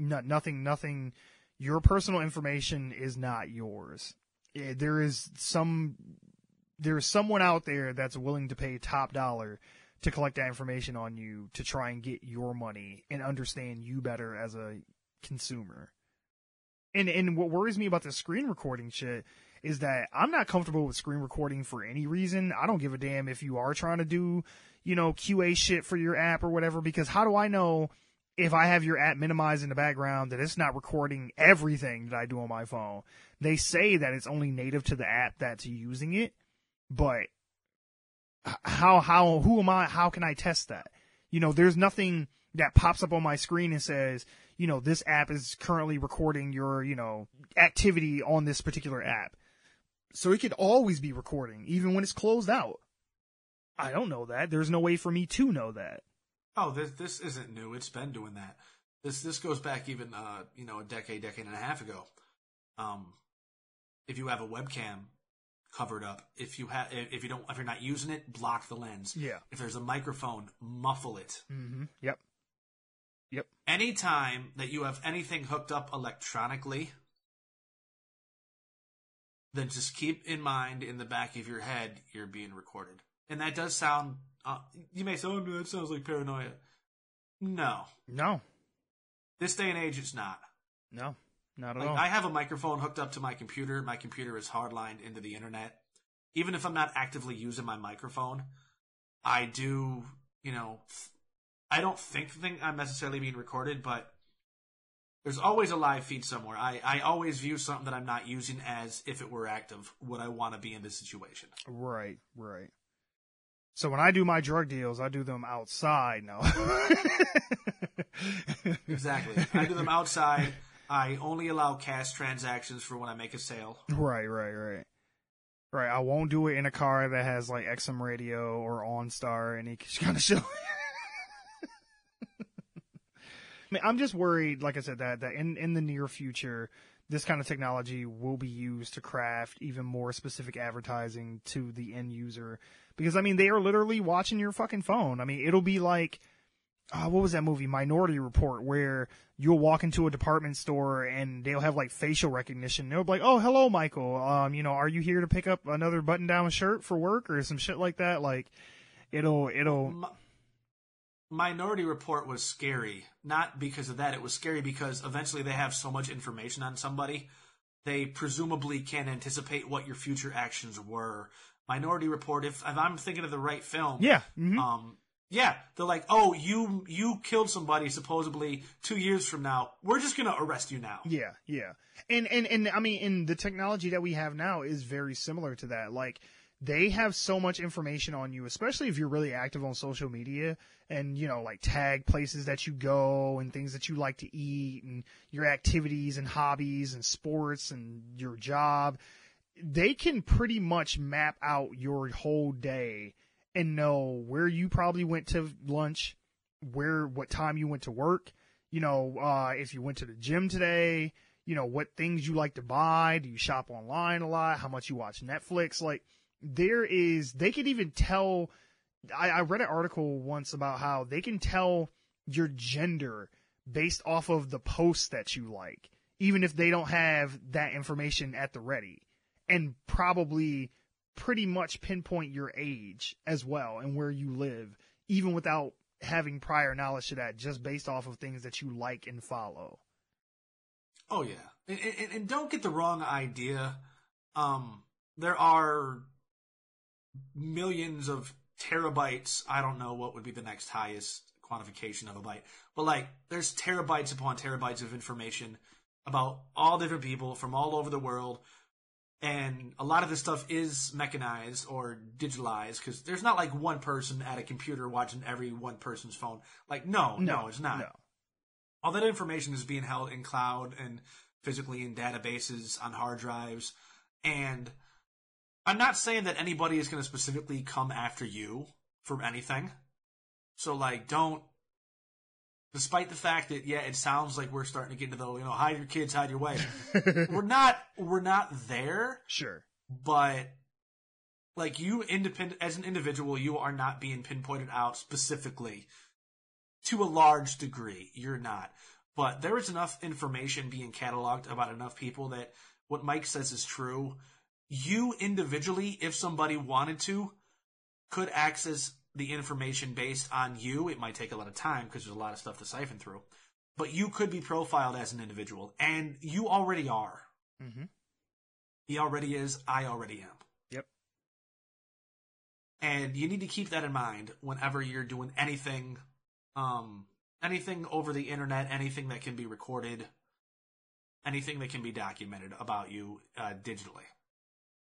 nothing. Your personal information is not yours. There is someone out there that's willing to pay top dollar to collect that information on you to try and get your money and understand you better as a consumer. And what worries me about the screen recording shit is that I'm not comfortable with screen recording for any reason. I don't give a damn if you are trying to do, QA shit for your app or whatever, because how do I know if I have your app minimized in the background that it's not recording everything that I do on my phone? They say that it's only native to the app that's using it, but who am I? How can I test that? There's nothing that pops up on my screen and says, this app is currently recording your, activity on this particular app. So it could always be recording, even when it's closed out. I don't know that. There's no way for me to know that. Oh, this isn't new. It's been doing that. This goes back even, a decade and a half ago. If you have a webcam covered up, if you're not using it, block the lens. Yeah. If there's a microphone, muffle it. Mm-hmm. Yep. Anytime that you have anything hooked up electronically, then just keep in mind in the back of your head you're being recorded. And that does sound, you may say, oh, that sounds like paranoia. No. This day and age, it's not. No, not at all. I have a microphone hooked up to my computer. My computer is hardlined into the internet. Even if I'm not actively using my microphone, I do, I don't think I'm necessarily being recorded, but there's always a live feed somewhere. I always view something that I'm not using as if it were active. Would I want to be in this situation? Right. So when I do my drug deals, I do them outside now. Exactly. I do them outside. I only allow cash transactions for when I make a sale. Right. I won't do it in a car that has like XM radio or OnStar and any kind of shit. I'm just worried, like I said, that in the near future, this kind of technology will be used to craft even more specific advertising to the end user. Because, they are literally watching your fucking phone. It'll be like, what was that movie, Minority Report, where you'll walk into a department store and they'll have like facial recognition. They'll be like, oh, hello, Michael. Are you here to pick up another button-down shirt for work or some shit like that? Like, it'll. Minority Report was scary. Not because of that. It was scary because eventually they have so much information on somebody, they presumably can anticipate what your future actions were. Minority Report, if I'm thinking of the right film, yeah, they're like, oh, you killed somebody supposedly 2 years from now. We're just gonna arrest you now. Yeah. And I mean, and the technology that we have now is very similar to that. Like, they have so much information on you, especially if you're really active on social media and, you know, like tag places that you go and things that you like to eat and your activities and hobbies and sports and your job. They can pretty much map out your whole day and know where you probably went to lunch, what time you went to work, you know, if you went to the gym today, you know, what things you like to buy. Do you shop online a lot? How much you watch Netflix? Like, they could even tell, I read an article once about how they can tell your gender based off of the posts that you like, even if they don't have that information at the ready, and probably pretty much pinpoint your age as well and where you live, even without having prior knowledge to that, just based off of things that you like and follow. Oh, yeah. And don't get the wrong idea. There are millions of terabytes. I don't know what would be the next highest quantification of a byte, but like there's terabytes upon terabytes of information about all different people from all over the world. And a lot of this stuff is mechanized or digitalized because there's not like one person at a computer watching every one person's phone. Like, no, it's not. No. All that information is being held in cloud and physically in databases on hard drives. And I'm not saying that anybody is going to specifically come after you for anything. So, like, don't, despite the fact that, yeah, it sounds like we're starting to get into the, you know, hide your kids, hide your wife. We're not there. Sure. But, like, you as an individual, you are not being pinpointed out specifically. To a large degree, you're not. But there is enough information being cataloged about enough people that what Mike says is true. You individually, if somebody wanted to, could access the information based on you. It might take a lot of time because there's a lot of stuff to siphon through. But you could be profiled as an individual, and you already are. Mm-hmm. He already is. I already am. Yep. And you need to keep that in mind whenever you're doing anything over the internet, anything that can be recorded, anything that can be documented about you digitally.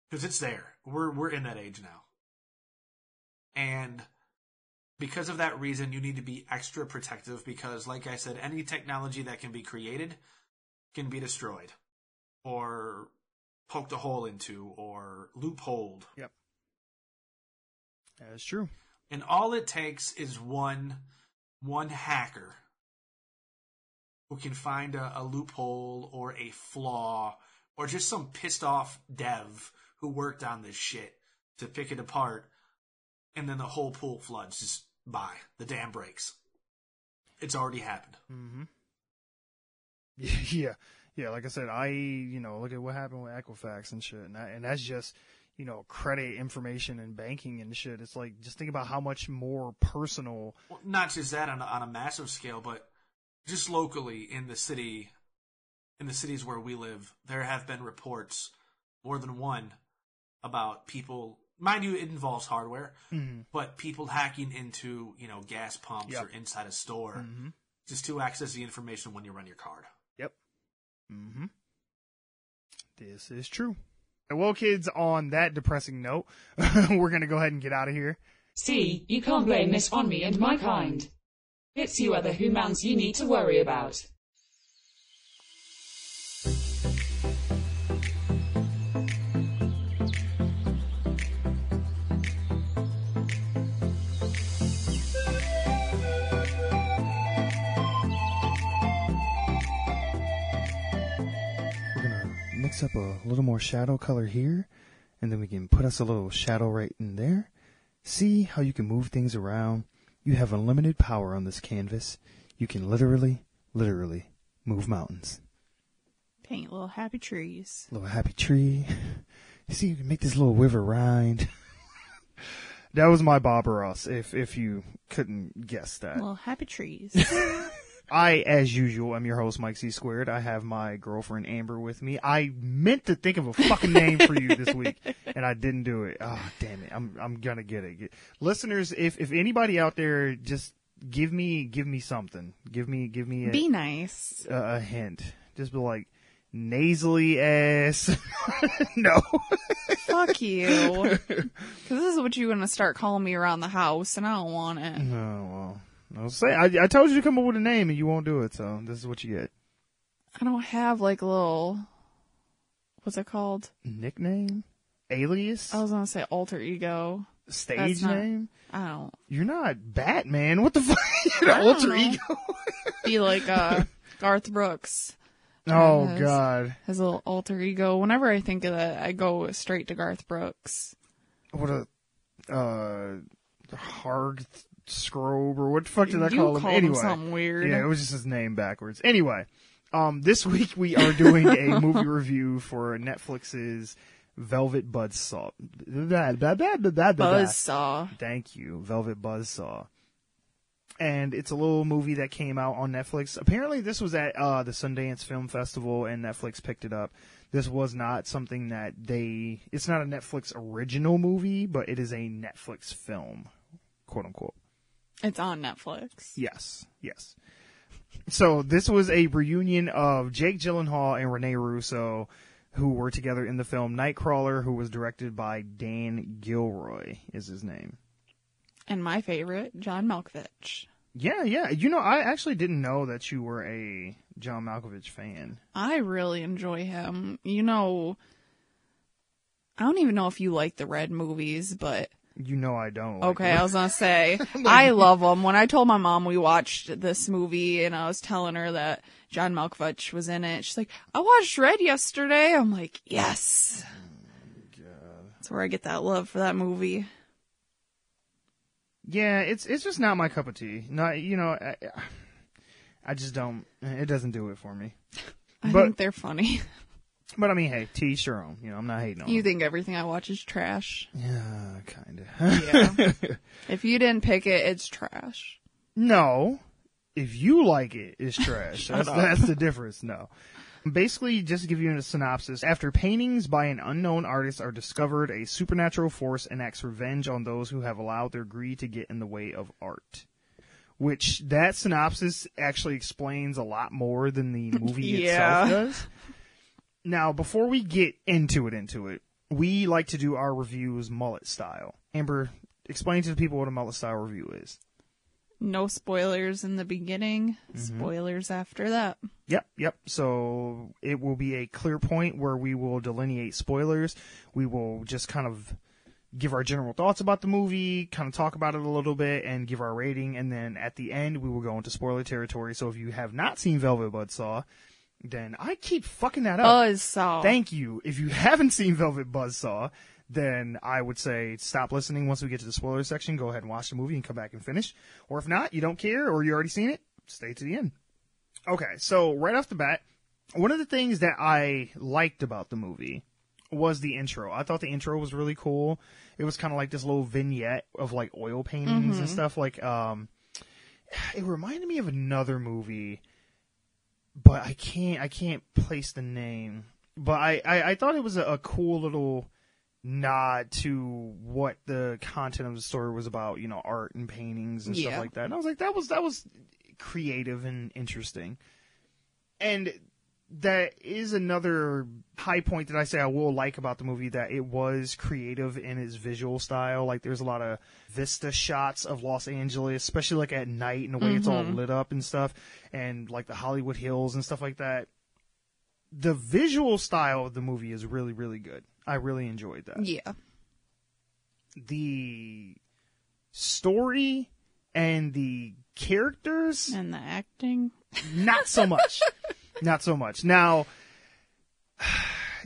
Because it's there. We're in that age now. And because of that reason, you need to be extra protective because, like I said, any technology that can be created can be destroyed or poked a hole into or loopholed. Yep. That is true. And all it takes is one hacker who can find a loophole or a flaw or just some pissed off dev who worked on this shit to pick it apart, and then the whole pool floods. Just bye. The dam breaks. It's already happened. Mm-hmm. Yeah. Like I said, look at what happened with Equifax and shit, and that's just, you know, credit information and banking and shit. It's like, just think about how much more personal. Well, not just that on a massive scale, but just locally in the cities where we live, there have been reports, more than one, about people. Mind you, it involves hardware, but people hacking into, you know, gas pumps or inside a store just to access the information when you run your card. Yep. Mm-hmm. This is true. Well, kids, on that depressing note, we're going to go ahead and get out of here. See, you can't blame this on me and my kind. It's you other humans you need to worry about. Mix up a little more shadow color here, and then we can put us a little shadow right in there. See how you can move things around. You have unlimited power on this canvas. You can literally move mountains. Paint little happy trees. Little happy tree. See, you can make this little river rind. That was my Bob Ross, if you couldn't guess that. Well, happy trees. I, as usual, am your host, Mike C. Squared. I have my girlfriend, Amber, with me. I meant to think of a fucking name for you this week, and I didn't do it. Oh, damn it. I'm gonna get it. Listeners, if anybody out there, just give me something. Give me Be nice. a hint. Just be like, nasally ass. No. Fuck you. Because this is what you're going to start calling me around the house, and I don't want it. No, well. I was saying, I told you to come up with a name and you won't do it, so this is what you get. I don't have like a little, what's it called? Nickname? Alias? I was going to say alter ego. Stage name? I don't. You're not Batman. What the fuck? You're an alter ego? Be like Garth Brooks. Oh, God. His little alter ego. Whenever I think of that, I go straight to Garth Brooks. What Harg Scrobe, or what the fuck did I call him? Anyway, something weird. Yeah, it was just his name backwards. Anyway, this week we are doing a movie review for Netflix's Velvet Buzzsaw. Buzzsaw. Thank you, Velvet Buzzsaw. And it's a little movie that came out on Netflix. Apparently, this was at the Sundance Film Festival, and Netflix picked it up. This was not something that it's not a Netflix original movie, but it is a Netflix film, quote unquote. It's on Netflix. Yes. So this was a reunion of Jake Gyllenhaal and Rene Russo, who were together in the film Nightcrawler, who was directed by Dan Gilroy, is his name. And my favorite, John Malkovich. Yeah. You know, I actually didn't know that you were a John Malkovich fan. I really enjoy him. You know, I don't even know if you like the Red movies, but... You know I don't. Okay, I was gonna say, I love them. When I told my mom we watched this movie and I was telling her that John Malkovich was in it, she's like, I watched Red yesterday. I'm like, yes. Oh, God. That's where I get that love for that movie. Yeah, it's just not my cup of tea. Not, you know, I just don't. It doesn't do it for me. I think they're funny. But I mean, hey, to each their own. You know, I'm not hating on You them. think everything I watch is trash? Yeah, kind of. Yeah. If you didn't pick it, it's trash. No. If you like it, it's trash. That's the difference. No. Basically, just to give you a synopsis, after paintings by an unknown artist are discovered, a supernatural force enacts revenge on those who have allowed their greed to get in the way of art. Which, that synopsis actually explains a lot more than the movie itself does. Now, before we get into it, we like to do our reviews mullet style. Amber, explain to the people what a mullet style review is. No spoilers in the beginning, spoilers after that. Yep. So it will be a clear point where we will delineate spoilers. We will just kind of give our general thoughts about the movie, kind of talk about it a little bit, and give our rating. And then at the end, we will go into spoiler territory. So if you have not seen Velvet Buzzsaw, then I keep fucking that up. Buzzsaw. Thank you. If you haven't seen Velvet Buzzsaw, then I would say stop listening once we get to the spoiler section. Go ahead and watch the movie and come back and finish. Or if not, you don't care, or you already seen it, stay to the end. Okay, so right off the bat, one of the things that I liked about the movie was the intro. I thought the intro was really cool. It was kind of like this little vignette of like oil paintings and stuff. Like, it reminded me of another movie, but I can't place the name. But I thought it was a cool little nod to what the content of the story was about, you know, art and paintings and stuff like that. And I was like, that was creative and interesting. And that is another high point that I say I will like about the movie, that it was creative in its visual style. Like, there's a lot of vista shots of Los Angeles, especially like at night and the way it's all lit up and stuff, and like the Hollywood Hills and stuff like that. The visual style of the movie is really, really good. I really enjoyed that. Yeah. The story and the characters, And the acting. not so much. Not so much. Now,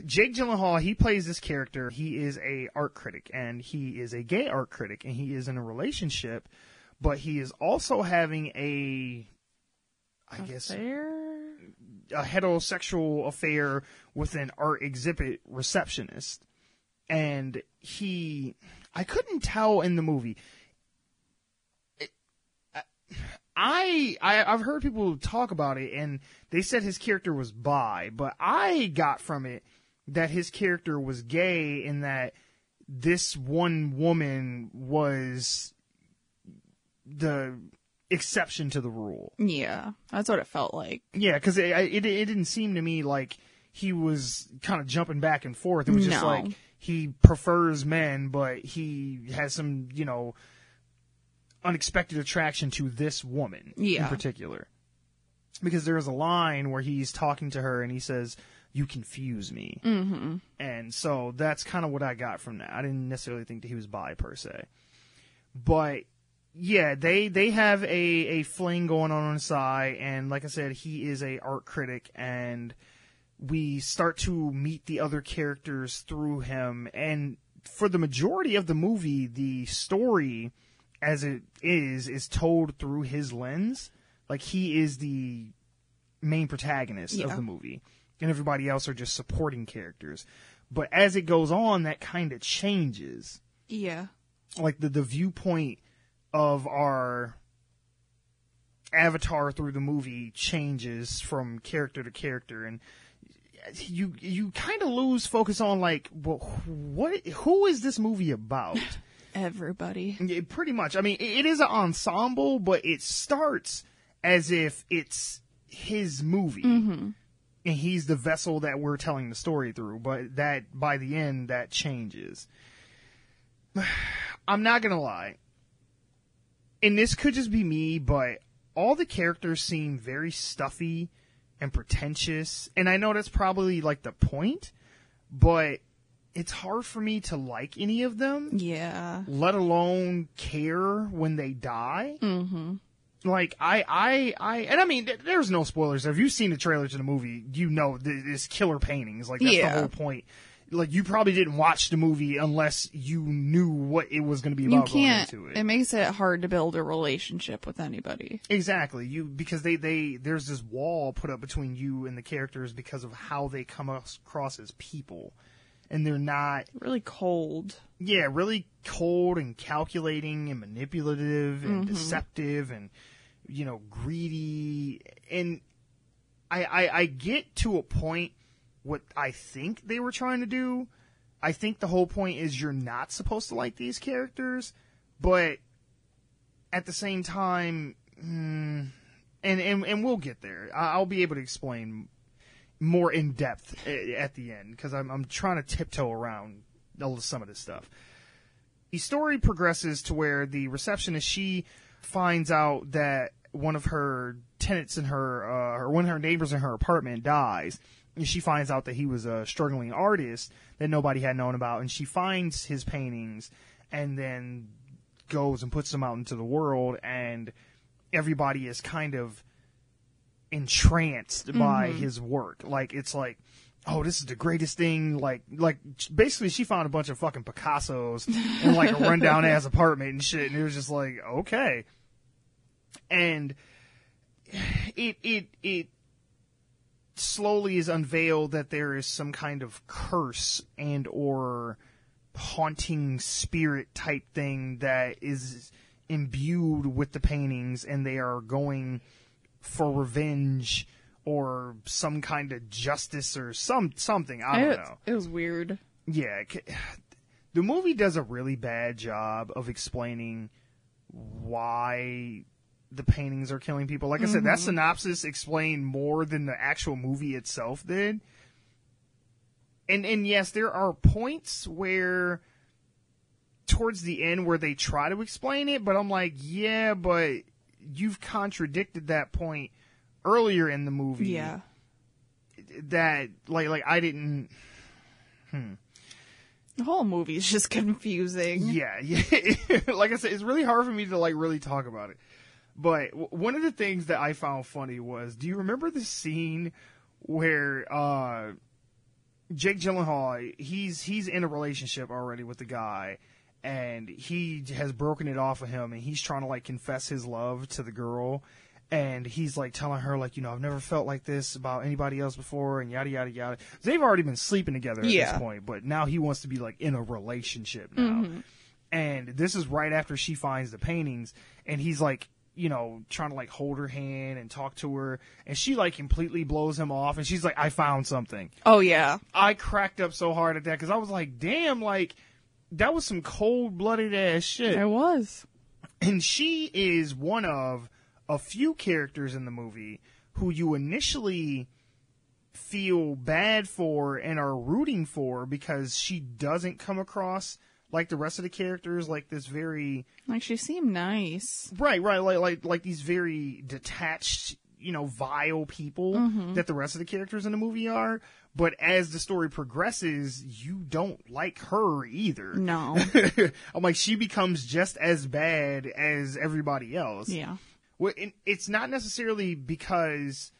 Jake Gyllenhaal, he plays this character. He is a art critic, and he is a gay art critic, and he is in a relationship, but he is also having a heterosexual affair with an art exhibit receptionist. And I couldn't tell in the movie. I've heard people talk about it, and they said his character was bi, but I got from it that his character was gay, in that this one woman was the exception to the rule. Yeah, that's what it felt like. Yeah, because it didn't seem to me like he was kind of jumping back and forth. It was just like he prefers men, but he has some, unexpected attraction to this woman in particular. Because there's a line where he's talking to her and he says, "You confuse me." Mm-hmm. And so that's kind of what I got from that. I didn't necessarily think that he was bi per se. But yeah, they have a fling going on the side, and like I said, he is a art critic, and we start to meet the other characters through him. And for the majority of the movie, the story as it is told through his lens. Like, he is the main protagonist of the movie, and everybody else are just supporting characters. But as it goes on, that kind of changes. Yeah. Like, the viewpoint of our avatar through the movie changes from character to character, and you kind of lose focus on, like, well, who is this movie about? Everybody. Yeah, pretty much. I mean, it is an ensemble, but it starts as if it's his movie. Mm-hmm. And he's the vessel that we're telling the story through. But that, by the end, that changes. I'm not going to lie. And this could just be me, but all the characters seem very stuffy and pretentious. And I know that's probably, like, the point, but it's hard for me to like any of them. Yeah. Let alone care when they die. Mm-hmm. Like, and I mean, there's no spoilers. If you've seen the trailer to the movie, you know this killer paintings. Like, that's the whole point. Like, you probably didn't watch the movie unless you knew what it was going to be about going into it. It makes it hard to build a relationship with anybody. Exactly. because there's this wall put up between you and the characters because of how they come across as people. And they're not... really cold. Yeah, really cold and calculating and manipulative and deceptive and, greedy. And I get to a point what I think they were trying to do. I think the whole point is you're not supposed to like these characters, but at the same time, and we'll get there. I'll be able to explain more in depth at the end, because I'm trying to tiptoe around some of this stuff. The story progresses to where the receptionist, she finds out that one of her tenants in or one of her neighbors in her apartment dies. And she finds out that he was a struggling artist that nobody had known about, and she finds his paintings and then goes and puts them out into the world, and everybody is kind of entranced by his work. Like, it's like, oh, this is the greatest thing. Like basically she found a bunch of fucking Picassos in like a rundown ass apartment and shit, and it was just like, okay. And it slowly is unveiled that there is some kind of curse and or haunting spirit type thing that is imbued with the paintings, and they are going for revenge or some kind of justice or something. I don't know. It was weird. Yeah. The movie does a really bad job of explaining why the paintings are killing people. Like I said, that synopsis explained more than the actual movie itself did. And yes, there are points where towards the end where they try to explain it, but I'm like, yeah, but you've contradicted that point earlier in the movie. Yeah. That, like I didn't... The whole movie is just confusing. Yeah. Like I said, it's really hard for me to, really talk about it. But one of the things that I found funny was, do you remember the scene where Jake Gyllenhaal, he's in a relationship already with the guy, and he has broken it off with him, and he's trying to confess his love to the girl, and he's telling her I've never felt like this about anybody else before, and yada yada yada. They've already been sleeping together at this point, but now he wants to be in a relationship now. And this is right after she finds the paintings, and he's like, you know, trying to like hold her hand and talk to her, and she like completely blows him off, and she's like, I found something. Oh yeah. I cracked up so hard at that because I was like, damn, like that was some cold-blooded ass shit. It was. And she is one of a few characters in the movie who you initially feel bad for and are rooting for because she doesn't come across like the rest of the characters, like this very... Like, she seemed nice. Right, like these very detached, you know, vile people that the rest of the characters in the movie are. But as the story progresses, you don't like her either. No. I'm like, she becomes just as bad as everybody else. Yeah. Well, it's not necessarily because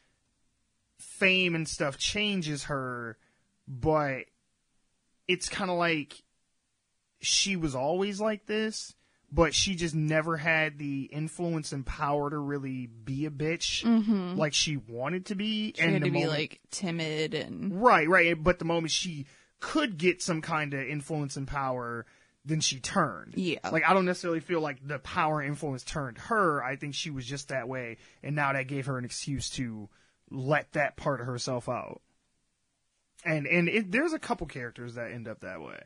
fame and stuff changes her, but it's kind of like she was always like this, but she just never had the influence and power to really be a bitch like she wanted to be. She had to be like timid and... Right. But the moment she could get some kind of influence and power, then she turned. Yeah. Like, I don't necessarily feel like the power and influence turned her. I think she was just that way, and now that gave her an excuse to let that part of herself out. And there's a couple characters that end up that way.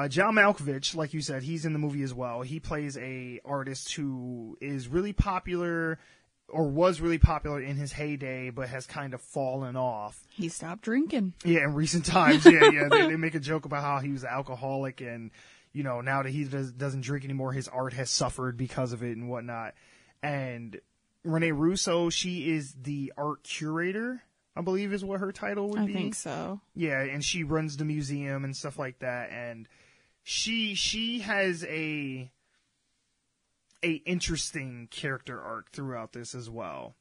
John Malkovich, like you said, he's in the movie as well. He plays a artist who is really popular, or was really popular in his heyday, but has kind of fallen off. He stopped drinking. Yeah, in recent times. Yeah. They make a joke about how he was an alcoholic, and, you know, now that he doesn't drink anymore, his art has suffered because of it and whatnot. And Renee Russo, she is the art curator, I believe is what her title would be. I think so. Yeah, and she runs the museum and stuff like that. And she has a interesting character arc throughout this as well.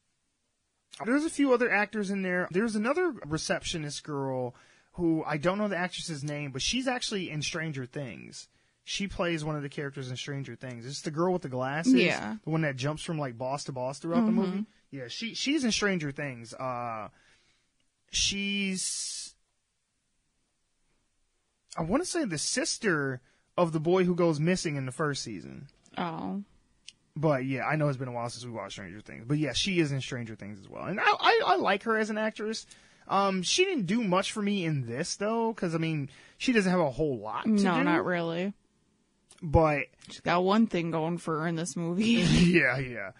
There's a few other actors in there. There's another receptionist girl who I don't know the actress's name, but she's actually in Stranger Things. She plays one of the characters in Stranger Things. It's the girl with the glasses. Yeah. The one that jumps from like boss to boss throughout the movie. Yeah, she's in Stranger Things. She's, I want to say, the sister of the boy who goes missing in the first season. Oh. But yeah, I know it's been a while since we watched Stranger Things. But yeah, she is in Stranger Things as well. And I like her as an actress. She didn't do much for me in this, though, because, I mean, she doesn't have a whole lot to do. No, not really. But she's got one thing going for her in this movie. Yeah.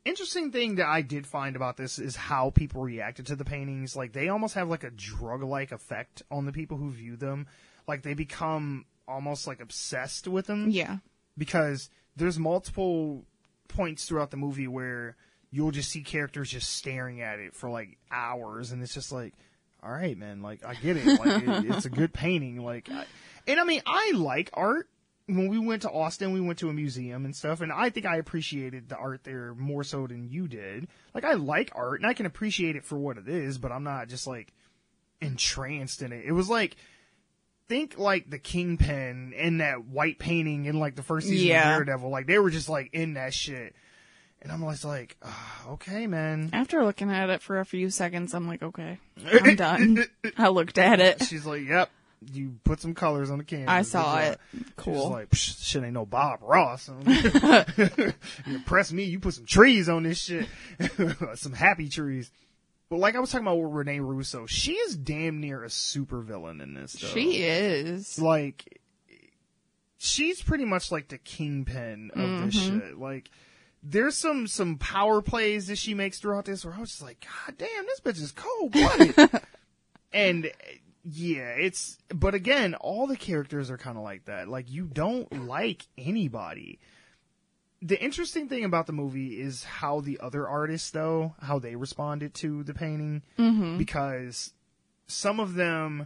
Interesting thing that I did find about this is how people reacted to the paintings. Like, they almost have like a drug-like effect on the people who view them. Like, they become almost like obsessed with them. Yeah. Because there's multiple points throughout the movie where you'll just see characters just staring at it for like hours, and it's just like, all right, man, like, I get it. Like, it's a good painting. Like, and I mean, I like art. When we went to Austin, we went to a museum and stuff, and I think I appreciated the art there more so than you did. Like, I like art, and I can appreciate it for what it is, but I'm not just, like, entranced in it. It was like, think, like, the Kingpin in that white painting in, like, the first season of Daredevil. Like, they were just, like, in that shit. And I'm just like, okay, man. After looking at it for a few seconds, I'm like, okay, I'm done. I looked at it. She's like, yep. You put some colors on the canvas. I saw it. Cool. She's like, shit ain't no Bob Ross. You impress me, you put some trees on this shit. Some happy trees. But like I was talking about with Renee Russo, she is damn near a supervillain in this, though. She is. Like, she's pretty much like the kingpin of this shit. Like, there's some power plays that she makes throughout this where I was just like, God damn, this bitch is cold-blooded. And yeah, but again, all the characters are kind of like that. Like, you don't like anybody. The interesting thing about the movie is how the other artists, though, how they responded to the painting. Because some of them,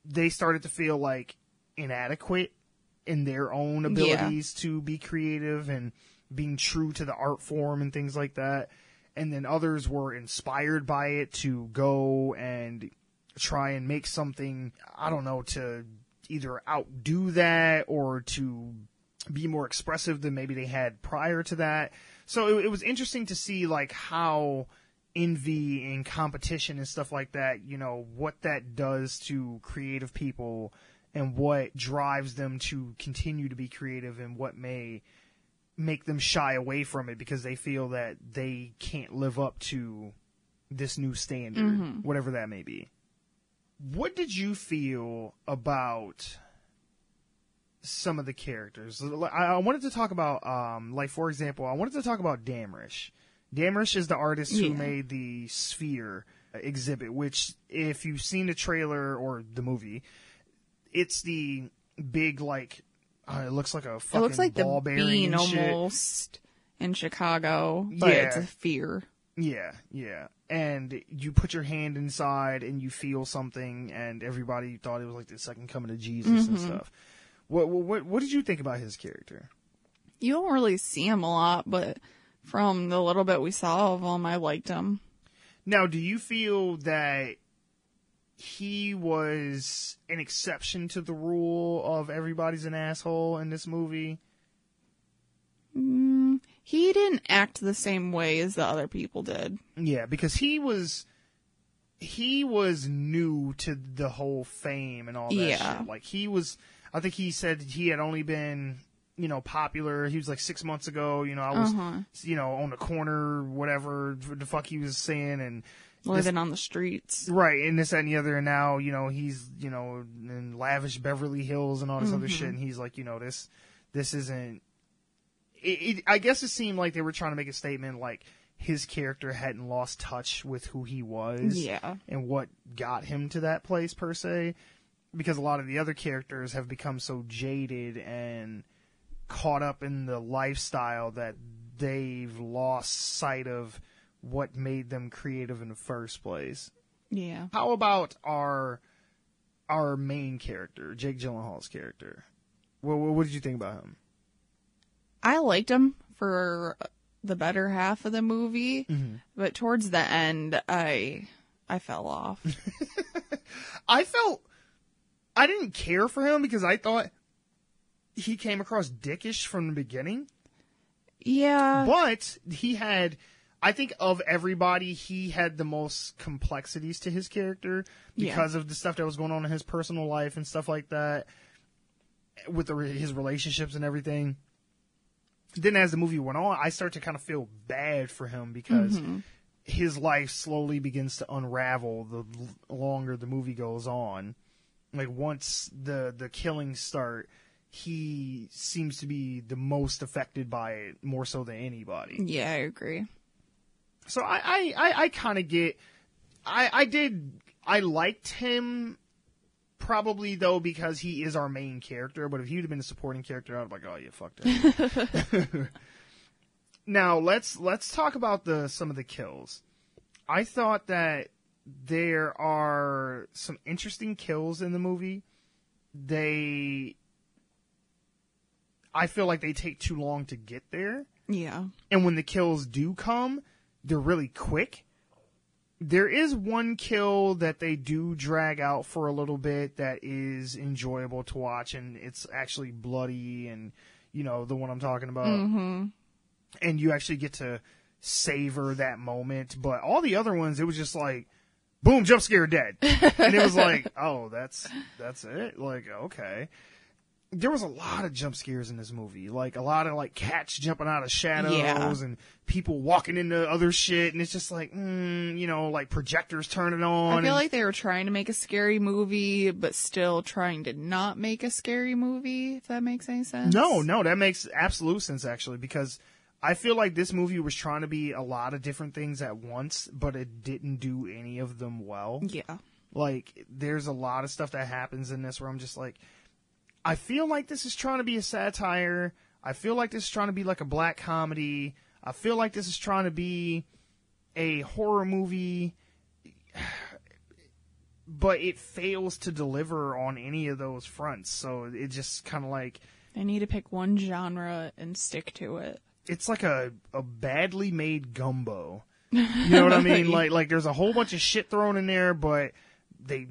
they started to feel like inadequate in their own abilities to be creative and being true to the art form and things like that. And then others were inspired by it to go and try and make something, I don't know, to either outdo that or to be more expressive than maybe they had prior to that. So it was interesting to see, like, how envy and competition and stuff like that, you know, what that does to creative people and what drives them to continue to be creative and what may make them shy away from it because they feel that they can't live up to this new standard, whatever that may be. What did you feel about some of the characters? I wanted to talk about, like, for example, I wanted to talk about Damrish. Damrish is the artist who made the Sphere exhibit, which, if you've seen the trailer or the movie, it's the big, like, it looks like a fucking It looks like ball the bearing Bean and shit. almost in Chicago, but Yeah. it's a sphere. Yeah, yeah. And you put your hand inside and you feel something, and everybody thought it was like the second coming of Jesus and stuff. What did you think about his character? You don't really see him a lot, but from the little bit we saw of him, I liked him. Now, do you feel that he was an exception to the rule of everybody's an asshole in this movie? He didn't act the same way as the other people did. Yeah, because he was new to the whole fame and all that shit. Like, I think he said he had only been, popular. He was like 6 months ago, I was, on the corner, whatever the fuck he was saying, and living on the streets. Right, and this, that, and the other, and now, he's, in lavish Beverly Hills and all this other shit, and he's like, this isn't, I guess it seemed like they were trying to make a statement like his character hadn't lost touch with who he was. Yeah. And what got him to that place, per se. Because a lot of the other characters have become so jaded and caught up in the lifestyle that they've lost sight of what made them creative in the first place. Yeah. How about our main character, Jake Gyllenhaal's character? What did you think about him? I liked him for the better half of the movie, but towards the end, I fell off. I didn't care for him because I thought he came across dickish from the beginning. Yeah. But I think of everybody, he had the most complexities to his character because of the stuff that was going on in his personal life and stuff like that with his relationships and everything. Then as the movie went on, I started to kind of feel bad for him because his life slowly begins to unravel the longer the movie goes on. Like, once the killings start, he seems to be the most affected by it, more so than anybody. Yeah, I agree. So I kind of get... I liked him, probably, though, because he is our main character. But if he would have been a supporting character, I'd be like, oh, yeah, fuck that. Now, let's talk about some of the kills. I thought that there are some interesting kills in the movie. I feel like they take too long to get there. Yeah. And when the kills do come, they're really quick. There is one kill that they do drag out for a little bit that is enjoyable to watch, and it's actually bloody, and, the one I'm talking about. Mm-hmm. And you actually get to savor that moment. But all the other ones, it was just like, boom, jump scare, dead. And it was like, oh, that's it? Like, okay. There was a lot of jump scares in this movie. Like, a lot of, like, cats jumping out of shadows and people walking into other shit. And it's just like, like projectors turning on. I feel like they were trying to make a scary movie, but still trying to not make a scary movie, if that makes any sense. No, that makes absolute sense, actually, because I feel like this movie was trying to be a lot of different things at once, but it didn't do any of them well. Yeah. Like, there's a lot of stuff that happens in this where I'm just like, I feel like this is trying to be a satire. I feel like this is trying to be like a black comedy. I feel like this is trying to be a horror movie. But it fails to deliver on any of those fronts. So it just kind of like... They need to pick one genre and stick to it. It's like a badly made gumbo. You know what I mean? Like there's a whole bunch of shit thrown in there, but... they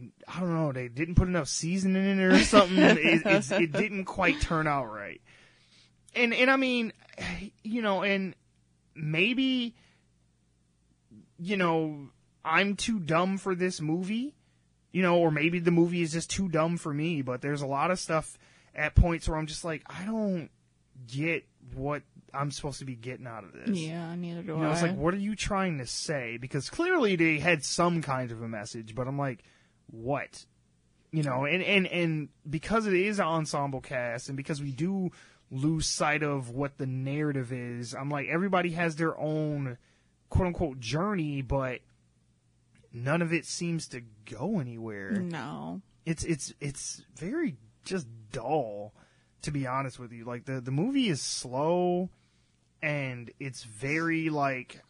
didn't put enough seasoning in it or something. It didn't quite turn out right. And I mean, and maybe, I'm too dumb for this movie, You know, or maybe the movie is just too dumb for me, but there's a lot of stuff at points where I'm just like, I don't get what I'm supposed to be getting out of this. Yeah, neither do You know, I. it's like, what are you trying to say? Because clearly they had some kind of a message, but I'm like, what? You know, and because it is an ensemble cast, and because we do lose sight of what the narrative is, I'm like, everybody has their own quote-unquote journey, but none of it seems to go anywhere. No. It's very just dull, to be honest with you. Like, the movie is slow, and it's very, like,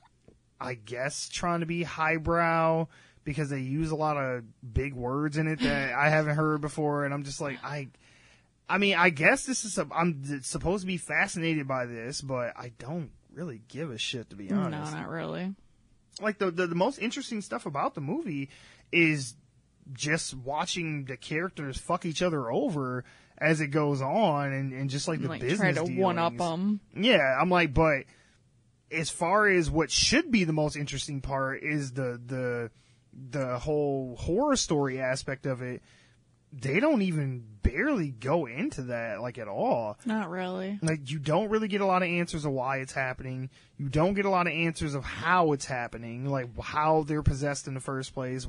I guess trying to be highbrow, because they use a lot of big words in it that I haven't heard before, and I'm just like, I mean, I guess this is I'm supposed to be fascinated by this, but I don't really give a shit, to be honest. No, not really. Like, the most interesting stuff about the movie is just watching the characters fuck each other over as it goes on, and just like the business try to dealings. one-up them. Yeah, I'm like, but as far as what should be the most interesting part is the whole horror story aspect of it, they don't even barely go into that, like, at all. Not really. Like, you don't really get a lot of answers of why it's happening. You don't get a lot of answers of how it's happening, like how they're possessed in the first place.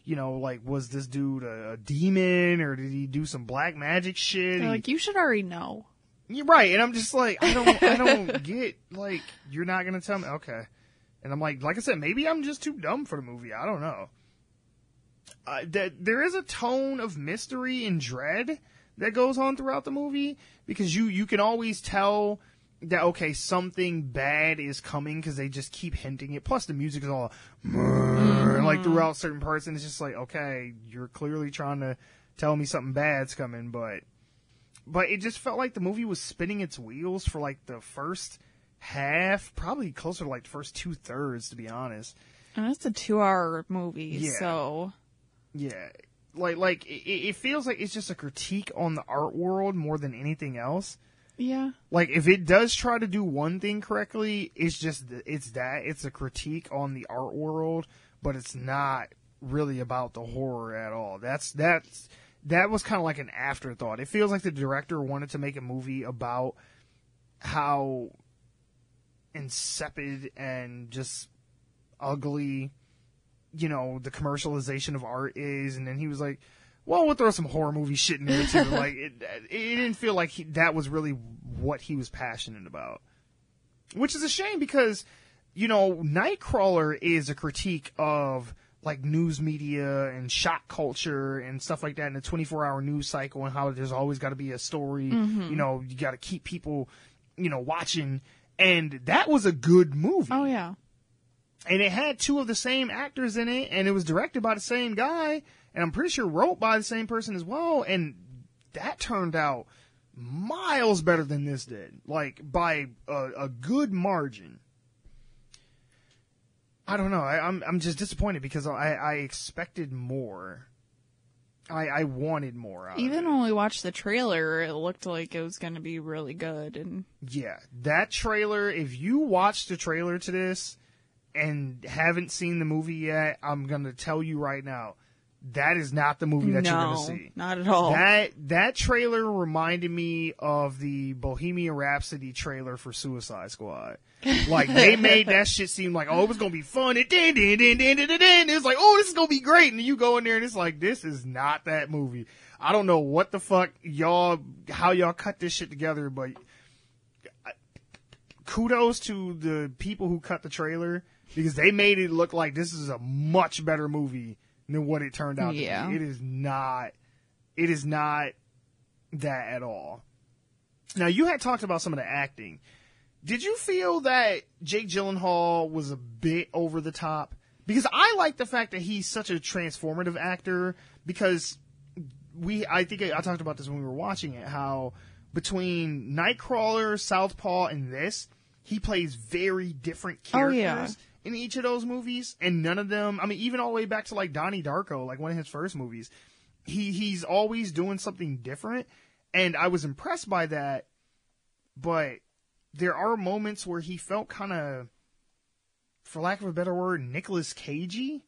You know, like, was this dude a demon, or did he do some black magic shit? They're like, you should already know. You're right, and I'm just like, I don't get, like, you're not gonna tell me, okay. And I'm like I said, maybe I'm just too dumb for the movie. I don't know. There is a tone of mystery and dread that goes on throughout the movie, because you can always tell that, okay, something bad is coming, because they just keep hinting it. Plus, the music is all like throughout certain parts, and it's just like, okay, you're clearly trying to tell me something bad's coming, but it just felt like the movie was spinning its wheels for like the first half, probably closer to like the first 2/3, to be honest. And it's a 2-hour movie, Yeah. so... Yeah, like it feels like it's just a critique on the art world more than anything else. Yeah. Like, if it does try to do one thing correctly, it's it's a critique on the art world, but it's not really about the horror at all. That was kind of like an afterthought. It feels like the director wanted to make a movie about how insipid and just ugly, you know, the commercialization of art is, and then he was like, well, we'll throw some horror movie shit in there too. Like, it didn't feel like that was really what he was passionate about. Which is a shame, because, you know, Nightcrawler is a critique of, like, news media and shock culture and stuff like that in the 24-hour news cycle, and how there's always got to be a story, you know, you got to keep people, you know, watching. And that was a good movie. Oh, yeah. And it had two of the same actors in it, and it was directed by the same guy, and I'm pretty sure wrote by the same person as well, and that turned out miles better than this did, like, by a good margin. I don't know, I'm just disappointed, because I expected more. I wanted more out of Even it. when we watched the trailer, it looked like it was going to be really good. And Yeah, that trailer, if you watched the trailer to this and haven't seen the movie yet, I'm going to tell you right now, that is not the movie that you're going to see. Not at all. That trailer reminded me of the Bohemian Rhapsody trailer for Suicide Squad. Like, they made that shit seem like, oh, it was going to be fun. And then, it's like, oh, this is going to be great. And then you go in there and it's like, this is not that movie. I don't know what the fuck how y'all cut this shit together, but kudos to the people who cut the trailer, because they made it look like this is a much better movie than what it turned out to be. It is not that at all. Now, you had talked about some of the acting. Did you feel that Jake Gyllenhaal was a bit over the top? Because I like the fact that he's such a transformative actor, because I think I talked about this when we were watching it, how between Nightcrawler, Southpaw, and this, he plays very different characters in each of those movies, and none of them, I mean, even all the way back to like Donnie Darko, like one of his first movies, he's always doing something different, and I was impressed by that, but there are moments where he felt kind of, for lack of a better word, Nicolas Cagey.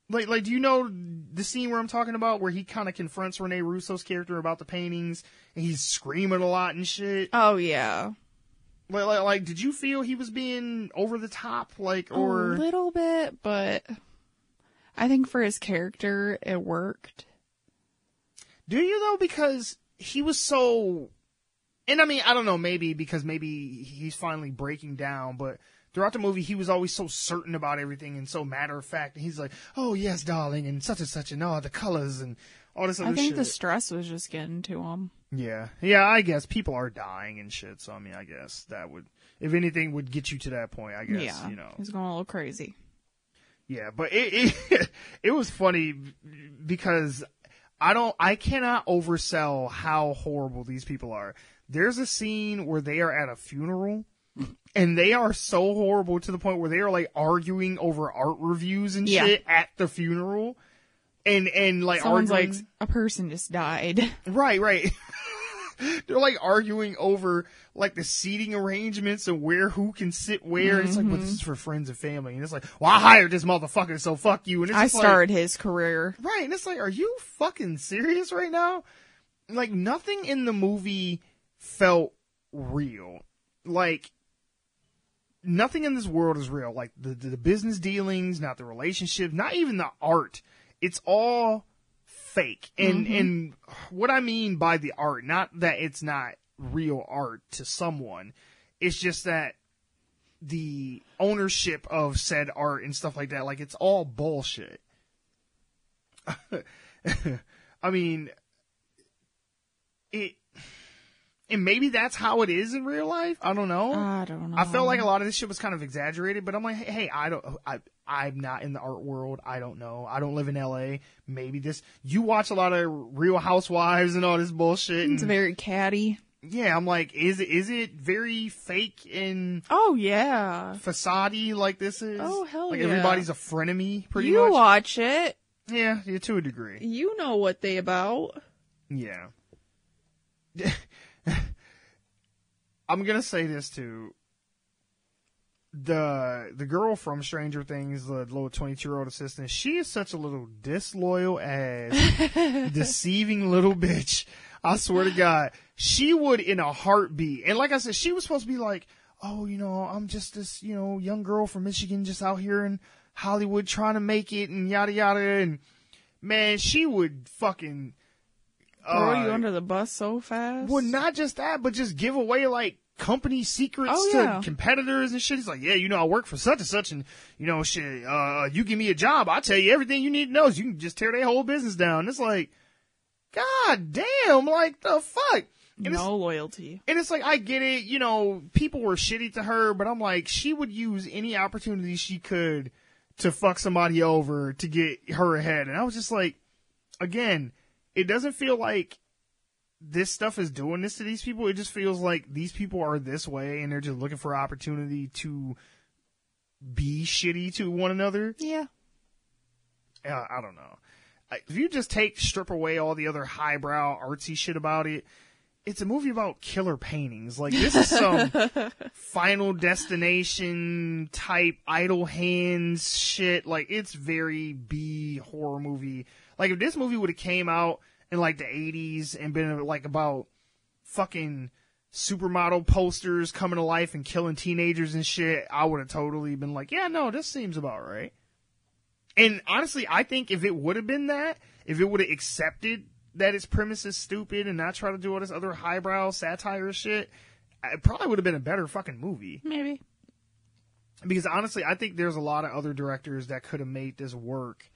Like, do you know the scene where I'm talking about, where he kind of confronts Rene Russo's character about the paintings, and he's screaming a lot and shit? Oh, yeah. Like, did you feel he was being over the top, like, or a little bit? But I think for his character, it worked. Do you though? Because he was so, and I mean, I don't know, maybe because maybe he's finally breaking down, but throughout the movie, he was always so certain about everything and so matter of fact. And he's like, "Oh yes, darling," and such, and the colors and all this other shit. I think the stress was just getting to him. Yeah. I guess people are dying and shit. So I mean, I guess that would, if anything, would get you to that point. I guess, yeah, you know, he's going a little crazy. Yeah, but it was funny because I cannot oversell how horrible these people are. There's a scene where they are at a funeral, and they are so horrible to the point where they are like arguing over art reviews and shit at the funeral. And like someone's arguing, like, a person just died. Right. They're like arguing over like the seating arrangements and who can sit where. And it's like, well, this is for friends and family. And it's like, well, I hired this motherfucker, so fuck you. And it's I just started his career. Right. And it's like, are you fucking serious right now? Like, nothing in the movie felt real. Like, nothing in this world is real. Like, the business dealings, not the relationships, not even the art. It's all fake. And what I mean by the art, not that it's not real art to someone, it's just that the ownership of said art and stuff like that, like, it's all bullshit. I mean, and maybe that's how it is in real life. I don't know. I felt like a lot of this shit was kind of exaggerated, but I'm like, hey, I'm not in the art world. I don't know. I don't live in LA. Maybe you watch a lot of Real Housewives and all this bullshit. It's very catty. Yeah, I'm like, is it very fake and oh yeah, facade-y like this is? Oh hell like yeah. Everybody's a frenemy, pretty much. You watch it. Yeah, to a degree. You know what they about. Yeah. I'm gonna say this too. The girl from Stranger Things, the little 22-year-old assistant, she is such a little disloyal ass, deceiving little bitch. I swear to God, she would in a heartbeat. And like I said, she was supposed to be like, oh, I'm just this, young girl from Michigan, just out here in Hollywood trying to make it and yada yada. And man, she would fucking throw you under the bus so fast. Well, not just that, but just give away like company secrets to competitors and shit. He's like, yeah, I work for such and such, and shit. You give me a job, I'll tell you everything you need to know. So you can just tear their whole business down. And it's like, God damn, like the fuck. And no loyalty. And it's like, I get it. People were shitty to her, but I'm like, she would use any opportunity she could to fuck somebody over to get her ahead. And I was just like, again, it doesn't feel like this stuff is doing this to these people. It just feels like these people are this way and they're just looking for opportunity to be shitty to one another. Yeah. I don't know. If you just strip away all the other highbrow artsy shit about it, it's a movie about killer paintings. Like, this is some Final Destination type idle hands shit. Like, it's very B horror movie. Like, if this movie would have came out in like the 80s and been like about fucking supermodel posters coming to life and killing teenagers and shit, I would have totally been like, yeah, no, this seems about right. And honestly, I think if it would have been that, if it would have accepted that its premise is stupid and not try to do all this other highbrow satire shit, it probably would have been a better fucking movie. Maybe. Because honestly, I think there's a lot of other directors that could have made this work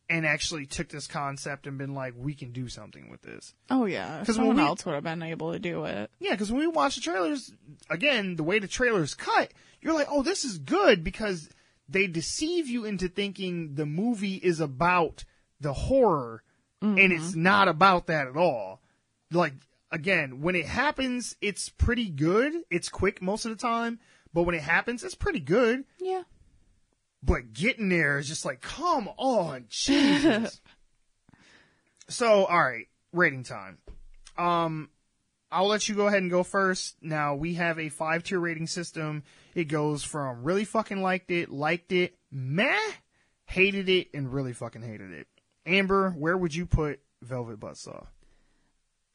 and actually took this concept and been like, we can do something with this. Oh yeah, someone else would have been able to do it. Yeah, because when we watch the trailers, again, the way the trailers cut, you're like, oh, this is good, because they deceive you into thinking the movie is about the horror, and it's not about that at all. Like, again, when it happens, it's pretty good. It's quick most of the time, but when it happens, it's pretty good. Yeah. But getting there is just like, come on, Jesus. So, all right, rating time. I'll let you go ahead and go first. Now, we have a 5-tier rating system. It goes from really fucking liked it, meh, hated it, and really fucking hated it. Amber, where would you put Velvet Buzzsaw?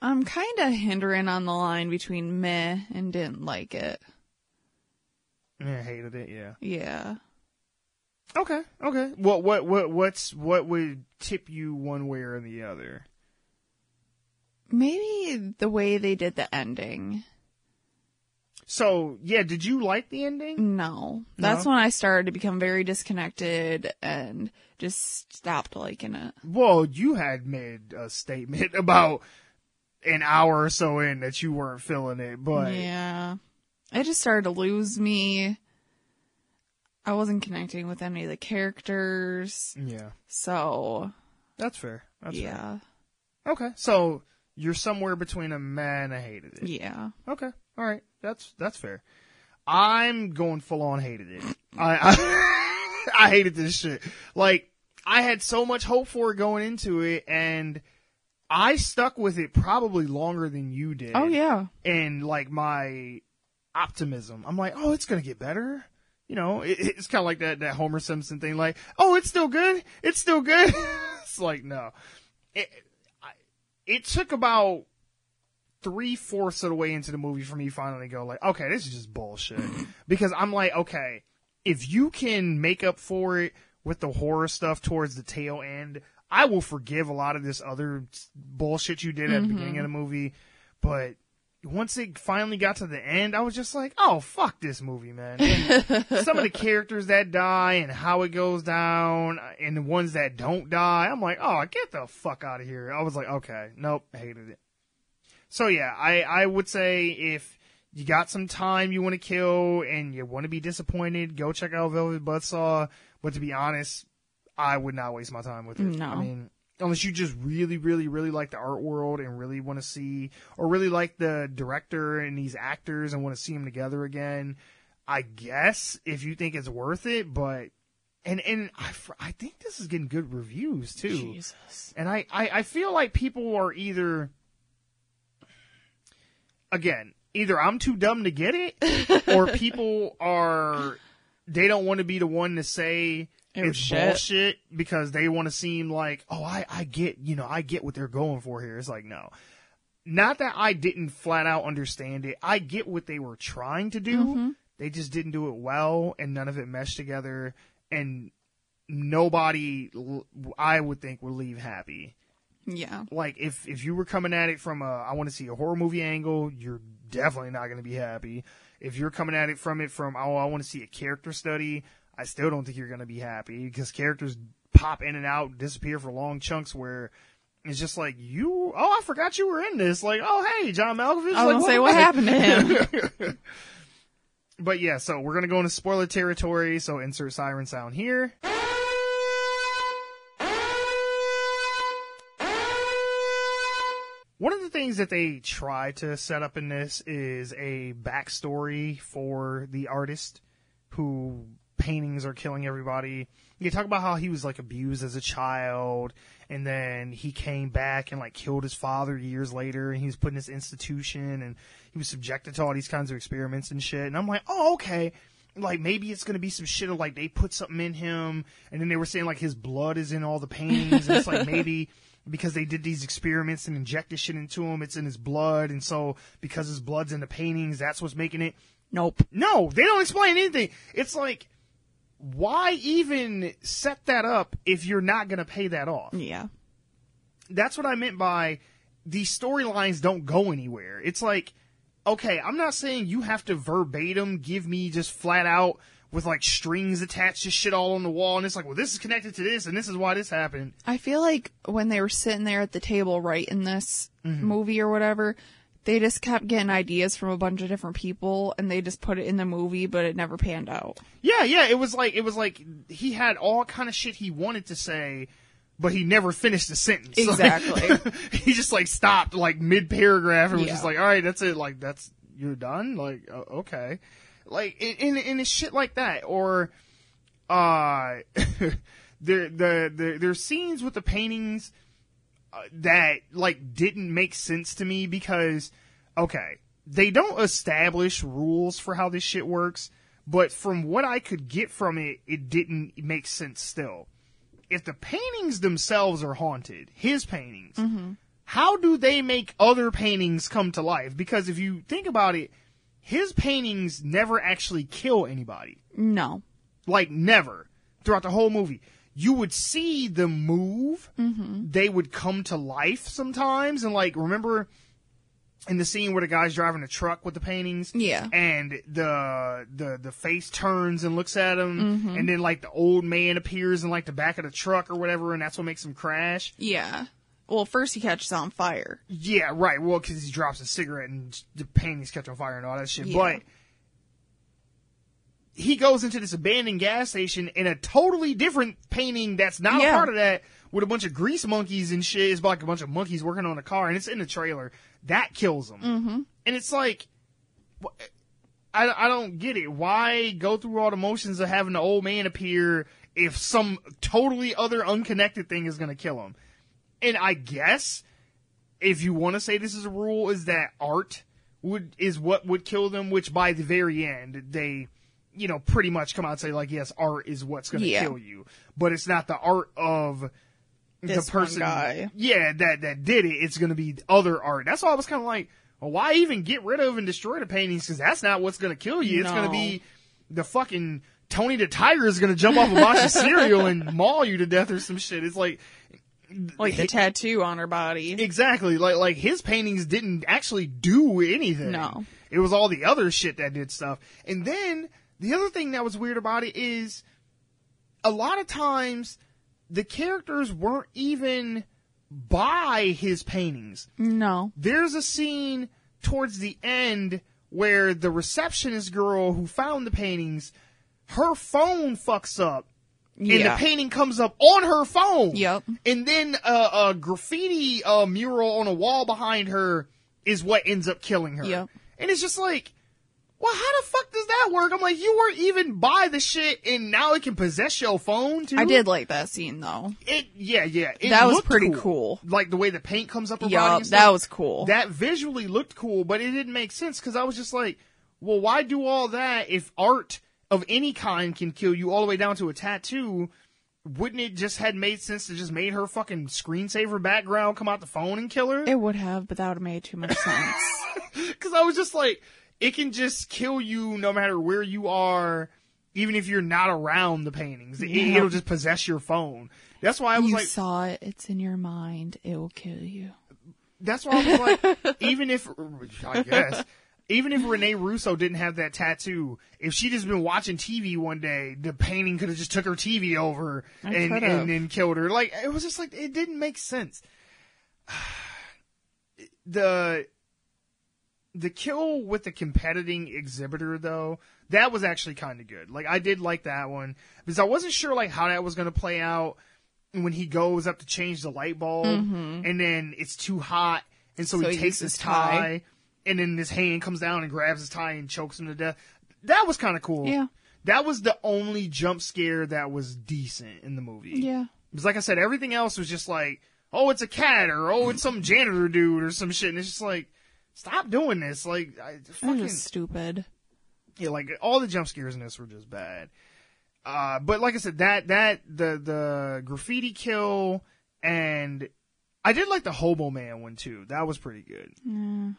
I'm kind of hindering on the line between meh and didn't like it. Yeah, hated it, yeah. Yeah. Okay. What would tip you one way or the other? Maybe the way they did the ending. So, yeah, did you like the ending? No. That's when I started to become very disconnected and just stopped liking it. Well, you had made a statement about an hour or so in that you weren't feeling it, but... Yeah. It just started to lose me. I wasn't connecting with any of the characters. Yeah. So... That's fair. Yeah. Fair. Okay, so you're somewhere between a meh and a hated it. Yeah. Okay, all right. That's fair. I'm going full on hated it. I hated this shit. Like, I had so much hope for it going into it, and I stuck with it probably longer than you did. Oh, yeah. And, like, my optimism. I'm like, oh, it's going to get better. You know, it's kind of like that Homer Simpson thing, like, oh, it's still good. It's still good. It's like, no. It took about 3/4 of the way into the movie for me to finally go like, okay, this is just bullshit. Because I'm like, okay, if you can make up for it with the horror stuff towards the tail end, I will forgive a lot of this other bullshit you did at the beginning of the movie. But once it finally got to the end, I was just like, oh, fuck this movie, man. And some of the characters that die and how it goes down and the ones that don't die, I'm like, oh, get the fuck out of here. I was like, okay, nope, hated it. So yeah, I would say if you got some time you want to kill and you want to be disappointed, go check out Velvet Buzzsaw. But to be honest, I would not waste my time with it. No. I mean, unless you just really, really, really like the art world and really want to see, or really like the director and these actors and want to see them together again, I guess if you think it's worth it. But and I think this is getting good reviews too. Jesus. And I feel like people are either I'm too dumb to get it, or people they don't want to be the one to say it's bullshit because they want to seem like, oh, I get what they're going for here. It's like, no. Not that I didn't flat out understand it. I get what they were trying to do. Mm-hmm. They just didn't do it well, and none of it meshed together, and nobody, I would think, would leave happy. Yeah. Like, if you were coming at it from I want to see a horror movie angle, you're definitely not going to be happy. If you're coming at it from I want to see a character study, I still don't think you're going to be happy, because characters pop in and out, disappear for long chunks where it's just like, I forgot you were in this. Like, oh, hey, John Malkovich. I was going to say, what happened to him? But yeah, so we're going to go into spoiler territory, so insert siren sound here. One of the things that they try to set up in this is a backstory for the artist who paintings are killing everybody. You talk about how he was like abused as a child, and then he came back and like killed his father years later, and he was put in this institution, and he was subjected to all these kinds of experiments and shit. And I'm like, oh, okay. Like, maybe it's going to be some shit of like they put something in him, and then they were saying like his blood is in all the paintings, and it's like maybe because they did these experiments and injected shit into him, it's in his blood, and so because his blood's in the paintings, that's what's making it. Nope. No, they don't explain anything. It's like, why even set that up if you're not going to pay that off? Yeah. That's what I meant by these storylines don't go anywhere. It's like, okay, I'm not saying you have to verbatim give me just flat out with like strings attached to shit all on the wall, and it's like, well, this is connected to this, and this is why this happened. I feel like when they were sitting there at the table writing this movie or whatever, they just kept getting ideas from a bunch of different people, and they just put it in the movie, but it never panned out. Yeah, it was like he had all kind of shit he wanted to say, but he never finished the sentence. Exactly. Like, he just like stopped like mid paragraph and was just like, all right, that's it. Like, you're done. Like, okay. Like, in shit like that, or there's scenes with the paintings that like didn't make sense to me, because okay, they don't establish rules for how this shit works, but from what I could get from it, it didn't make sense still. if the paintings themselves are haunted, his paintings, how do they make other paintings come to life? Because if you think about it, his paintings never actually kill anybody. No. Like, never. Throughout the whole movie. You would see them move. They would come to life sometimes. And, like, remember in the scene where the guy's driving a truck with the paintings? Yeah. And the face turns and looks at him. And then, like, the old man appears in, like, the back of the truck or whatever, and that's what makes him crash. Yeah. Well, first he catches on fire. Yeah, right. Well, because he drops a cigarette and the paintings catch on fire and all that shit. Yeah. But he goes into this abandoned gas station in a totally different painting that's not a part of that, with a bunch of grease monkeys and shit. It's like a bunch of monkeys working on a car, and it's in the trailer. That kills him. And it's like, I don't get it. Why go through all the motions of having the old man appear if some totally other unconnected thing is going to kill him? And I guess, if you want to say this is a rule, is that art is what would kill them, which by the very end, they, you know, pretty much come out and say, like, yes, art is what's going to kill you. But it's not the art of this the person. One guy. Yeah, that did it. It's going to be other art. That's why I was kind of like, well, why even get rid of and destroy the paintings? Because that's not what's going to kill you. It's going to be the fucking Tony the Tiger is going to jump off a box of cereal and maul you to death or some shit. It's like the tattoo on her body. Exactly. Like his paintings didn't actually do anything. No. It was all the other shit that did stuff. And then the other thing that was weird about it is a lot of times the characters weren't even by his paintings. No. There's a scene towards the end where the receptionist girl who found the paintings, her phone fucks up. And the painting comes up on her phone. Yep. And then a graffiti mural on a wall behind her is what ends up killing her. Yep. And it's just like, well, how the fuck does that work? I'm like, you weren't even by the shit, and now it can possess your phone, too? I did like that scene, though. Yeah. That was pretty cool. Like, the way the paint comes up her body Yeah, and stuff. that was cool. That visually looked cool, but it didn't make sense, because I was just like, well, why do all that if art of any kind can kill you all the way down to a tattoo? Wouldn't it just had made sense to just made her fucking screensaver background come out the phone and kill her? It would have, but that would have made too much sense. Because I was just like, it can just kill you no matter where you are, even if you're not around the paintings. It'll just possess your phone. That's why I was like, you saw it. It's in your mind. It will kill you. That's why I was like, even if Renee Russo didn't have that tattoo, if she'd just been watching TV one day, the painting could have just took her TV over and then killed her. Like, it was just like, it didn't make sense. The kill with the competing exhibitor, though, that was actually kind of good. Like, I did like that one, because I wasn't sure, like, how that was going to play out when he goes up to change the light bulb, and then it's too hot, and so he takes his tie, and then his hand comes down and grabs his tie and chokes him to death. That was kind of cool. Yeah. That was the only jump scare that was decent in the movie. Yeah. Because, like I said, everything else was just like, oh, it's a cat, or oh, it's some janitor dude, or some shit, and it's just like, stop doing this. Like, fucking just stupid. Yeah, like, all the jump scares in this were just bad. But like I said, the graffiti kill, and I did like the Hobo Man one too. That was pretty good.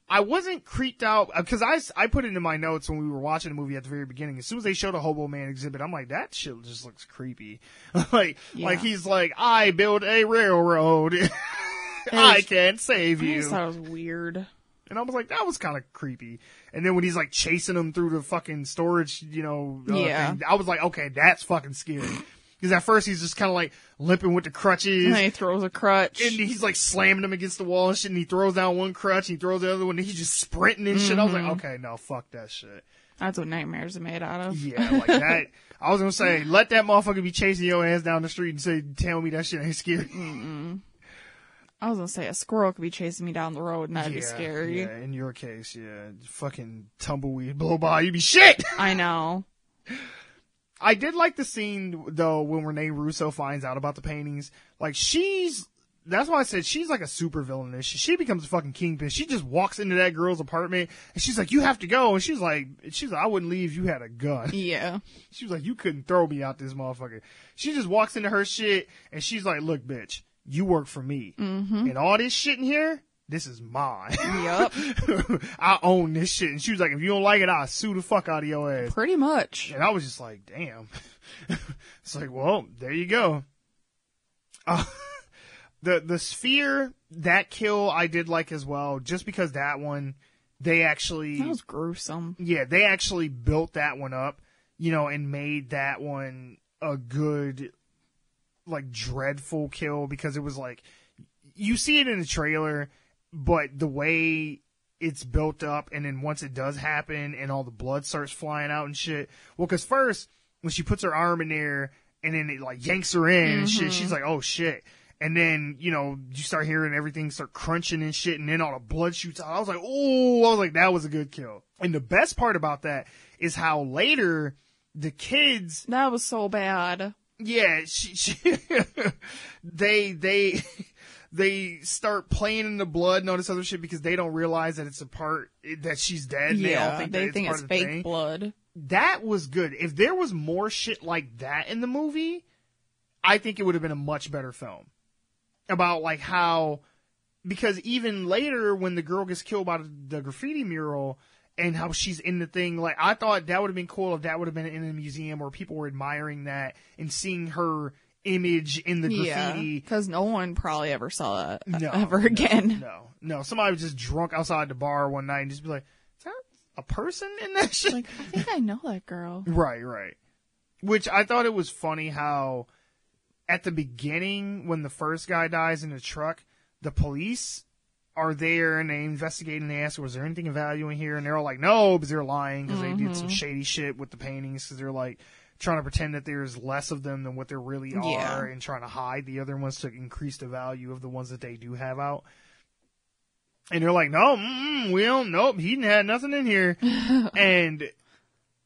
I wasn't creeped out, because I put it in my notes when we were watching the movie at the very beginning. As soon as they showed a Hobo Man exhibit, I'm like, that shit just looks creepy. Like he's like, I built a railroad. I can't save you. I just thought it was weird. And I was like, that was kind of creepy. And then when he's like chasing him through the fucking storage, thing, I was like, okay, that's fucking scary. Because at first he's just kind of like limping with the crutches. And then he throws a crutch. And he's like slamming him against the wall and shit. And he throws down one crutch and he throws the other one. And he's just sprinting and shit. I was like, okay, no, fuck that shit. That's what nightmares are made out of. Yeah, like that. I was going to say, let that motherfucker be chasing your ass down the street and say, tell me that shit ain't scary. I was going to say, a squirrel could be chasing me down the road and that'd be scary. Yeah, in your case, yeah. Fucking tumbleweed blow by, you'd be shit! I know. I did like the scene, though, when Renee Russo finds out about the paintings. Like, she's that's why I said she's like a super villain. She becomes a fucking kingpin. She just walks into that girl's apartment and she's like, you have to go. And she's like, I wouldn't leave if you had a gun. Yeah. She was like, you couldn't throw me out this motherfucker. She just walks into her shit and she's like, look, bitch, you work for me. Mm-hmm. And all this shit in here, this is mine. Yep. I own this shit. And she was like, if you don't like it, I'll sue the fuck out of your ass. Pretty much. And I was just like, damn. It's like, well, there you go. The sphere, that kill I did like as well, just because that one, that was gruesome. Yeah, they actually built that one up, and made that one a good, like, dreadful kill, because it was like, you see it in the trailer, but the way it's built up, and then once it does happen, and all the blood starts flying out and shit, well, because first, when she puts her arm in there, and then it, like, yanks her in and shit, she's like, oh shit. And then, you start hearing everything start crunching and shit, and then all the blood shoots out. I was like, that was a good kill. And the best part about that is how later the kids... That was so bad. Yeah, they start playing in the blood and all this other shit because they don't realize that it's a part, that she's dead. Yeah, they think it's fake blood. That was good. If there was more shit like that in the movie, I think it would have been a much better film. About like how, because even later when the girl gets killed by the graffiti mural and how she's in the thing, like I thought that would have been cool if that would have been in a museum where people were admiring that and seeing her image in the graffiti. Yeah, because no one probably ever saw that ever again. No. Somebody was just drunk outside the bar one night and just be like, is that a person in that shit? Like, I think I know that girl. Right. Which I thought it was funny how at the beginning, when the first guy dies in the truck, the police are there and they investigate and they ask, was there anything of value in here? And they're all like, no, because they're lying because they did some shady shit with the paintings because they're like trying to pretend that there's less of them than what there really are and trying to hide the other ones to increase the value of the ones that they do have out. And they're like, no, nope, he didn't have nothing in here.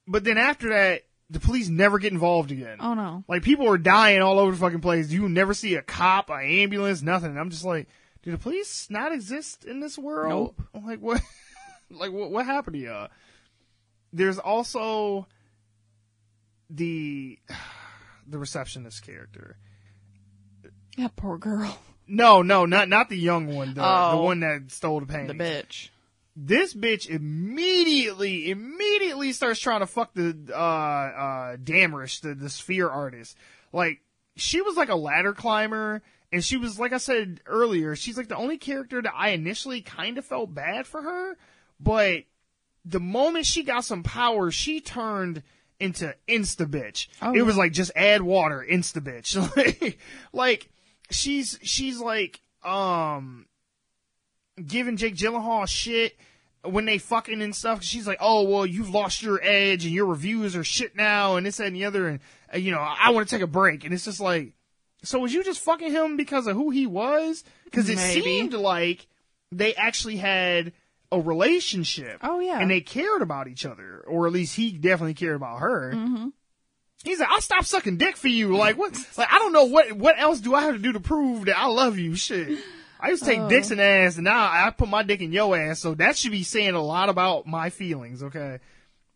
But then after that, the police never get involved again. Oh, no. Like, people are dying all over the fucking place. You never see a cop, an ambulance, nothing. And I'm just like, do the police not exist in this world? Nope. I'm like, what? Like, what happened to y'all? There's also the receptionist character. That poor girl. No, not the young one. The one that stole the paintings. The bitch. This bitch immediately starts trying to fuck the Damrish, the sphere artist. Like, she was like a ladder climber, and she was, like I said earlier, she's like the only character that I initially kind of felt bad for her, but the moment she got some power, she turned into insta-bitch. Oh, it was like, just add water, insta-bitch. like, she's like, giving Jake Gyllenhaal shit when they fucking and stuff. She's like, oh, well, you've lost your edge and your reviews are shit now and this, that, and the other. And, I want to take a break. And it's just like, so was you just fucking him because of who he was? Because it seemed like they actually had a relationship. Oh, yeah. And they cared about each other. Or at least he definitely cared about her. Mm-hmm. He's like, I'll stop sucking dick for you. Like, what? Like, I don't know what else do I have to do to prove that I love you? Shit. I used to take dicks in ass, and now I put my dick in your ass, so that should be saying a lot about my feelings, okay?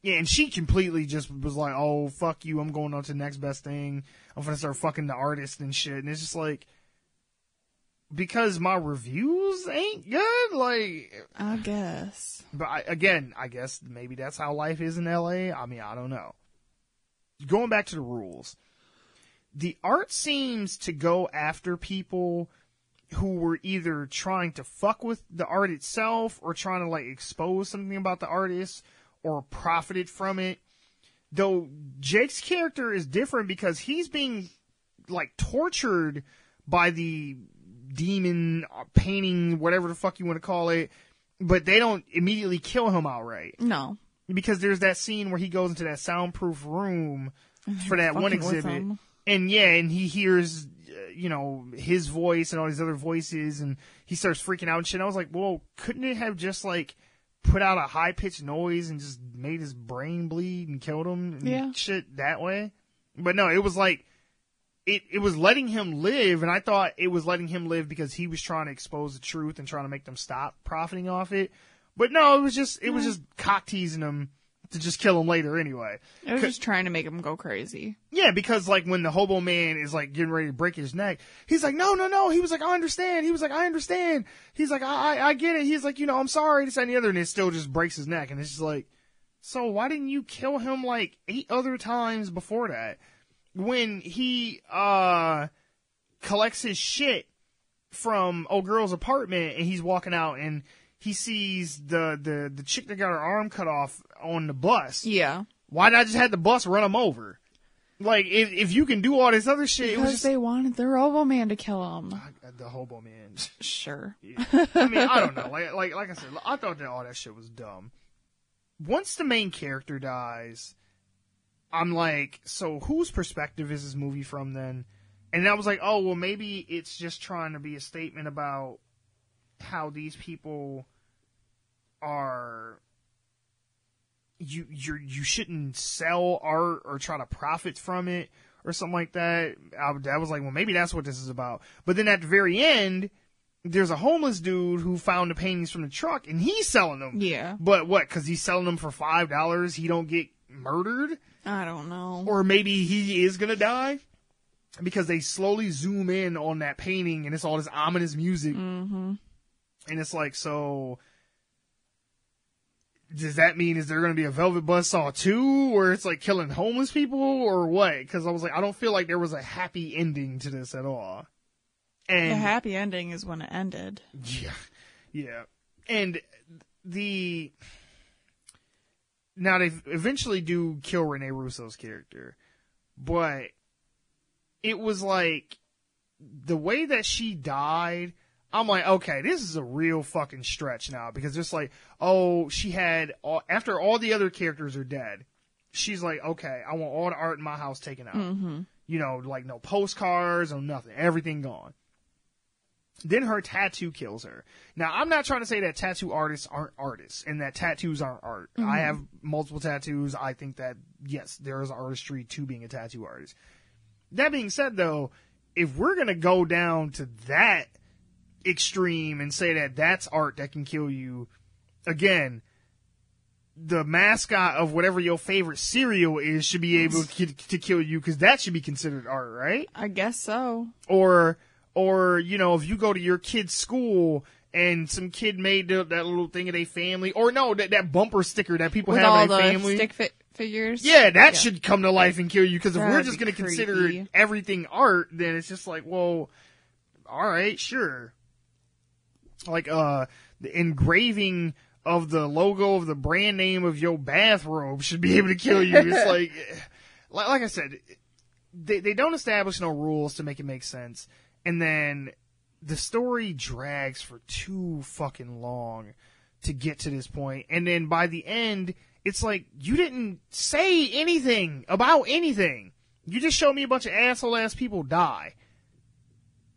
Yeah, and she completely just was like, oh, fuck you, I'm going on to the next best thing. I'm gonna start fucking the artist and shit. And it's just like, because my reviews ain't good? Like, I guess. But I guess maybe that's how life is in LA. I mean, I don't know. Going back to the rules. The art seems to go after people who were either trying to fuck with the art itself or trying to like expose something about the artist or profited from it. Though Jake's character is different because he's being like tortured by the demon painting, whatever the fuck you want to call it, but they don't immediately kill him outright. No. Because there's that scene where he goes into that soundproof room for that one exhibit. And and he hears his voice and all these other voices, and he starts freaking out and shit. And I was like, well, couldn't it have just like put out a high-pitched noise and just made his brain bleed and killed him and shit that way? But no, it was like it was letting him live, and I thought it was letting him live because he was trying to expose the truth and trying to make them stop profiting off it. But no, it was just cock teasing him to just kill him later anyway. It was just trying to make him go crazy. Yeah, because like when the hobo man is like getting ready to break his neck, he's like, no. He was like, I understand. He was like, I understand. He's like, I get it. He's like, I'm sorry, this and the other, and it still just breaks his neck. And it's just like, so why didn't you kill him like 8 other times before that? When he collects his shit from old girl's apartment and he's walking out and he sees the chick that got her arm cut off on the bus. Yeah. Why not just have the bus run him over? Like, if you can do all this other shit, because it was just... they wanted the Robo Man to kill him. The hobo man. Sure. Yeah. I mean, I don't know. Like I said, I thought that all that shit was dumb. Once the main character dies, I'm like, so whose perspective is this movie from then? And I was like, oh, well, maybe it's just trying to be a statement about how these people are... You shouldn't sell art or try to profit from it or something like that. I was like, well, maybe that's what this is about. But then at the very end, there's a homeless dude who found the paintings from the truck and he's selling them. Yeah. But what? Because he's selling them for $5, he don't get murdered? I don't know. Or maybe he is gonna die because they slowly zoom in on that painting and it's all this ominous music. Mm-hmm. And it's like, so does that mean is there going to be a Velvet Buzzsaw 2 where it's like killing homeless people or what? Because I was like, I don't feel like there was a happy ending to this at all. And the happy ending is when it ended. Yeah. And now they eventually do kill Rene Russo's character, but it was like the way that she died. I'm like, okay, this is a real fucking stretch now because it's like, oh, she had, after all the other characters are dead, she's like, okay, I want all the art in my house taken out. Mm-hmm. Like no postcards or nothing, everything gone. Then her tattoo kills her. Now, I'm not trying to say that tattoo artists aren't artists and that tattoos aren't art. Mm-hmm. I have multiple tattoos. I think that, yes, there is artistry to being a tattoo artist. That being said, though, if we're going to go down to that extreme and say that that's art that can kill you, again, the mascot of whatever your favorite cereal is should be able to kill you because that should be considered art, right? I guess so. Or if you go to your kid's school and some kid made that little thing of their family, or no, that bumper sticker that people with have all in their the family. Stick figures. Yeah, that should come to life and kill you because if That'd we're just be going to consider creepy. everything art, then it's just like, well, all right, sure. Like, the engraving of the logo of the brand name of your bathrobe should be able to kill you. It's like I said, they don't establish no rules to make it make sense. And then the story drags for too fucking long to get to this point. And then by the end, it's like, you didn't say anything about anything. You just showed me a bunch of asshole-ass people die.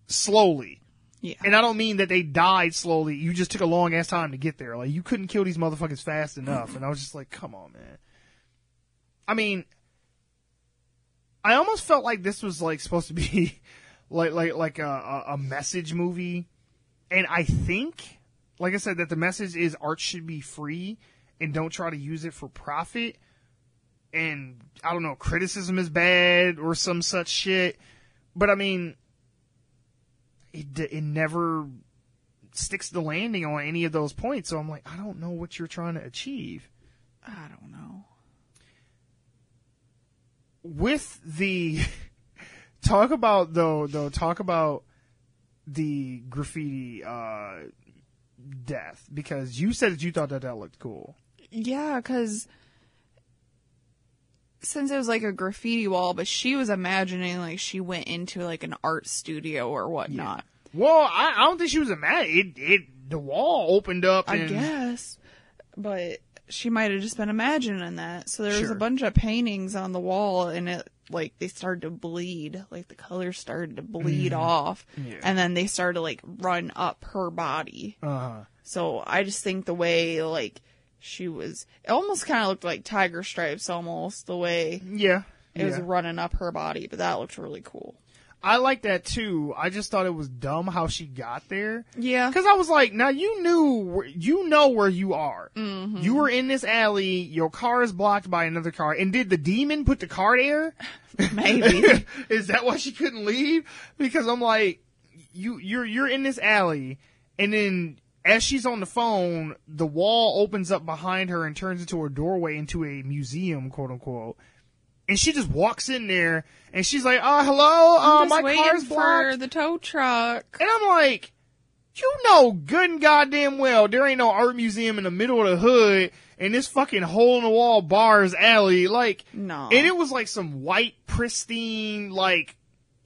Slowly. Yeah. And I don't mean that they died slowly. You just took a long ass time to get there. Like, you couldn't kill these motherfuckers fast enough. And I was just like, come on, man. I mean, I almost felt like this was like supposed to be like a message movie. And I think, like I said, that the message is art should be free and don't try to use it for profit. And I don't know, criticism is bad or some such shit. But I mean, it never sticks the landing on any of those points. So I'm like, I don't know what you're trying to achieve. I don't know. With the talk about the graffiti death, because you said that you thought that looked cool. Yeah, because since it was like a graffiti wall, but she was imagining like she went into like an art studio or whatnot. Yeah. Well, I don't think she was imagining. The wall opened up. I guess, but she might have just been imagining that. So there was a bunch of paintings on the wall, and it like they started to bleed, like the colors started to bleed off, and then they started to like run up her body. So I just think the way like she was, it almost kind of looked like tiger stripes, almost the way it was running up her body, but that looked really cool. I like that too. I just thought it was dumb how she got there. Yeah. Because I was like, now you know where you are. Mm-hmm. You were in this alley. Your car is blocked by another car. And did the demon put the car there? Maybe. Is that why she couldn't leave? Because I'm like, you're in this alley, and then as she's on the phone, the wall opens up behind her and turns into a doorway into a museum, quote unquote. And she just walks in there, and she's like, hello, my car's blocked. For the tow truck. And I'm like, you know good and goddamn well there ain't no art museum in the middle of the hood in this fucking hole-in-the-wall bars alley. Like, no. And it was like some white, pristine, like,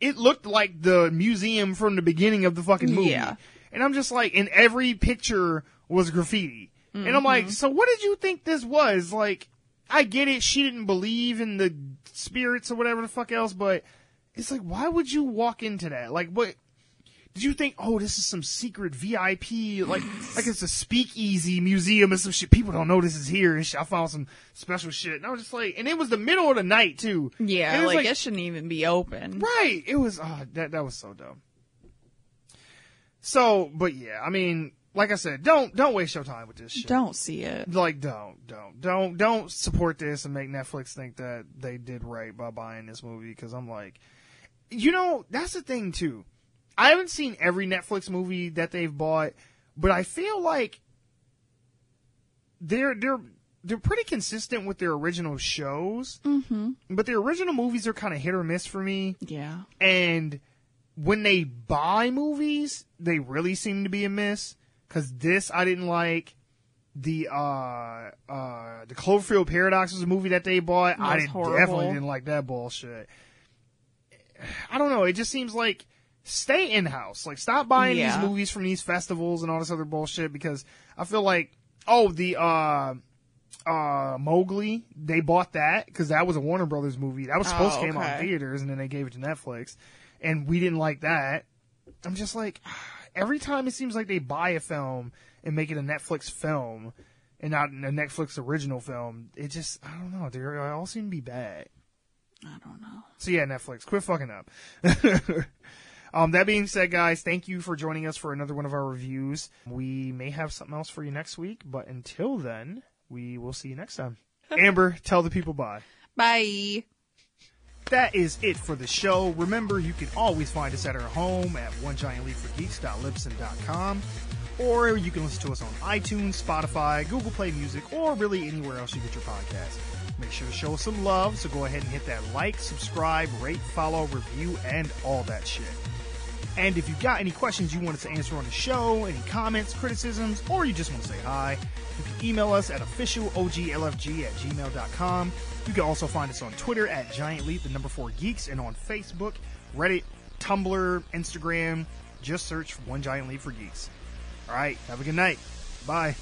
it looked like the museum from the beginning of the fucking movie. Yeah. And I'm just like, and every picture was graffiti. Mm-hmm. And I'm like, so what did you think this was? Like, I get it, she didn't believe in the spirits or whatever the fuck else, but it's like, why would you walk into that? Like, what? Did you think, this is some secret VIP, like it's a speakeasy museum and some shit, people don't know this is here, and I found some special shit. And I was just like, and it was the middle of the night, too. Yeah, like it shouldn't even be open. Right. It was, that was so dumb. So, but yeah, I mean, like I said, don't waste your time with this shit. Don't see it. Like, don't support this and make Netflix think that they did right by buying this movie, because I'm like, that's the thing, too. I haven't seen every Netflix movie that they've bought, but I feel like they're pretty consistent with their original shows. Mm-hmm. But their original movies are kind of hit or miss for me. Yeah. And when they buy movies, they really seem to be a miss. Because this I didn't like. The Cloverfield Paradox was a movie that they bought. Definitely didn't like that bullshit. I don't know. It just seems like, stay in-house. Like, stop buying these movies from these festivals and all this other bullshit, because I feel like, the Mowgli, they bought that because that was a Warner Brothers movie. That was supposed to come out in theaters, and then they gave it to Netflix, and we didn't like that. I'm just like, every time it seems like they buy a film and make it a Netflix film and not a Netflix original film, it just, I don't know. They all seem to be bad. I don't know. So yeah, Netflix, quit fucking up. That being said, guys, thank you for joining us for another one of our reviews. We may have something else for you next week, but until then, we will see you next time. Amber, tell the people bye. Bye. That is it for the show. Remember, you can always find us at our home at onegiantleapforgeeks.libsyn.com, or you can listen to us on iTunes, Spotify, Google Play Music, or really anywhere else you get your podcast. Make sure to show us some love, so go ahead and hit that like, subscribe, rate, follow, review, and all that shit. And if you've got any questions you want us to answer on the show, any comments, criticisms, or you just want to say hi, you can email us at officialoglfg@gmail.com. You can also find us on Twitter at GiantLeap, 4 Geeks, and on Facebook, Reddit, Tumblr, Instagram. Just search for One Giant Leap for Geeks. All right, have a good night. Bye.